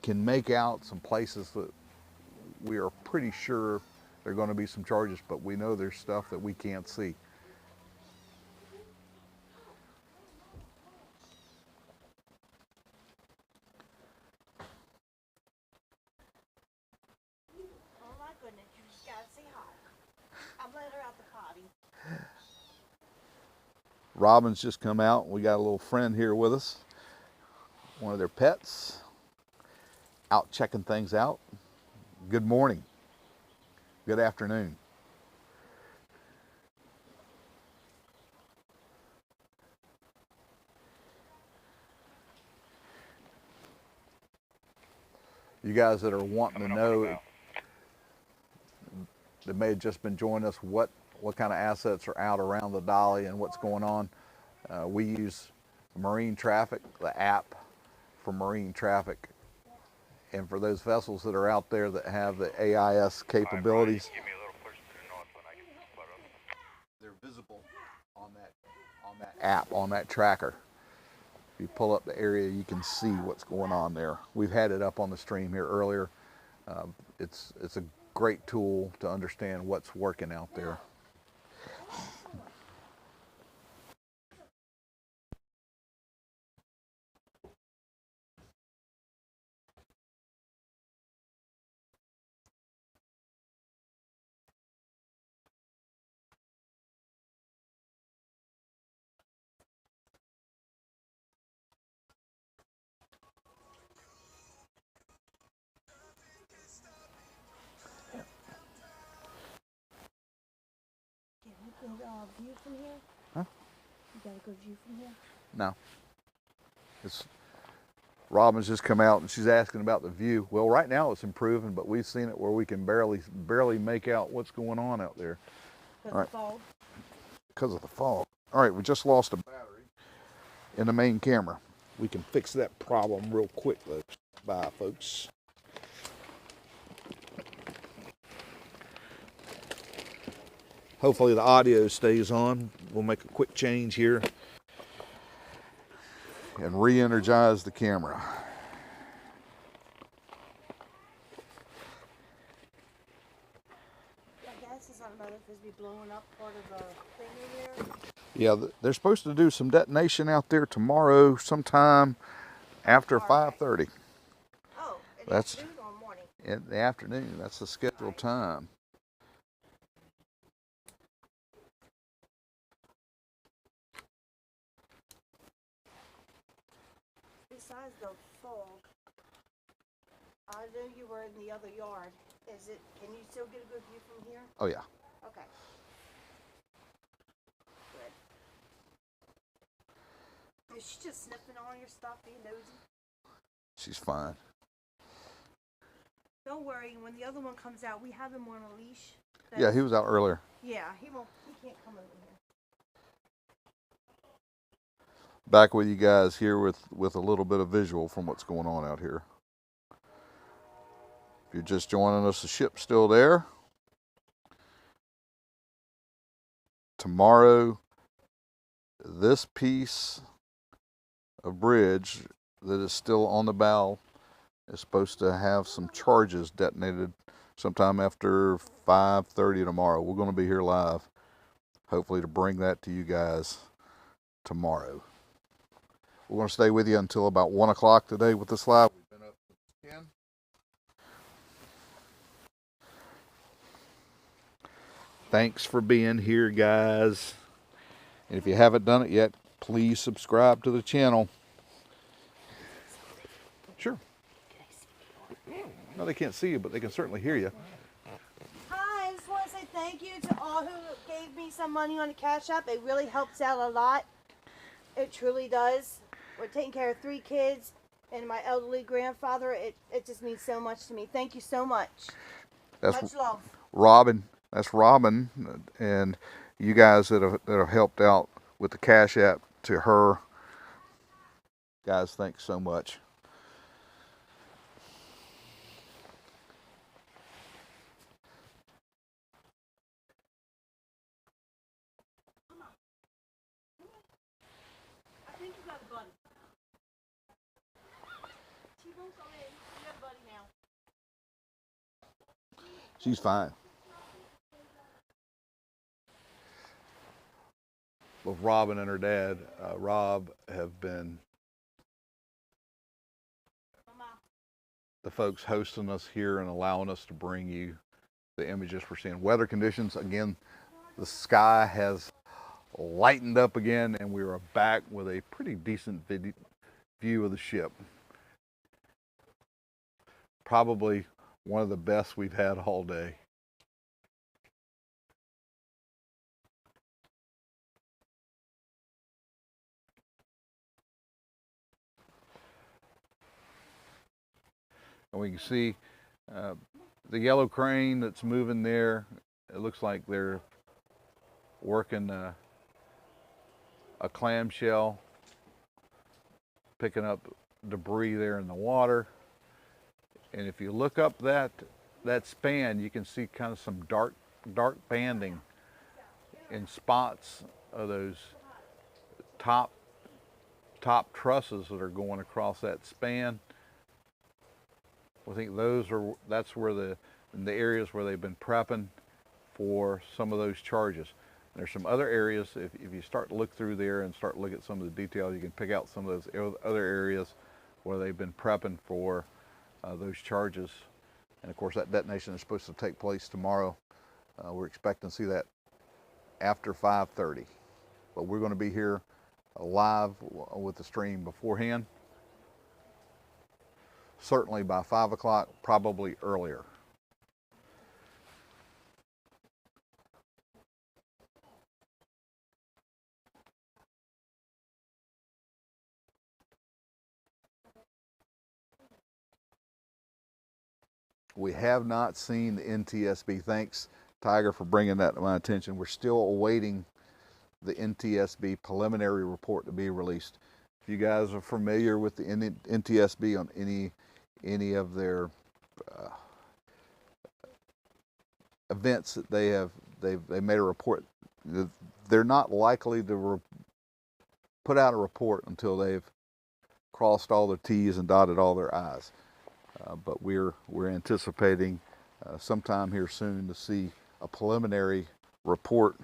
can make out some places that we are pretty sure there are going to be some charges, but we know there's stuff that we can't see. say hi. I'm letting her out the potty. Robin's just come out. We got a little friend here with us. One of their pets. Out checking things out. Good morning. Good afternoon. You guys that are wanting to know, that may have just been joining us, what kind of assets are out around the Dolly and what's going on. We use marine traffic, the app for marine traffic. And for those vessels that are out there that have the AIS capabilities, Give me a little push to the north when I get this put up. they're visible on that app, on that tracker. If you pull up the area, you can see what's going on there. We've had it up on the stream here earlier. It's a great tool to understand what's working out there. Can you get a view from here? Huh? You got a good view from here? No. Robin's just come out and she's asking about the view. Well, right now it's improving, but we've seen it where we can barely make out what's going on out there. Because of the fog? Because of the fog. All right, we just lost a battery in the main camera. We can fix that problem real quick though. Bye, folks. Hopefully the audio stays on. We'll make a quick change here and re-energize the camera. I guess it's not a matter if it's be blowing up part of the thing in there. Yeah, they're supposed to do some detonation out there tomorrow sometime after 5:30. Oh, in the That's afternoon or morning? in the afternoon. That's the scheduled time. Besides the fog, I know you were in the other yard. Can you still get a good view from here? Oh yeah. Okay. Good. Is she just sniffing on your stuff, being nosy? She's fine. Don't worry, when the other one comes out, we have him on a leash. Yeah, he was out earlier. Yeah, he can't come over here. Back with you guys here with a little bit of visual from what's going on out here. If you're just joining us, the ship's still there. Tomorrow, this piece of bridge that is still on the bow is supposed to have some charges detonated sometime after 5:30 tomorrow. We're going to be here live, hopefully to bring that to you guys tomorrow. We're going to stay with you until about 1 o'clock today with this live. We've been up since 10. Thanks for being here, guys. And if you haven't done it yet, please subscribe to the channel. Sure. No, they can't see you, but they can certainly hear you. Hi, I just want to say thank you to all who gave me some money on the Cash App. It really helps out a lot. It truly does. We're taking care of 3 kids and my elderly grandfather. It just means so much to me. Thank you so much. That's Much love. Robin. That's Robin, and you guys that have helped out with the Cash App to her. Guys, thanks so much. I think you got a buddy. She won't come in. You got a buddy now. She's fine. With Robin and her dad, Rob have been Mama. the folks hosting us here and allowing us to bring you the images we're seeing. Weather conditions, again, the sky has lightened up again, and we are back with a pretty decent view of the ship. Probably one of the best we've had all day. And we can see the yellow crane that's moving there. It looks like they're working a clamshell, picking up debris there in the water. And if you look up that span, you can see kind of some dark banding in spots of those top trusses that are going across that span. I think that's where the areas where they've been prepping for some of those charges. There's some other areas, if you start to look through there and start to look at some of the details, you can pick out some of those other areas where they've been prepping for those charges. And of course, that detonation is supposed to take place tomorrow. We're expecting to see that after 5:30. But we're going to be here live with the stream beforehand. Certainly by 5 o'clock, probably earlier. We have not seen the NTSB. Thanks, Tiger, for bringing that to my attention. We're still awaiting the NTSB preliminary report to be released. If you guys are familiar with the NTSB on any of their events that they made a report, they're not likely to put out a report until they've crossed all their T's and dotted all their I's. But we're anticipating sometime here soon to see a preliminary report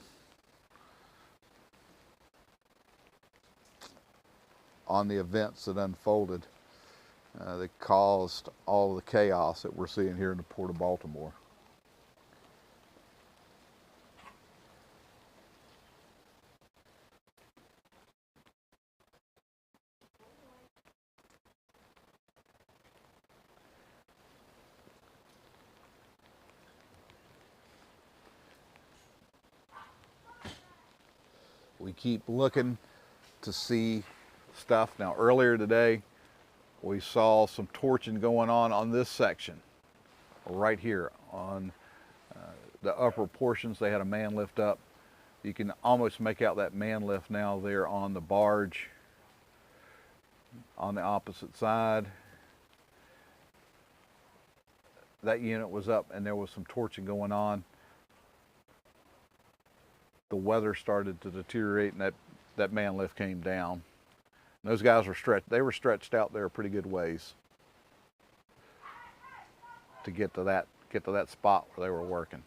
on the events that unfolded that caused all the chaos that we're seeing here in the Port of Baltimore. We keep looking to see stuff. Now, earlier today, we saw some torching going on this section, right here on the upper portions. They had a man lift up. You can almost make out that man lift now there on the barge on the opposite side. That unit was up and there was some torching going on. The weather started to deteriorate and that man lift came down. And those guys were stretched. They were stretched out there a pretty good ways to get to that spot where they were working.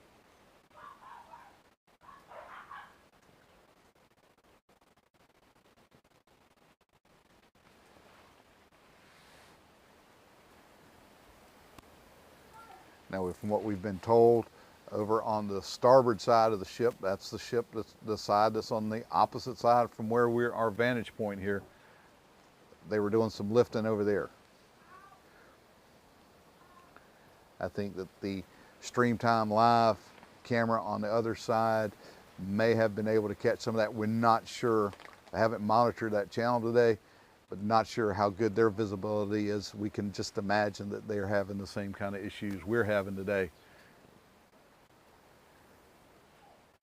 Now, from what we've been told, over on the starboard side of the ship, that's the ship, that's the side that's on the opposite side from where our vantage point here. They were doing some lifting over there. I think that the Streamtime Live camera on the other side may have been able to catch some of that. We're not sure. I haven't monitored that channel today, but not sure how good their visibility is. We can just imagine that they're having the same kind of issues we're having today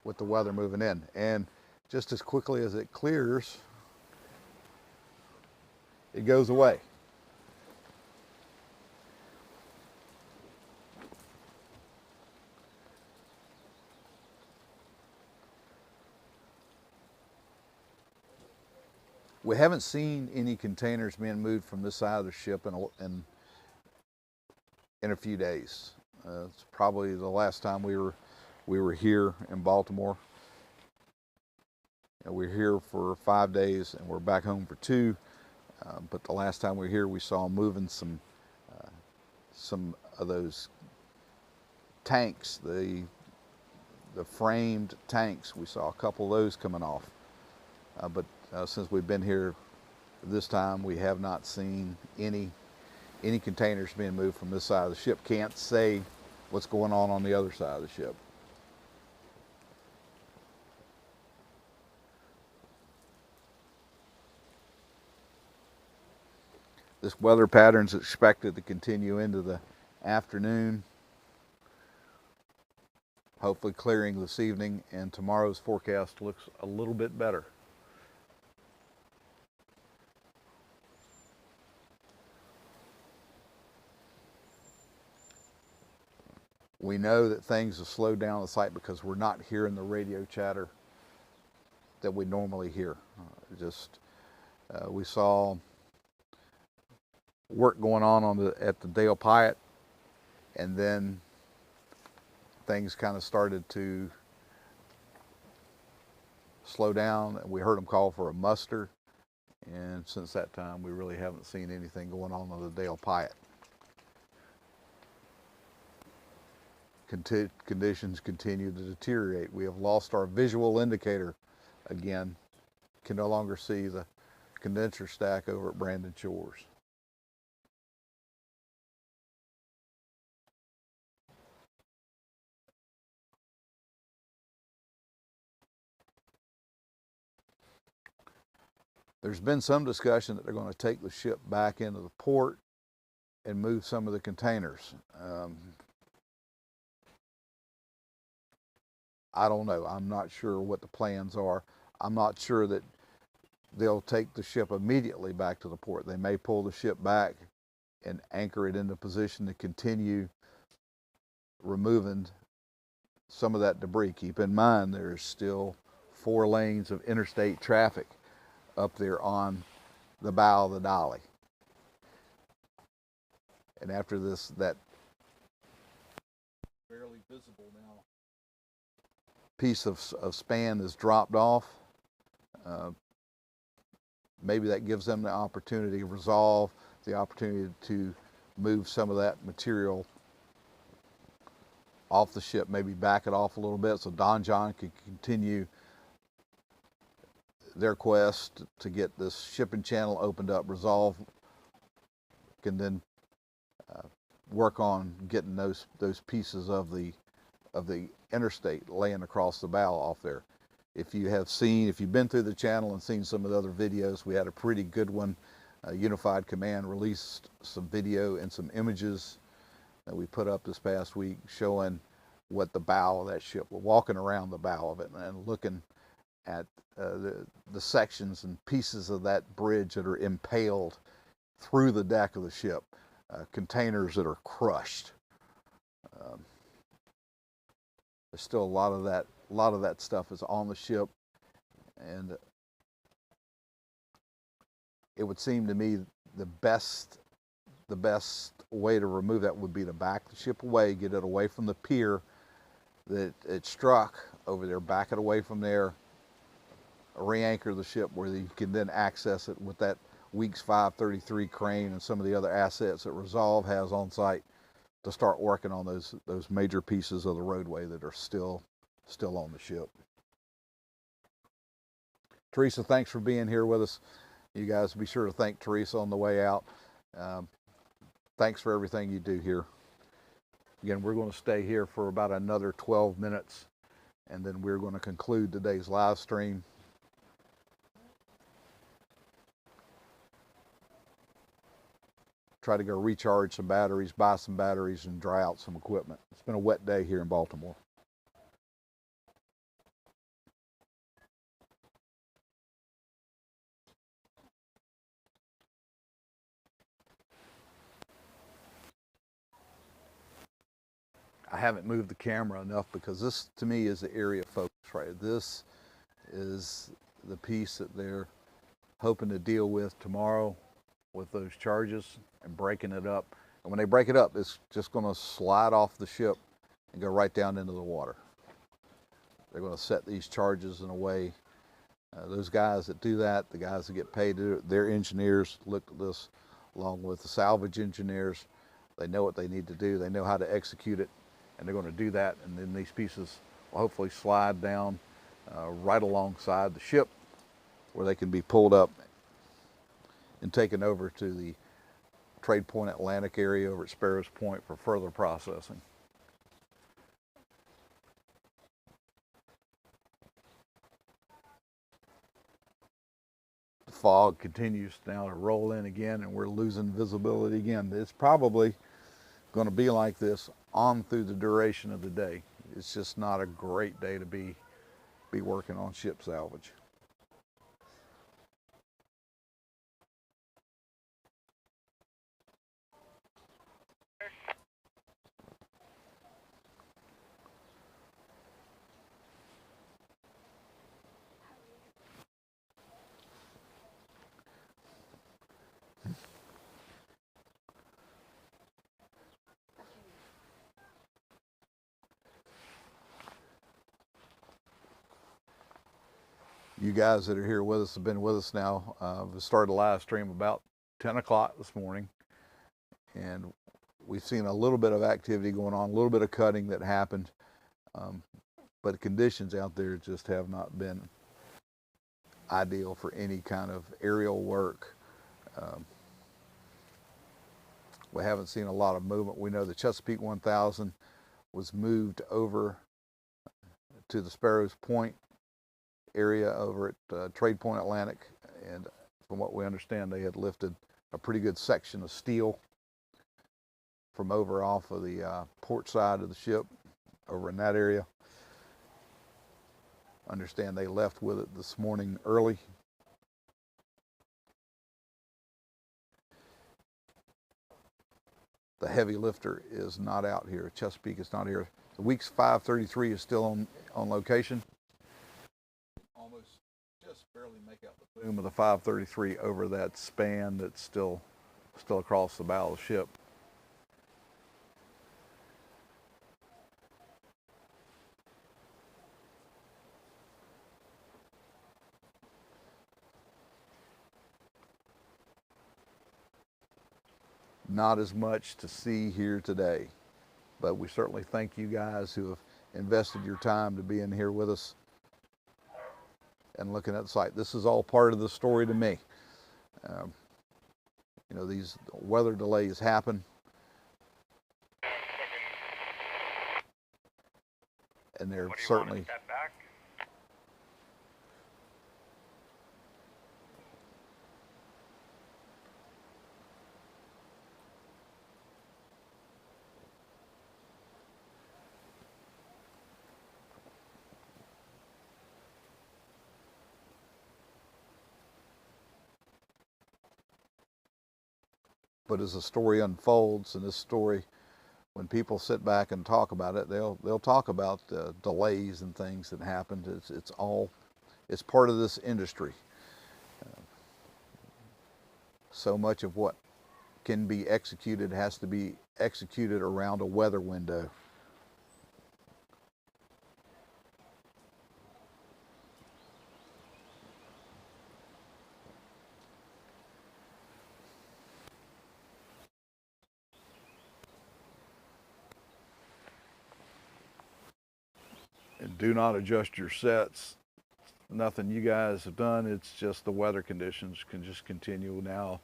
with the weather moving in. And just as quickly as it clears, it goes away. We haven't seen any containers being moved from this side of the ship in a few days. It's probably the last time we were here in Baltimore. And we're here for 5 days and we're back home for 2. But the last time we were here, we saw moving some of those tanks, the framed tanks. We saw a couple of those coming off. But since we've been here this time, we have not seen any containers being moved from this side of the ship. Can't say what's going on the other side of the ship. This weather pattern is expected to continue into the afternoon, hopefully clearing this evening, and tomorrow's forecast looks a little bit better. We know that things have slowed down on the site because we're not hearing the radio chatter that we normally hear. We saw work going on at the Dale Pyatt, and then things kind of started to slow down. We heard them call for a muster, and since that time we really haven't seen anything going on the Dale Pyatt. Conditions continue to deteriorate. We have lost our visual indicator again. Can no longer see the condenser stack over at Brandon Shores. There's been some discussion that they're going to take the ship back into the port and move some of the containers. I don't know. I'm not sure what the plans are. I'm not sure that they'll take the ship immediately back to the port. They may pull the ship back and anchor it into position to continue removing some of that debris. Keep in mind, there's still 4 lanes of interstate traffic up there on the bow of the Dolly. And after that barely visible now piece of span is dropped off, maybe that gives them the opportunity to resolve, the opportunity to move some of that material off the ship, maybe back it off a little bit so Don John can continue their quest to get this shipping channel opened up, resolve, can then work on getting those pieces of the interstate laying across the bow off there. If you've been through the channel and seen some of the other videos, we had a pretty good one. Unified Command released some video and some images that we put up this past week showing what the bow of that ship, we're walking around the bow of it and looking at the sections and pieces of that bridge that are impaled through the deck of the ship, containers that are crushed. There's still a lot of that stuff is on the ship, and it would seem to me the best way to remove that would be to back the ship away, get it away from the pier that it struck over there, back it away from there, re-anchor the ship where you can then access it with that Weeks 533 crane and some of the other assets that Resolve has on site to start working on those major pieces of the roadway that are still on the ship. Teresa, thanks for being here with us. You guys be sure to thank Teresa on the way out. Thanks for everything you do here. Again, we're going to stay here for about another 12 minutes, and then we're going to conclude today's live stream. Try to go recharge some batteries, buy some batteries, and dry out some equipment. It's been a wet day here in Baltimore. I haven't moved the camera enough because this, to me, is the area of focus, right? This is the piece that they're hoping to deal with tomorrow with those charges and breaking it up. And when they break it up, it's just going to slide off the ship and go right down into the water. They're going to set these charges in a way. Those guys that do that, the guys that get paid to do it, their engineers looked at this along with the salvage engineers. They know what they need to do. They know how to execute it. and they're going to do that, and then these pieces will hopefully slide down right alongside the ship where they can be pulled up and taken over to the Trade Point Atlantic area over at Sparrows Point for further processing. The fog continues now to roll in again, and we're losing visibility again. It's probably going to be like this on through the duration of the day. It's just not a great day to be working on ship salvage. You guys that are here with us have been with us now. We started a live stream about 10 o'clock this morning, and we've seen a little bit of activity going on, a little bit of cutting that happened, but the conditions out there just have not been ideal for any kind of aerial work. We haven't seen a lot of movement. We know the Chesapeake 1000 was moved over to the Sparrows Point area over at Trade Point Atlantic, and from what we understand, they had lifted a pretty good section of steel from over off of the port side of the ship over in that area. Understand they left with it this morning early. The heavy lifter is not out here. Chesapeake is not here. The Weeks 533 is still on location. Almost just barely make out the boom of the 533 over that span that's still across the bow of the ship. Not as much to see here today, but we certainly thank you guys who have invested your time to be in here with us and looking at the site. This is all part of the story to me. You know, these weather delays happen, and they're certainly but as the story unfolds, and this story, when people sit back and talk about it, they'll talk about delays and things that happened. It's part of this industry. So much of what can be executed has to be executed around a weather window. And do not adjust your sets. Nothing you guys have done. It's just the weather conditions can just continue now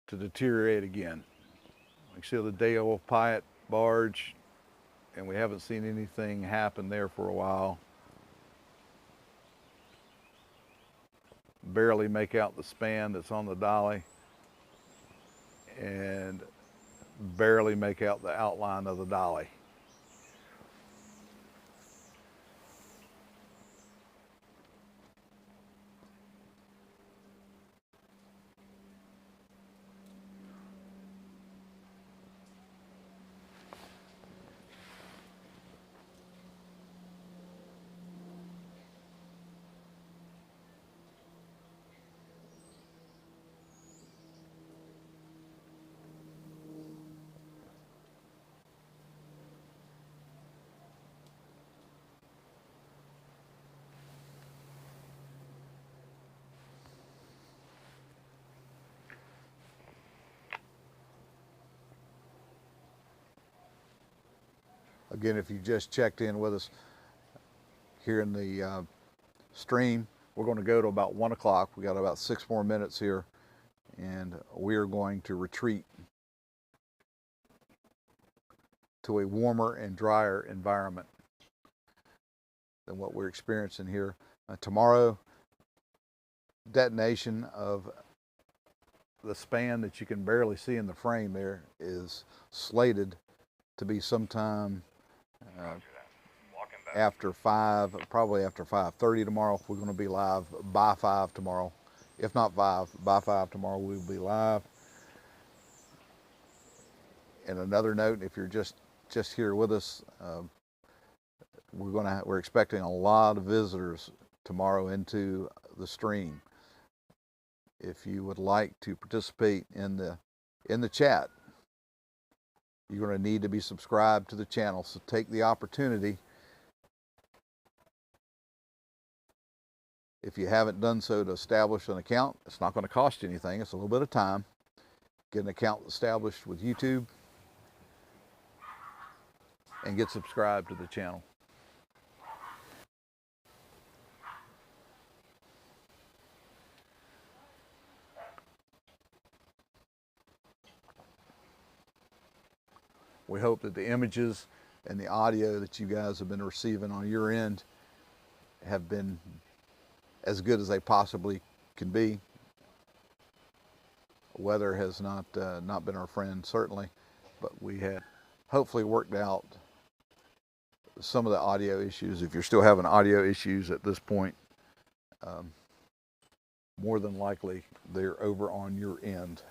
to deteriorate again. Like see the Dale Pyatt barge, and we haven't seen anything happen there for a while. Barely make out the span that's on the Dolly, and barely make out the outline of the Dolly. Again, if you just checked in with us here in the stream, we're going to go to about 1 o'clock. We got about 6 more minutes here, and we are going to retreat to a warmer and drier environment than what we're experiencing here. Tomorrow, detonation of the span that you can barely see in the frame there is slated to be sometime after 5, probably after 5:30 tomorrow. We're going to be live by 5 tomorrow. If not 5, by 5 tomorrow we'll be live. And another note, if you're just here with us, we're expecting a lot of visitors tomorrow into the stream. If you would like to participate in the chat, you're going to need to be subscribed to the channel. So take the opportunity, if you haven't done so, to establish an account. It's not going to cost you anything. It's a little bit of time. Get an account established with YouTube and get subscribed to the channel. We hope that the images and the audio that you guys have been receiving on your end have been as good as they possibly can be. Weather has not been our friend, certainly, but we had hopefully worked out some of the audio issues. If you're still having audio issues at this point, more than likely they're over on your end.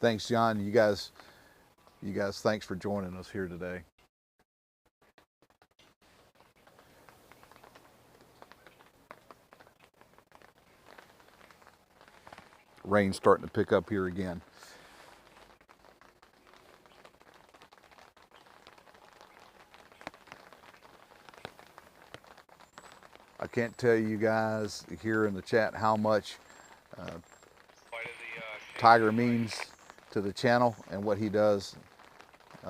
Thanks, John. You guys, thanks for joining us here today. Rain's starting to pick up here again. I can't tell you guys here in the chat how much Tiger means to the channel and what he does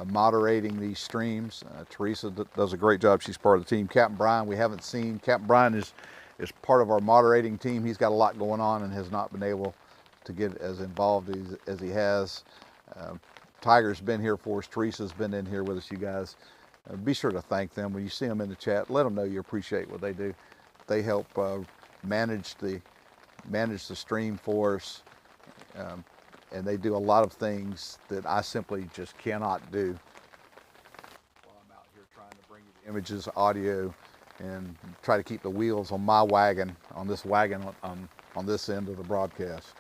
moderating these streams. Teresa does a great job. She's part of the team. Captain Brian, we haven't seen. Captain Brian is part of our moderating team. He's got a lot going on and has not been able to get as involved as he has. Tiger's been here for us. Teresa's been in here with us, you guys. Be sure to thank them. When you see them in the chat, let them know you appreciate what they do. They help manage the stream for us. And they do a lot of things that I simply just cannot do while I'm out here trying to bring you the images, audio, and try to keep the wheels on my wagon, on this wagon on this end of the broadcast.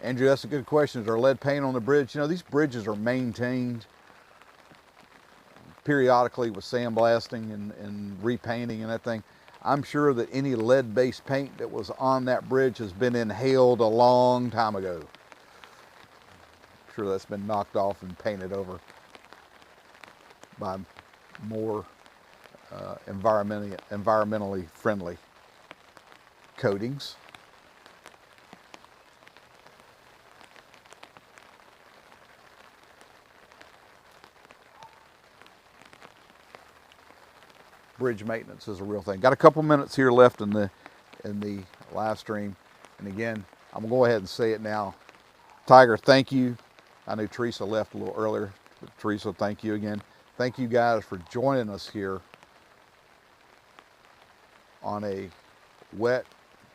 Andrew, that's a good question. Is there lead paint on the bridge? You know, these bridges are maintained periodically with sandblasting and repainting and that thing. I'm sure that any lead-based paint that was on that bridge has been inhaled a long time ago. I'm sure that's been knocked off and painted over by more environmentally friendly coatings. Bridge maintenance is a real thing. Got a couple minutes here left in the live stream, and again, I'm gonna go ahead and say it now. Tiger, thank you. I know Teresa left a little earlier, but Teresa, thank you again. Thank you guys for joining us here on a wet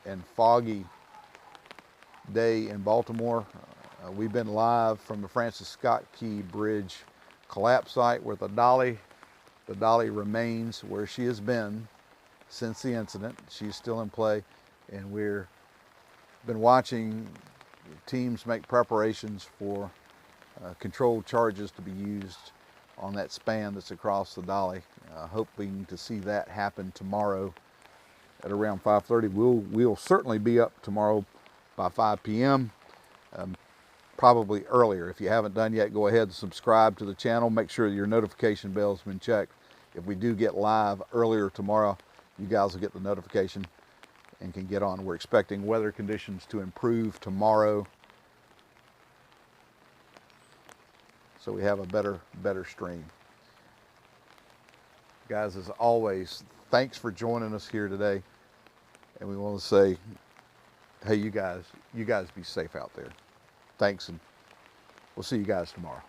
and foggy day in Baltimore. We've been live from the Francis Scott Key Bridge collapse site where the Dolly remains where she has been since the incident. She's still in play, and we've been watching, teams make preparations for controlled charges to be used on that span that's across the Dolly. Hoping to see that happen tomorrow at around 5:30. We'll certainly be up tomorrow by 5 p.m. Probably earlier. If you haven't done yet, go ahead and subscribe to the channel. Make sure your notification bell has been checked. If we do get live earlier tomorrow, you guys will get the notification and can get on. We're expecting weather conditions to improve tomorrow, so we have a better stream. Guys, as always, thanks for joining us here today. And we want to say, hey, you guys be safe out there. Thanks, and we'll see you guys tomorrow.